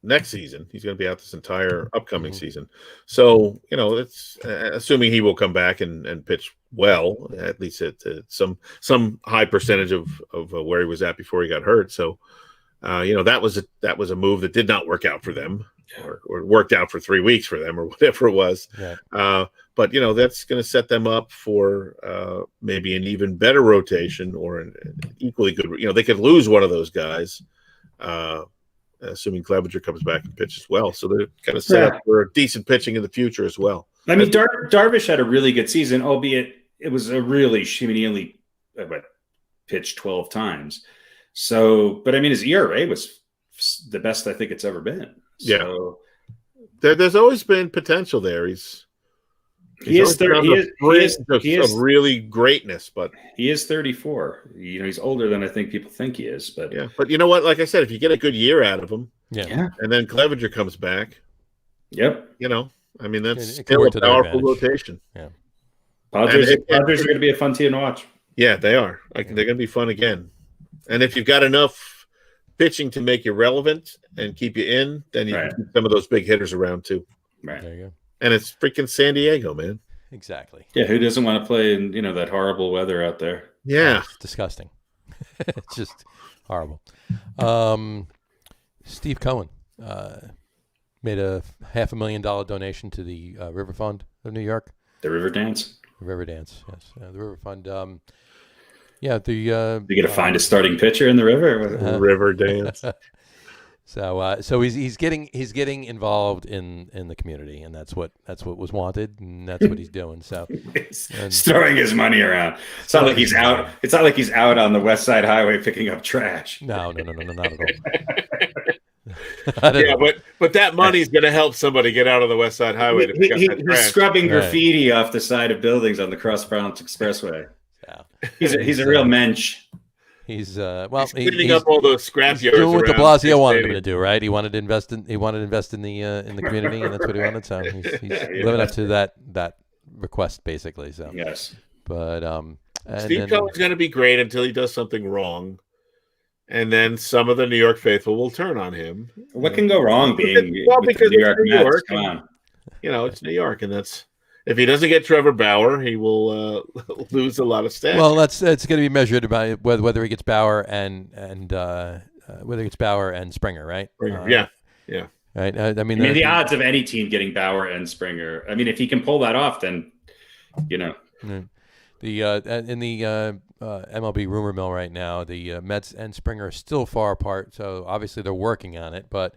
next season. He's going to be out this entire upcoming season. So it's assuming he will come back and pitch well, at least at some high percentage of where he was at before he got hurt. So that was a move that did not work out for them, or worked out for 3 weeks for them, or whatever it was. Yeah. But that's going to set them up for maybe an even better rotation, or an equally good. They could lose one of those guys, assuming Clevenger comes back and pitches well. So they're kind of set up for decent pitching in the future as well. I mean, Darvish had a really good season, albeit it was a really he only pitched 12 times. So, but I mean, his ERA was the best I think it's ever been. So, there's always been potential there. He is really greatness, but he is 34. He's older than I think people think he is. But but you know what? Like I said, if you get a good year out of him, and then Clevenger comes back, I mean, that's still a powerful rotation. Yeah, Padres are going to be a fun team to watch. Yeah, they are. They're going to be fun again. And if you've got enough pitching to make you relevant and keep you in, then you can keep some of those big hitters around too. Right. There you go. And it's freaking San Diego, man. Exactly. Yeah, who doesn't want to play in that horrible weather out there? Yeah, it's disgusting. It's just horrible. Steve Cohen made a $500,000 donation to the River Fund of New York. The River Dance. River Dance, yes. The River Fund. You got to find a starting pitcher in the river. River Dance. So he's getting involved in the community, and that's what was wanted, and that's what he's doing. So he's throwing his money around. It's not like he's out. It's not like he's out on the West Side Highway picking up trash. No, not at all. But that money's going to help somebody get out of the West Side Highway to pick up that trash. He's scrubbing graffiti off the side of buildings on the Cross Bronx Expressway. Yeah. He's a real mensch. He's cleaning up all those scrap yards. Doing what De Blasio wanted him to do, right? He wanted to invest in the community, and that's what he wanted. So he's living up to that request, basically. So yes, but Steve Cohen's going to be great until he does something wrong, and then some of the New York faithful will turn on him. What can go wrong because New York, Come on, it's New York, and that's. If he doesn't get Trevor Bauer, he will lose a lot of stats. Well, it's going to be measured by whether he gets Bauer and whether it's Bauer and Springer, right? Yeah. Right. I mean, the odds of any team getting Bauer and Springer. I mean, if he can pull that off, then in the MLB rumor mill right now, the Mets and Springer are still far apart. So obviously they're working on it, but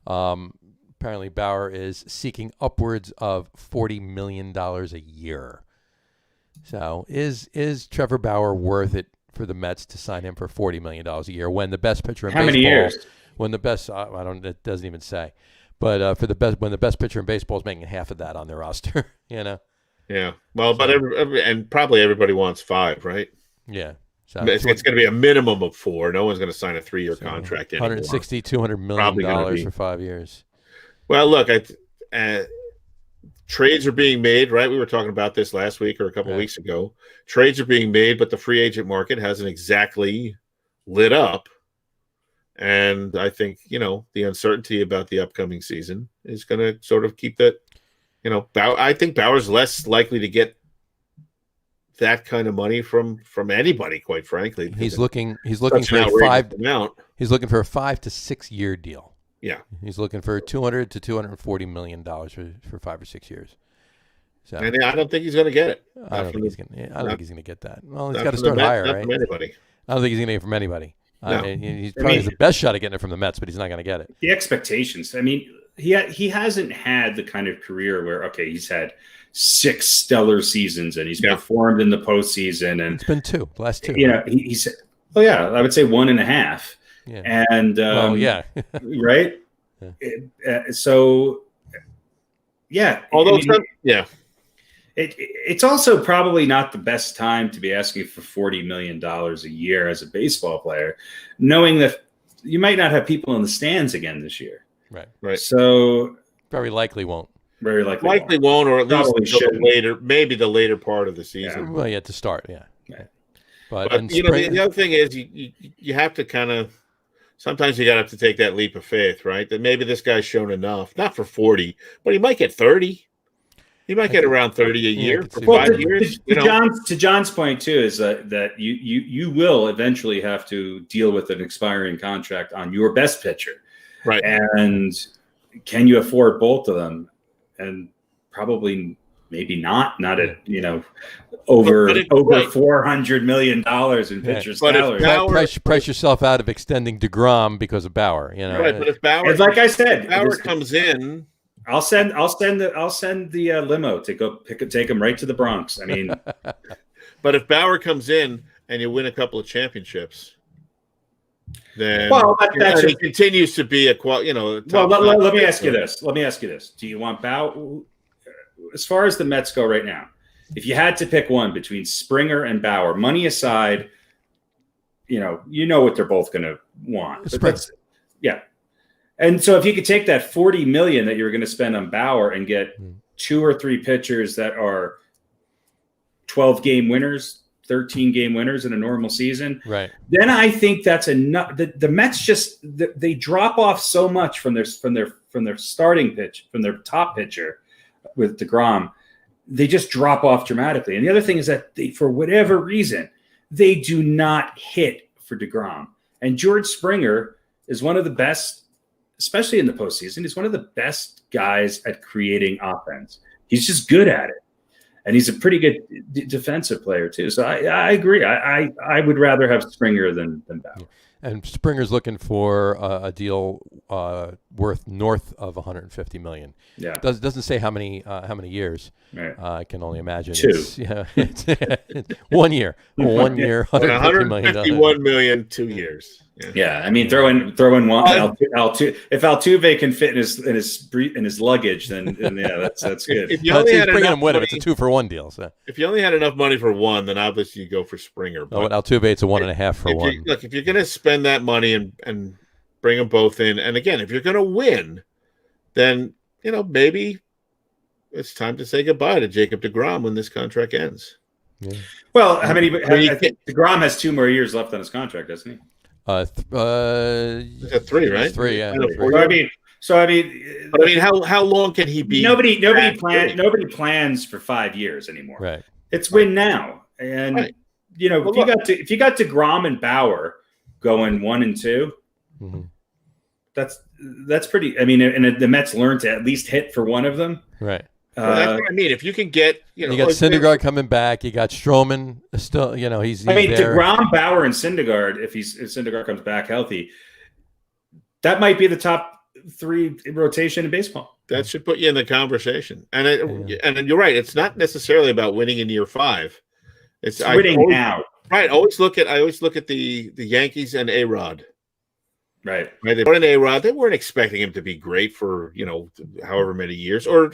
apparently Bauer is seeking upwards of $40 million a year. So is Trevor Bauer worth it for the Mets to sign him for $40 million a year when the best pitcher in baseball? How many years? When the best, I don't, it doesn't even say, but when the best pitcher in baseball is making half of that on their roster, Yeah. Well, but and probably everybody wants 5, right? Yeah. So it's going to be a minimum of 4. No one's going to sign a 3-year contract anymore. 160, $200 million for 5 years. Well, look, trades are being made, right? We were talking about this last week or a couple of weeks ago. Trades are being made, but the free agent market hasn't exactly lit up. And I think, the uncertainty about the upcoming season is going to sort of keep that, I think Bauer's less likely to get that kind of money from anybody, quite frankly. He's looking for he's looking for a 5 to 6 year deal. Yeah. He's looking for $200 to $240 million for 5 or 6 years. So, and I don't think he's going to get it. I don't think he's going to get that. Well, he's got to start higher, right? From anybody. I don't think he's going to get it from anybody. No. He's probably the best shot at getting it from the Mets, but he's not going to get it. The expectations. I mean, he hasn't had the kind of career where, he's had 6 stellar seasons and he's performed in the postseason. And it's been 2, the last 2. He's I would say 1.5. Yeah. And right. It's also probably not the best time to be asking for $40 million a year as a baseball player, knowing that you might not have people in the stands again this year. Right. So very likely won't. Very likely won't, or at least maybe the later part of the season. Yeah. Well, to start, yeah. But the other thing is you have to kind of sometimes you got to have to take that leap of faith, right? That maybe this guy's shown enough, not for 40, but he might get 30. He might get around 30 a year for 5 years. To John's point too is that you will eventually have to deal with an expiring contract on your best pitcher, right? And can you afford both of them? And probably maybe not at over $400 million in pitcher salaries. Price yourself out of extending DeGrom because of Bauer. Right? But if Bauer, like I said, Bauer comes in. I'll send the limo to go take him right to the Bronx. I mean, but if Bauer comes in and you win a couple of championships, then it continues to be a let me ask you this: do you want Bauer? As far as the Mets go right now, if you had to pick one between Springer and Bauer, money aside, you know what they're both going to want. Yeah. And so if you could take that $40 million that you were going to spend on Bauer and get 2 or 3 pitchers that are 12-game winners, 13-game winners in a normal season, right? Then I think that's enough. The Mets they drop off so much from their starting pitch, from their top pitcher with DeGrom. They just drop off dramatically. And the other thing is that for whatever reason, they do not hit for DeGrom. And George Springer is one of the best. Especially in the postseason, he's one of the best guys at creating offense. He's just good at it, and he's a pretty good defensive player too. So I agree. I would rather have Springer than Bauer. And Springer's looking for a deal worth north of $150 million. Yeah, doesn't say how many years. Right. I can only imagine. 2. It's 1 year. 1 year, $150 million. $151 million, 2 years. Yeah, I mean, throw in one. If Altuve can fit in his luggage, then that's good. If you only had bringing him with him, it's a 2-for-1 deal. So if you only had enough money for one, then obviously you go for Springer. But Altuve, it's a 1.5 for one. Look, if you're going to spend that money and bring them both in, and again, if you're going to win, then maybe it's time to say goodbye to Jacob DeGrom when this contract ends. Yeah. Well, I think DeGrom has 2 more years left on his contract, doesn't he? 3, right? 3, yeah. I mean, how long can he be? Nobody plans for 5 years anymore. Right. It's win now, and if you got DeGrom and Bauer going 1 and 2, Mm-hmm. That's pretty. I mean, and the Mets learned to at least hit for one of them. Right. Well, that's what I mean. If you can get, you got Syndergaard coming back, you got Stroman still. He's there. DeGrom, Bauer, and Syndergaard. If Syndergaard comes back healthy, that might be the top 3 rotation in baseball. That should put you in the conversation. And and you're right. It's not necessarily about winning in year 5. It's winning now. Right. I always look at the Yankees and A-Rod. Right. They brought in A-Rod. They weren't expecting him to be great for, however many years. Or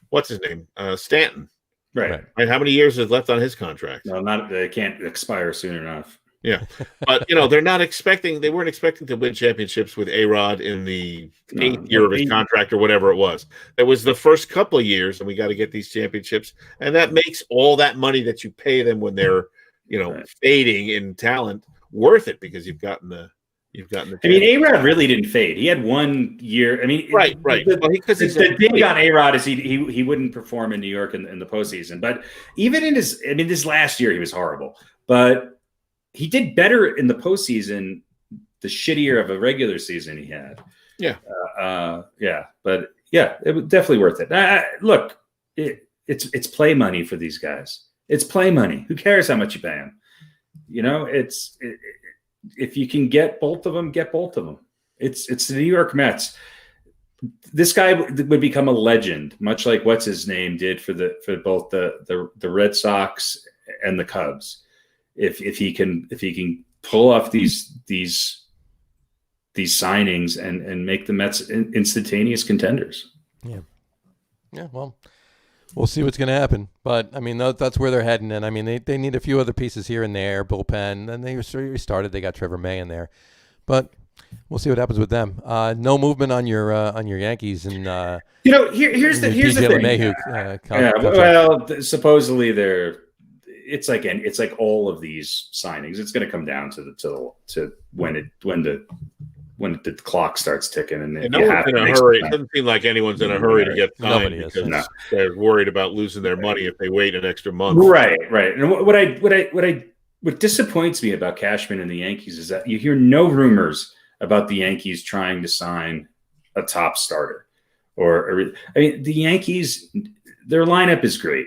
what's his name? Stanton. Right. How many years is left on his contract? No, they can't expire soon enough. Yeah. But, they weren't expecting to win championships with A-Rod in the 8th year of his contract or whatever it was. It was the first couple of years, and we got to get these championships. And that makes all that money that you pay them when they're, fading in talent worth it, because you've gotten the. I mean, A-Rod really didn't fade. He had 1 year. I mean, right. Because the dig on A-Rod is he wouldn't perform in New York in the postseason. But even in this last year, he was horrible. But he did better in the postseason, the shittier of a regular season he had. Yeah. But it was definitely worth it. Look, it's play money for these guys. It's play money. Who cares how much you pay them? If you can get both of them, get both of them. It's the New York Mets. This guy would become a legend, much like what's his name did for both the Red Sox and the Cubs. If he can pull off these signings and make the Mets instantaneous contenders. Yeah. Well, we'll see what's going to happen, but I mean that's where they're heading. And I mean they need a few other pieces here and there, bullpen. Then they restarted. They got Trevor May in there, but we'll see what happens with them. No movement on your Yankees, and here's the thing. Supposedly it's like all of these signings. It's going to come down to when the clock starts ticking, and no one's in a hurry. It doesn't seem like anyone's in a hurry to get signed because they're worried about losing their money if they wait an extra month. Right. And what disappoints me about Cashman and the Yankees is that you hear no rumors about the Yankees trying to sign a top starter. The Yankees, their lineup is great.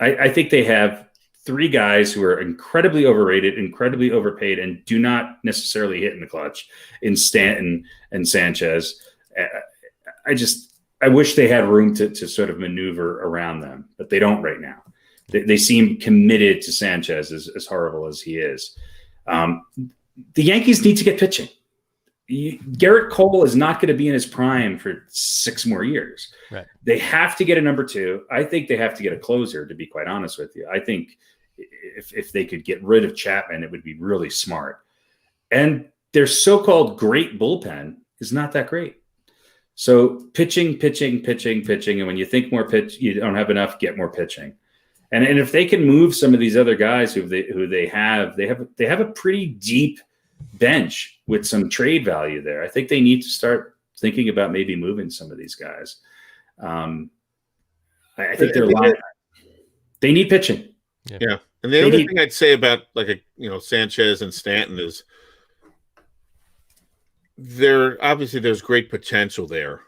I think they have 3 guys who are incredibly overrated, incredibly overpaid, and do not necessarily hit in the clutch in Stanton and Sanchez. I wish they had room to sort of maneuver around them, but they don't right now. They seem committed to Sanchez, as horrible as he is. The Yankees need to get pitching. Garrett Cole is not going to be in his prime for 6 more years. Right. They have to get a number 2. I think they have to get a closer, to be quite honest with you. I think if they could get rid of Chapman, it would be really smart. And their so-called great bullpen is not that great. So pitching. And when you think more pitch, you don't have enough, get more pitching. And if they can move some of these other guys who they have a pretty deep bench with some trade value there. I think they need to start thinking about maybe moving some of these guys. I think they need pitching. Yeah. And the other thing I'd say about Sanchez and Stanton is there's great potential there.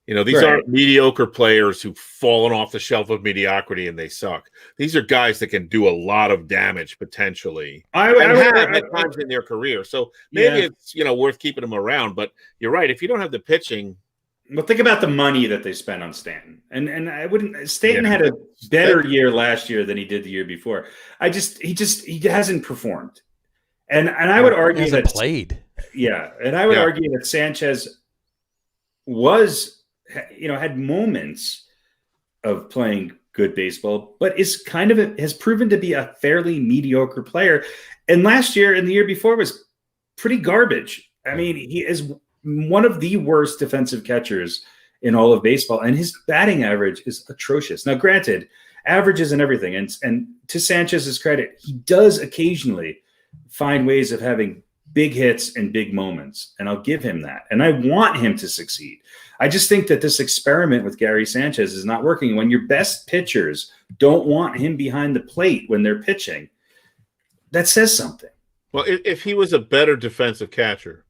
These aren't mediocre players who've fallen off the shelf of mediocrity and they suck. These are guys that can do a lot of damage potentially. I have at times in their career. So maybe it's worth keeping them around. But you're right. If you don't have the pitching. Well, think about the money that they spent on Stanton. And I wouldn't. Stanton had a better year last year than he did the year before. He hasn't performed. And I would argue that played. Yeah, and I would argue that Sanchez had moments of playing good baseball, but is has proven to be a fairly mediocre player. And last year and the year before was pretty garbage. I mean, he is one of the worst defensive catchers in all of baseball, and his batting average is atrocious. Now, granted, average isn't everything, and to Sanchez's credit, he does occasionally find ways of having big hits and big moments, and I'll give him that. And I want him to succeed. I just think that this experiment with Gary Sanchez is not working. When your best pitchers don't want him behind the plate when they're pitching, that says something. Well, if he was a better defensive catcher,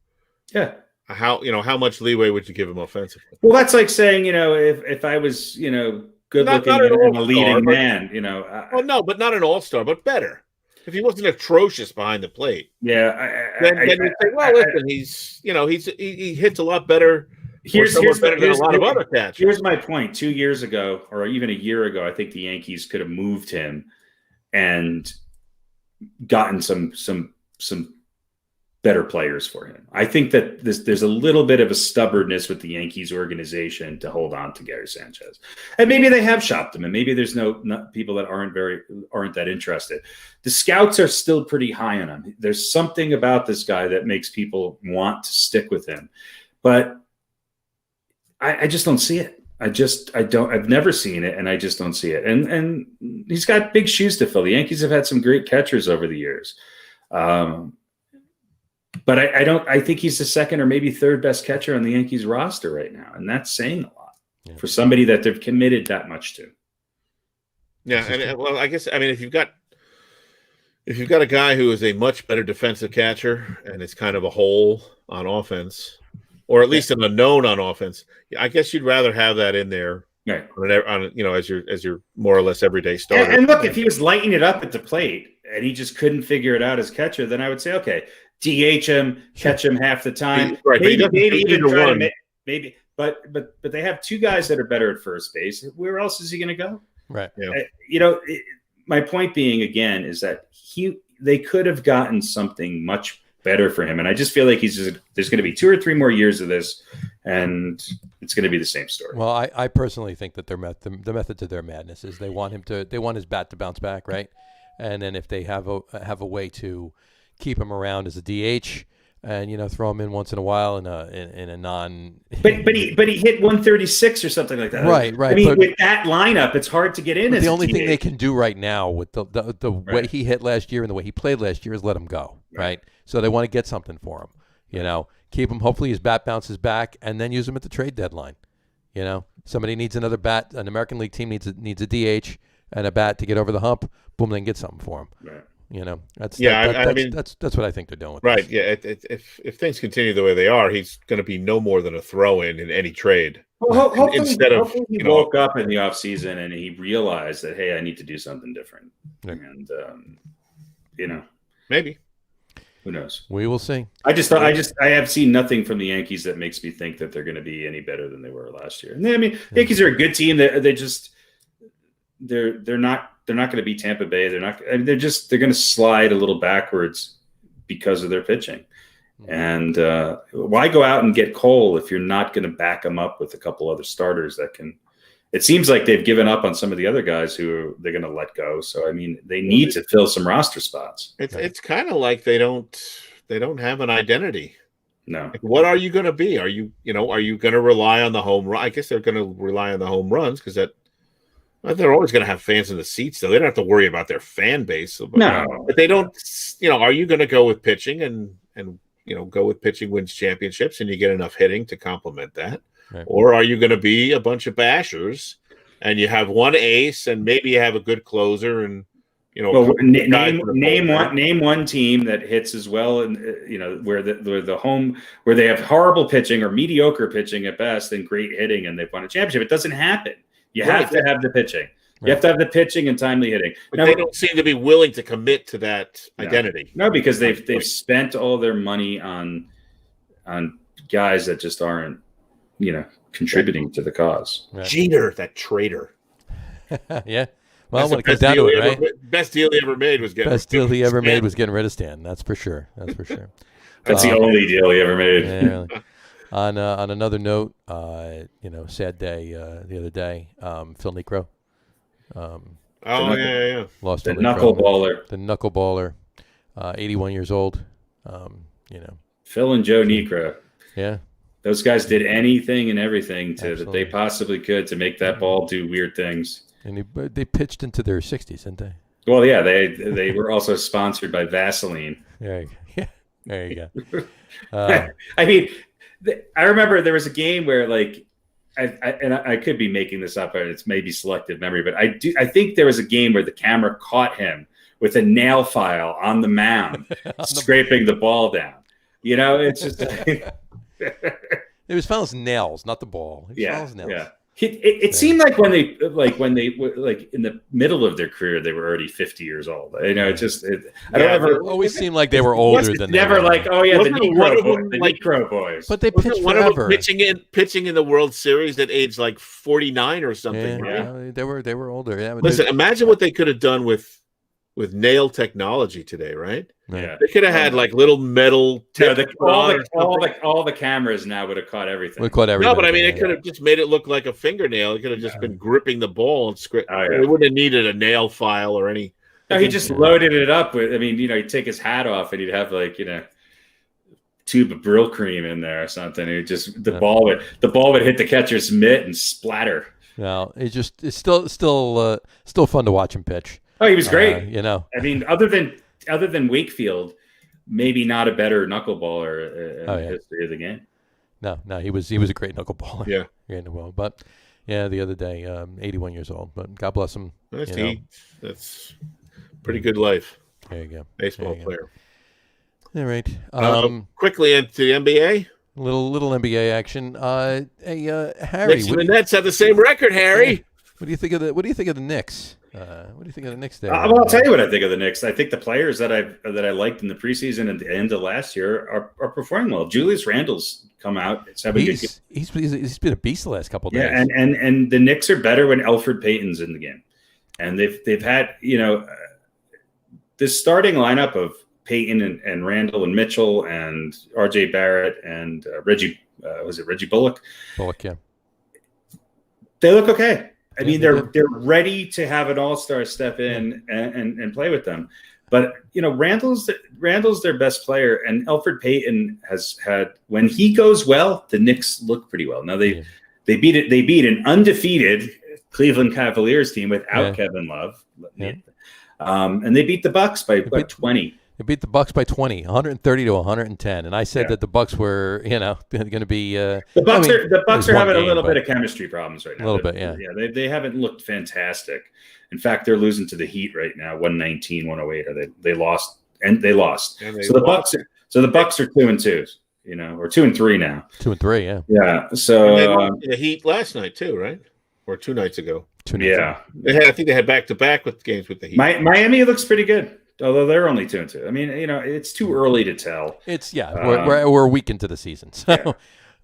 Yeah. How much leeway would you give him offensively? Well, that's like saying, if I was, good looking and a leading man, Well, no, but not an all-star, but better. If he wasn't atrocious behind the plate. Yeah. Then you say, well, listen, he hits a lot better. Here's better than a lot of other catchers. Here's my point. 2 years ago, or even a year ago, I think the Yankees could have moved him and gotten some better players for him. I think that there's a little bit of a stubbornness with the Yankees organization to hold on to Gary Sanchez, and maybe they have shopped him, and maybe there's not people that aren't that interested. The scouts are still pretty high on him. There's something about this guy that makes people want to stick with him, but I just don't see it. I've never seen it, and I just don't see it. And he's got big shoes to fill. The Yankees have had some great catchers over the years. But I think he's the second or maybe third best catcher on the Yankees roster right now. And that's saying a lot for somebody that they've committed that much to. Yeah. And well, I guess, if you've got a guy who is a much better defensive catcher and it's kind of a hole on offense, or at least an unknown on offense, I guess you'd rather have that in there. Right. As your more or less everyday starter. And look, if he was lighting it up at the plate and he just couldn't figure it out as catcher, then I would say, okay, DH him, catch him half the time. Right. Maybe even try to maybe, but they have two guys that are better at first base. Where else is he going to go? Right. Yeah. My point being again is that they could have gotten something much better for him, and I just feel like there's going to be 2 or 3 more years of this, and it's going to be the same story. Well, I personally think that the method to their madness is they want his bat to bounce back, right? And then if they have a way to keep him around as a DH and throw him in once in a while in a non. But he hit 136 or something like that. Right. I mean, with that lineup, it's hard to get in. The only thing they can do right now with the way he hit last year and the way he played last year is let him go. Right. So they want to get something for him. Keep him. Hopefully his bat bounces back, and then use him at the trade deadline. Somebody needs another bat. An American League team needs a DH and a bat to get over the hump. Boom, then get something for him. Right. That's what I think they're doing with right. this. Yeah. If things continue the way they are, he's going to be no more than a throw-in in any trade. Well, hopefully he woke up in the off season and he realized that, hey, I need to do something different. Right. And maybe. Who knows? We will see. I have seen nothing from the Yankees that makes me think that they're going to be any better than they were last year. And the Yankees are a good team. They're not going to beat Tampa Bay. They're going to slide a little backwards because of their pitching. And why go out and get Cole if you're not going to back them up with a couple other starters that can? It seems like they've given up on some of the other guys who they're going to let go. So they need to fill some roster spots. It's kind of like they don't have an identity. No. Like, what are you going to be? Are you going to rely on the home run? I guess they're going to rely on the home runs because they're always going to have fans in the seats, so they don't have to worry about their fan base. But they don't. Are you going to go with pitching and go with pitching wins championships and you get enough hitting to complement that? Right. Or are you going to be a bunch of bashers and you have one ace and maybe you have a good closer and name one team that hits as well and where they have horrible pitching or mediocre pitching at best and great hitting and they've won a championship. It doesn't happen. You have to have the pitching. You have to have the pitching and timely hitting. But they don't seem to be willing to commit to that identity. No, because they've spent all their money on guys that just aren't contributing to the cause. Right. Jeter, that traitor. Yeah. Well, when it comes down to it, right? Best deal he ever made was getting rid of Stan. That's for sure. That's the only deal he ever made. Yeah, really. On another note, sad day the other day. Phil Niekro. Lost the knuckleballer. The knuckleballer. 81 years old. Phil and Joe Niekro. Yeah. Those guys did anything and everything that they possibly could to make that ball do weird things. And they pitched into their 60s, didn't they? Well, yeah, they were also sponsored by Vaseline. There you go. I remember there was a game where I could be making this up, and it's maybe selective memory, but I think there was a game where the camera caught him with a nail file on the mound, scraping the ball down. It's just. It was Fallon's nails, not the ball. Fallon's nails. Yeah. It seemed like when they in the middle of their career, they were already 50 years old. I don't ever. It always seemed like they were older than they never were. Like, oh yeah, the Negro boys. But they pitched one forever. Of them pitching in the World Series at age like 49 or something. Yeah, right? They were older. Yeah, listen, imagine what they could have done with nail technology today, right? Yeah, they could have had like little metal. All the cameras now would have caught everything. No, but I mean, it could have just made it look like a fingernail. It could have just been gripping the ball and script. It wouldn't have needed a nail file or any. No, he just loaded it up with. I mean, he'd take his hat off and he'd have tube of Brill cream in there or something. The ball would hit the catcher's mitt and splatter. No, it's still fun to watch him pitch. Oh, he was great. I mean, other than Wakefield, maybe not a better knuckleballer in the history of the game. No, he was a great knuckleballer. Yeah. But the other day, 81 years old. But God bless him. That's pretty good life. There you go. Baseball player. All right. Quickly into the NBA. Little NBA action. Harry. Knicks and the Nets have the same record, Harry. What do you think of the Knicks? What do you think of the Knicks there? Well, I'll tell you what I think of the Knicks. I think the players that I liked in the preseason and the end of last year are performing well. Julius Randle's come out. He's been a beast the last couple of days. Yeah, and the Knicks are better when Elfrid Payton's in the game. And they've had this starting lineup of Payton and Randle and Mitchell and RJ Barrett and Reggie Bullock? Bullock, yeah. They look okay. I mean, they're ready to have an all-star step in and play with them. But, Randle's their best player, and Elfrid Payton has had, when he goes well, the Knicks look pretty well. Now they beat an undefeated Cleveland Cavaliers team without Kevin Love. Yeah. And they beat the Bucks by 20. They beat the Bucks by 20, 130 to 110, and I said that the Bucks were, going to be. The Bucks are having a little bit of chemistry problems right now. A little bit, yeah. Yeah, they haven't looked fantastic. In fact, they're losing to the Heat right now, 119-108. Or they lost, and they lost. So the Bucks are 2-2, or 2-3 now. 2-3, yeah. Yeah. So they lost the Heat last night too, right? Or 2 nights ago. 2 nights ago. I think they had back-to-back with games with the Heat. Miami looks pretty good. Although they're only 2-2. I mean, it's too early to tell. We're a week into the season. So,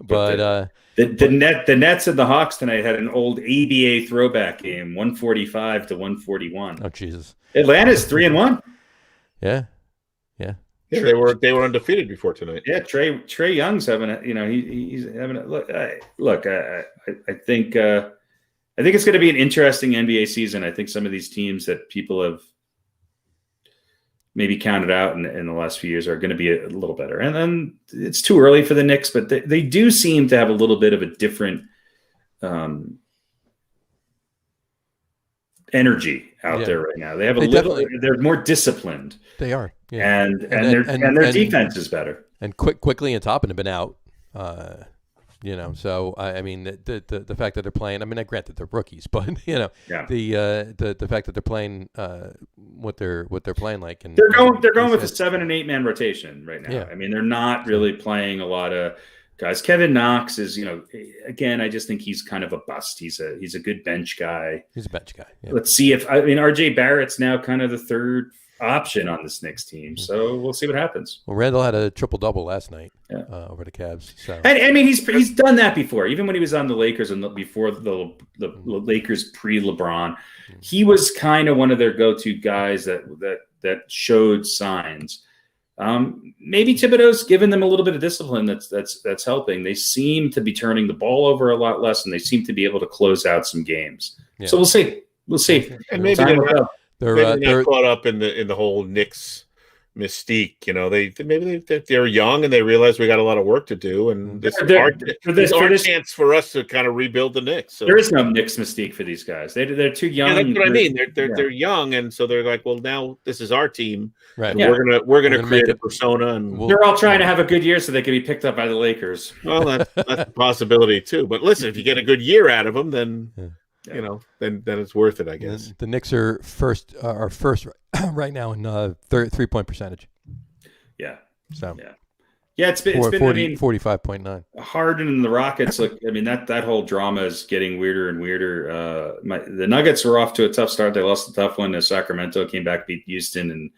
but the Nets and the Hawks tonight had an old ABA throwback game, 145 to 141. Oh Jesus! Atlanta's 3-1. Yeah. They were undefeated before tonight. Yeah, Trey Young's having he's having a look. I think it's going to be an interesting NBA season. I think some of these teams that people have maybe counted out in the last few years are going to be a little better. And then it's too early for the Knicks, but they do seem to have a little bit of a different energy out there right now. They have they're more disciplined. They are. Yeah. And their defense is better. And quickly and Toppin have been out. So I mean the fact that they're playing. I mean, granted they're rookies, but the fact that they're playing what they're playing like, and they're going with a 7 and 8 man rotation right now. Yeah. I mean, they're not really playing a lot of guys. Kevin Knox is, again, I just think he's kind of a bust. He's a good bench guy. He's a bench guy. Yeah. Let's see RJ Barrett's now kind of the third option on this Knicks team, so we'll see what happens. Well, Randall had a triple-double last night over the Cavs. So. And I mean, he's done that before. Even when he was on the Lakers and before the Lakers pre-LeBron, he was kind of one of their go-to guys that showed signs. Maybe Thibodeau's given them a little bit of discipline that's helping. They seem to be turning the ball over a lot less, and they seem to be able to close out some games. Yeah. So we'll see. And maybe they're not caught up in the whole Knicks mystique. They're young and they realize we got a lot of work to do, and this is our chance for us to kind of rebuild the Knicks. So. There is no Knicks mystique for these guys. They're too young. Yeah, that's what I mean. They're young, and so they're like, well, now this is our team. Right. Yeah. We're gonna create a persona, and they're all trying to have a good year so they can be picked up by the Lakers. Well, that's a possibility too. But listen, if you get a good year out of them, then. Yeah. Then it's worth it, I guess. The Knicks are first right now in 3-point percentage. Yeah. So Yeah, it's been 45.9. Harden and the Rockets. Look, I mean that whole drama is getting weirder and weirder. The Nuggets were off to a tough start. They lost a tough one to Sacramento, came back, beat Houston, and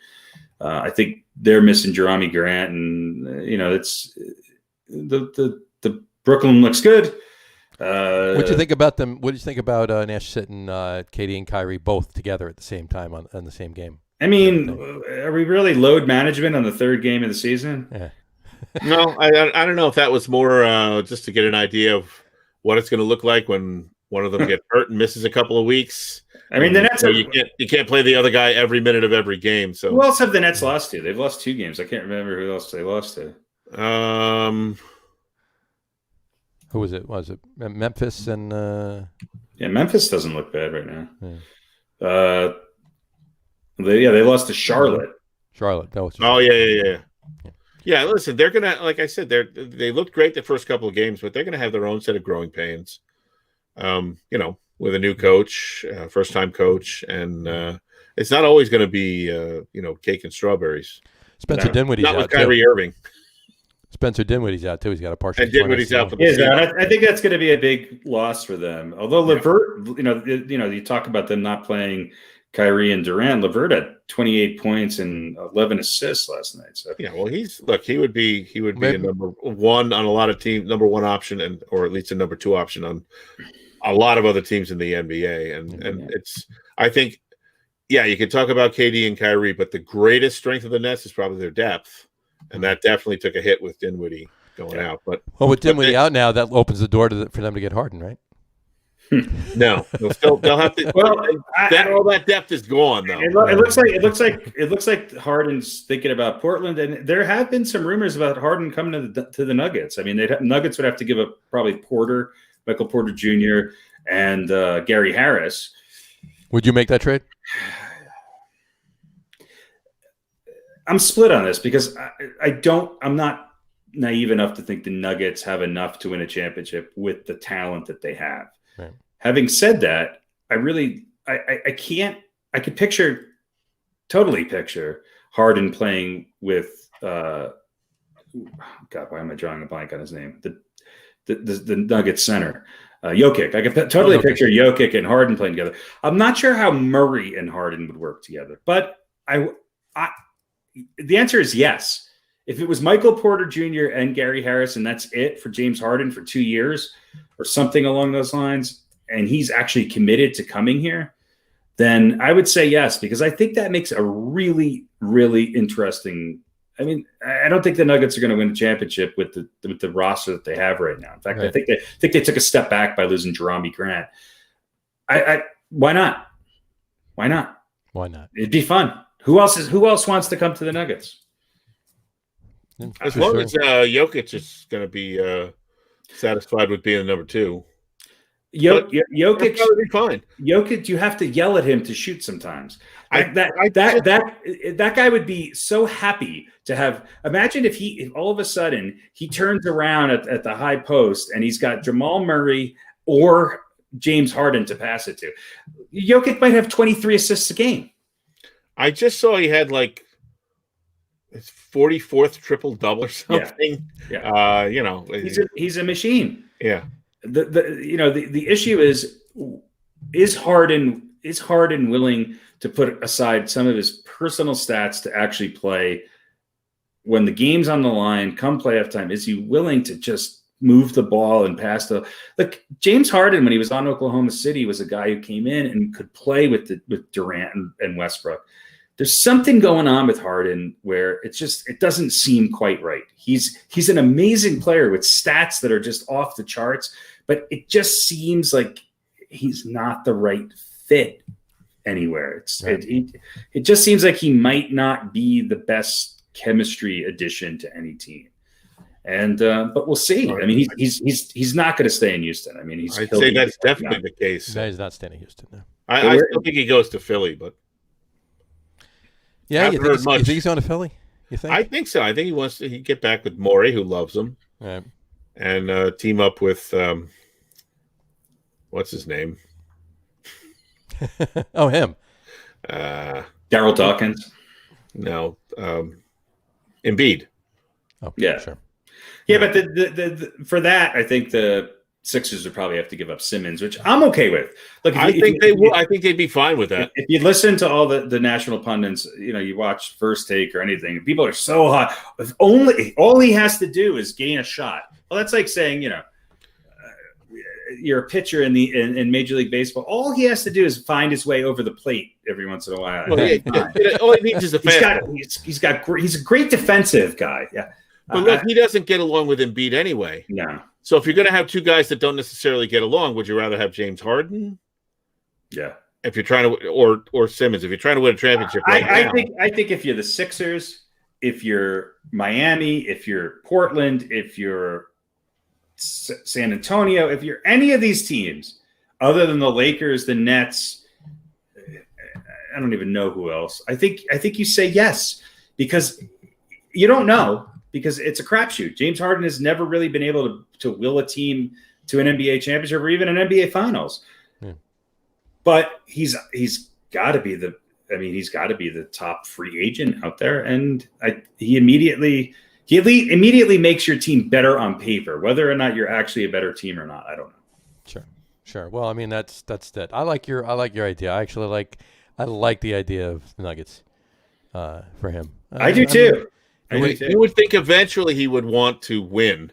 I think they're missing Jerami Grant, and it's the Brooklyn looks good. What do you think about them? What do you think about Nash sitting KD and Kyrie both together at the same time on the same game? I mean, are we really load management on the third game of the season? Yeah. No, I don't know if that was more just to get an idea of what it's going to look like when one of them gets hurt and misses a couple of weeks. I mean, the Nets. So you can't play the other guy every minute of every game. So who else have the Nets lost to? They've lost 2 games. I can't remember who else they lost to. Who was it? Was it Memphis and? Yeah, Memphis doesn't look bad right now. Yeah. They lost to Charlotte. Charlotte. That was. Oh yeah. Yeah, listen, they're gonna, like I said, they looked great the first couple of games, but they're gonna have their own set of growing pains. With a new coach, first time coach, and it's not always going to be cake and strawberries. Spencer Dinwiddie's not out with Kyrie too. Irving. Spencer Dinwiddie's out too. He's got a partial. And Dinwiddie's out for the season. I think that's going to be a big loss for them. Although LeVert, you talk about them not playing Kyrie and Durant. LeVert had 28 points and 11 assists last night. So yeah, well, he would be a number one on a lot of teams, number one option, or at least a number 2 option on a lot of other teams in the NBA. And it's, I think, you can talk about KD and Kyrie, but the greatest strength of the Nets is probably their depth. And that definitely took a hit with Dinwiddie going out. But with Dinwiddie out now, that opens the door for them to get Harden, right? No, they'll have to. Well, all that depth is gone though. It looks like Harden's thinking about Portland, and there have been some rumors about Harden coming to the Nuggets. I mean, Nuggets would have to give up probably Michael Porter Jr. and Gary Harris. Would you make that trade? I'm split on this because I'm not naive enough to think the Nuggets have enough to win a championship with the talent that they have. Right. Having said that, I could totally picture Harden playing with God, why am I drawing a blank on his name? The Nuggets center. Jokic. I could totally picture Jokic and Harden playing together. I'm not sure how Murray and Harden would work together, but the answer is yes. If it was Michael Porter Jr. and Gary Harris, and that's it for James Harden for 2 years or something along those lines, and he's actually committed to coming here, then I would say yes, because I think that makes a really, really interesting. I mean, I don't think the Nuggets are going to win a championship with the roster that they have right now. In fact, right. I think they took a step back by losing Jerami Grant. Why not? Why not? Why not? It'd be fun. Who else wants to come to the Nuggets? As long as Jokic is going to be satisfied with being the number 2. Jokic would be fine. Jokic, you have to yell at him to shoot sometimes. That guy would be so happy to have. Imagine if all of a sudden he turns around at the high post and he's got Jamal Murray or James Harden to pass it to. Jokic might have 23 assists a game. I just saw he had like his 44th triple-double or something. Yeah. He's a machine. Yeah. The issue is Harden willing to put aside some of his personal stats to actually play when the game's on the line, come playoff time? Is he willing to just move the ball and pass look, James Harden, when he was on Oklahoma City, was a guy who came in and could play with Durant and Westbrook. There's something going on with Harden where it doesn't seem quite right. He's an amazing player with stats that are just off the charts, but it just seems like he's not the right fit anywhere. It just seems like he might not be the best chemistry addition to any team. And but we'll see. I mean, he's not going to stay in Houston. I mean, I'd say that's definitely the case. No, he's not staying in Houston. No. I still think he goes to Philly, but. Yeah, you think he's going to Philly? You think? I think so. I think he wants to get back with Morey, who loves him, right. And team up with what's his name? Oh, him. Darryl Dawkins. No, Embiid. Oh, yeah, sure. Yeah, but the for that, I think the Sixers would probably have to give up Simmons, which I'm okay with. Look, I think they will. I think they'd be fine with that. If you listen to all the national pundits, you watch First Take or anything, people are so hot. If all he has to do is gain a shot. Well, that's like saying, you're a pitcher in Major League Baseball. All he has to do is find his way over the plate every once in a while. Well, all he needs is a fastball. He's a great defensive guy. Yeah. But look, he doesn't get along with Embiid anyway. No. So if you're going to have two guys that don't necessarily get along, would you rather have James Harden? Yeah. If you're trying to, or Simmons, if you're trying to win a championship, I think if you're the Sixers, if you're Miami, if you're Portland, if you're San Antonio, if you're any of these teams, other than the Lakers, the Nets, I don't even know who else. I think you say yes, because you don't know. Because it's a crapshoot. James Harden has never really been able to will a team to an NBA championship or even an NBA Finals. Yeah. But he's got to be the top free agent out there, and he immediately makes your team better on paper. Whether or not you're actually a better team or not, I don't know. Sure. Well, I mean that's that. I like your idea. I actually like the idea of the Nuggets for him. I do too. You would think eventually he would want to win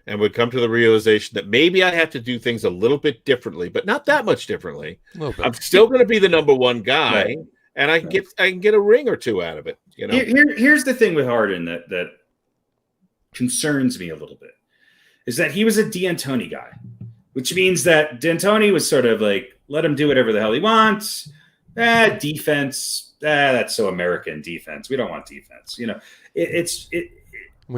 and would come to the realization that maybe I have to do things a little bit differently, but not that much differently. I'm still going to be the number one guy, right. And I can get a ring or two out of it. Here's the thing with Harden that concerns me a little bit is that he was a D'Antoni guy, which means that D'Antoni was sort of like, let him do whatever the hell he wants. Defense. That's so American defense. We don't want defense. We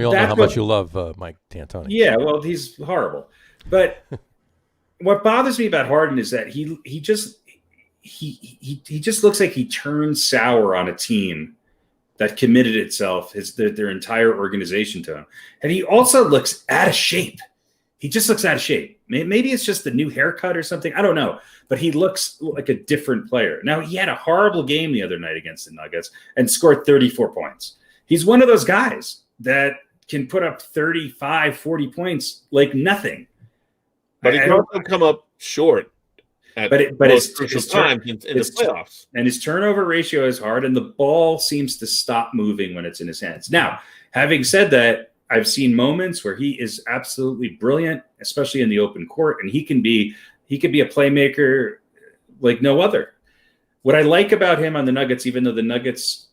all know how much you love Mike D'Antoni. Yeah, well, he's horrible. But what bothers me about Harden is that he just looks like he turns sour on a team that committed itself, their entire organization to him, and he also looks out of shape. He just looks out of shape. Maybe it's just the new haircut or something. I don't know. But he looks like a different player. Now, he had a horrible game the other night against the Nuggets and scored 34 points. He's one of those guys that can put up 35, 40 points like nothing. But he can also come up short at his times in the playoffs. And his turnover ratio is hard, and the ball seems to stop moving when it's in his hands. Now, having said that, I've seen moments where he is absolutely brilliant, especially in the open court, and he can be a playmaker like no other. What I like about him on the Nuggets, even though the Nuggets,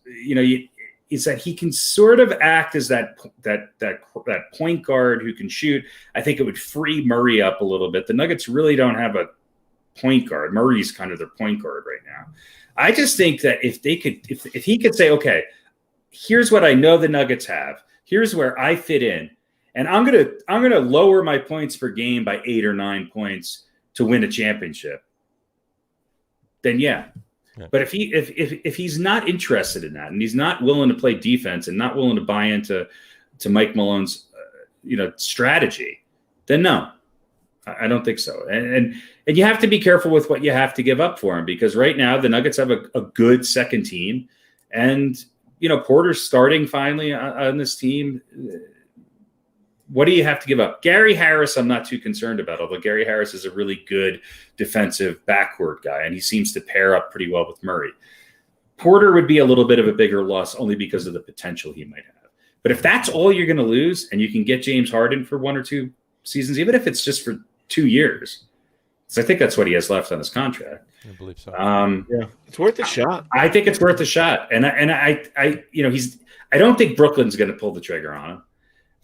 is that he can sort of act as that point guard who can shoot. I think it would free Murray up a little bit. The Nuggets really don't have a point guard. Murray's kind of their point guard right now. I just think that if he could say, okay, here's what I know the Nuggets have. Here's where I fit in, and I'm gonna lower my points per game by 8 or 9 points to win a championship. Then yeah. But if he's not interested in that, and he's not willing to play defense and not willing to buy into Mike Malone's strategy, then no, I don't think so. And you have to be careful with what you have to give up for him, because right now the Nuggets have a good second team, and Porter's starting finally on this team. What do you have to give up? Gary Harris, I'm not too concerned about, although Gary Harris is a really good defensive backward guy, and he seems to pair up pretty well with Murray. Porter would be a little bit of a bigger loss only because of the potential he might have. But if that's all you're going to lose, and you can get James Harden for 1 or 2 seasons, even if it's just for 2 years, because I think that's what he has left on his contract. I believe so. Yeah, it's worth a shot. I think it's worth a shot, and I don't think Brooklyn's going to pull the trigger on him.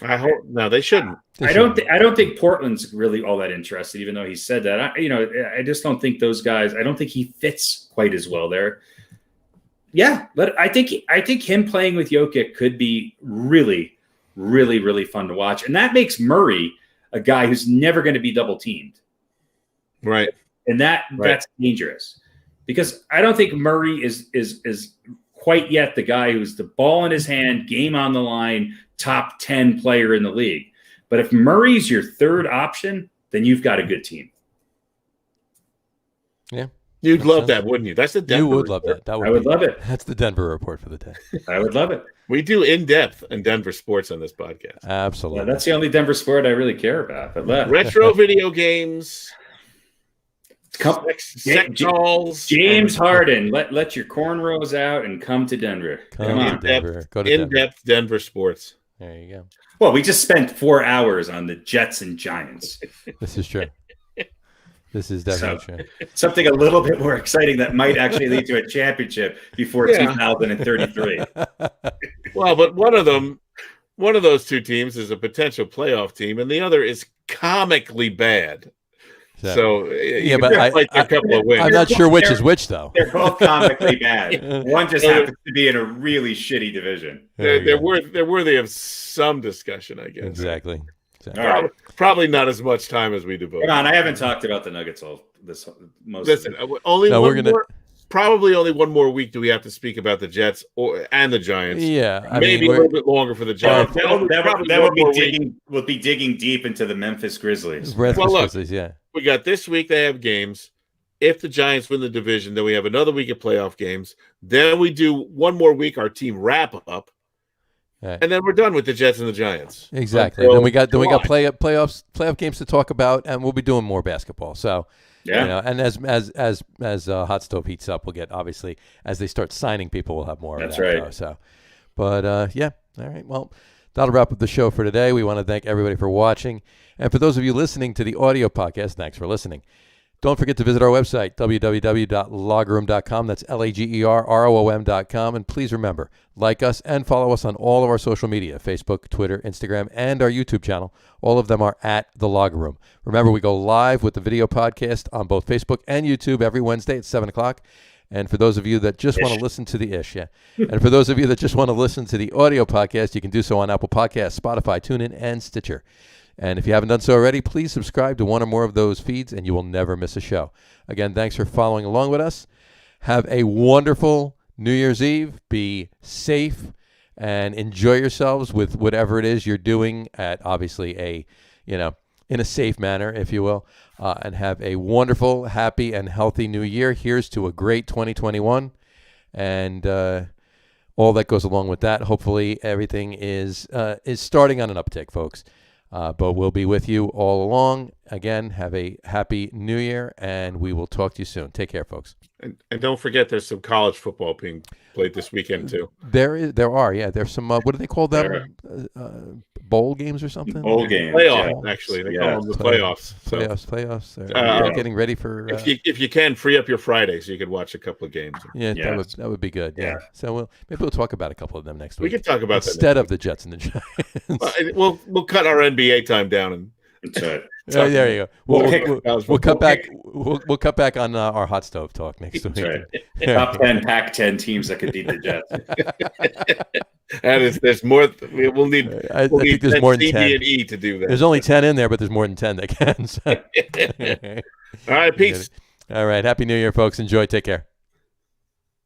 I hope no, they shouldn't. I don't think Portland's really all that interested, even though he said that. I just don't think those guys. I don't think he fits quite as well there. Yeah, but I think him playing with Jokic could be really, really, really fun to watch, and that makes Murray a guy who's never going to be double teamed. Right. And that's dangerous, because I don't think Murray is quite yet the guy who's the ball in his hand, game on the line, top 10 player in the league. But if Murray's your third option, then you've got a good team. Yeah. You'd love that, wouldn't you? That's the Denver. You would love that. I would love it. That's the Denver report for the day. I would love it. We do in-depth in Denver sports on this podcast. Absolutely. Yeah, that's the only Denver sport I really care about. But retro video games. James Harden, let your cornrows out and come to Denver. Come on, Denver. Go to in-depth Denver sports. There you go. Well, we just spent 4 hours on the Jets and Giants. This is true. This is definitely true. Something a little bit more exciting that might actually lead to a championship before 2033. Well, but one of those two teams is a potential playoff team, and the other is comically bad. So yeah, but a couple of wins. I'm not sure which is which, though. They're both comically bad. One just happens to be in a really shitty division. They're worthy of some discussion, I guess. Exactly. Probably not as much time as we devote. Come on, I haven't talked about the Nuggets probably only one more week do we have to speak about the Jets and the Giants. Yeah, maybe a little bit longer for the Giants. We'll be digging deep into the Memphis Grizzlies. Grizzlies, yeah. We got this week. They have games. If the Giants win the division, then we have another week of playoff games. Then we do one more week, our team wrap up. Right. And then we're done with the Jets and the Giants. Exactly. Then we got playoff games to talk about, and we'll be doing more basketball. So and as Hot Stove heats up, we'll get, obviously, as they start signing people, we'll have more. That's of that, right. So, but all right. Well, that'll wrap up the show for today. We want to thank everybody for watching, and for those of you listening to the audio podcast, thanks for listening. Don't forget to visit our website, www.logroom.com. That's LAGERROOM.com. And please remember, like us and follow us on all of our social media, Facebook, Twitter, Instagram, and our YouTube channel. All of them are at The Log Room. Remember, we go live with the video podcast on both Facebook and YouTube every Wednesday at 7 o'clock. And for those of you that just want to listen to the and for those of you that just want to listen to the audio podcast, you can do so on Apple Podcasts, Spotify, TuneIn, and Stitcher. And if you haven't done so already, please subscribe to one or more of those feeds, and you will never miss a show. Again, thanks for following along with us. Have a wonderful New Year's Eve. Be safe and enjoy yourselves with whatever it is you're doing at, obviously, in a safe manner, if you will. And have a wonderful, happy, and healthy new year. Here's to a great 2021. And all that goes along with that. Hopefully, everything is starting on an uptick, folks. But we'll be with you all along. Again, have a happy new year, and we will talk to you soon. Take care, folks. And don't forget, there's some college football being played this weekend, too. There are. There's some, what do they call them? Bowl games or something? Bowl games. Playoffs, actually. They call them the playoffs. So. Playoffs. Getting ready for... if you can, free up your Friday so you could watch a couple of games. Yeah, that would be good. Yeah. So maybe we'll talk about a couple of them next week. We can talk about that instead of the Jets and the Giants. We'll cut our NBA time down and... That's right. There you go. We'll cut back. We'll cut back on our hot stove talk next week. Right. Top 10 Pac-10 teams that could beat the Jets. And there's more. We'll need. I think there's more than 10. C, D, and E to do that. There's only 10 in there, but there's more than 10 that can. So. All right, peace. All right, happy New Year, folks. Enjoy. Take care.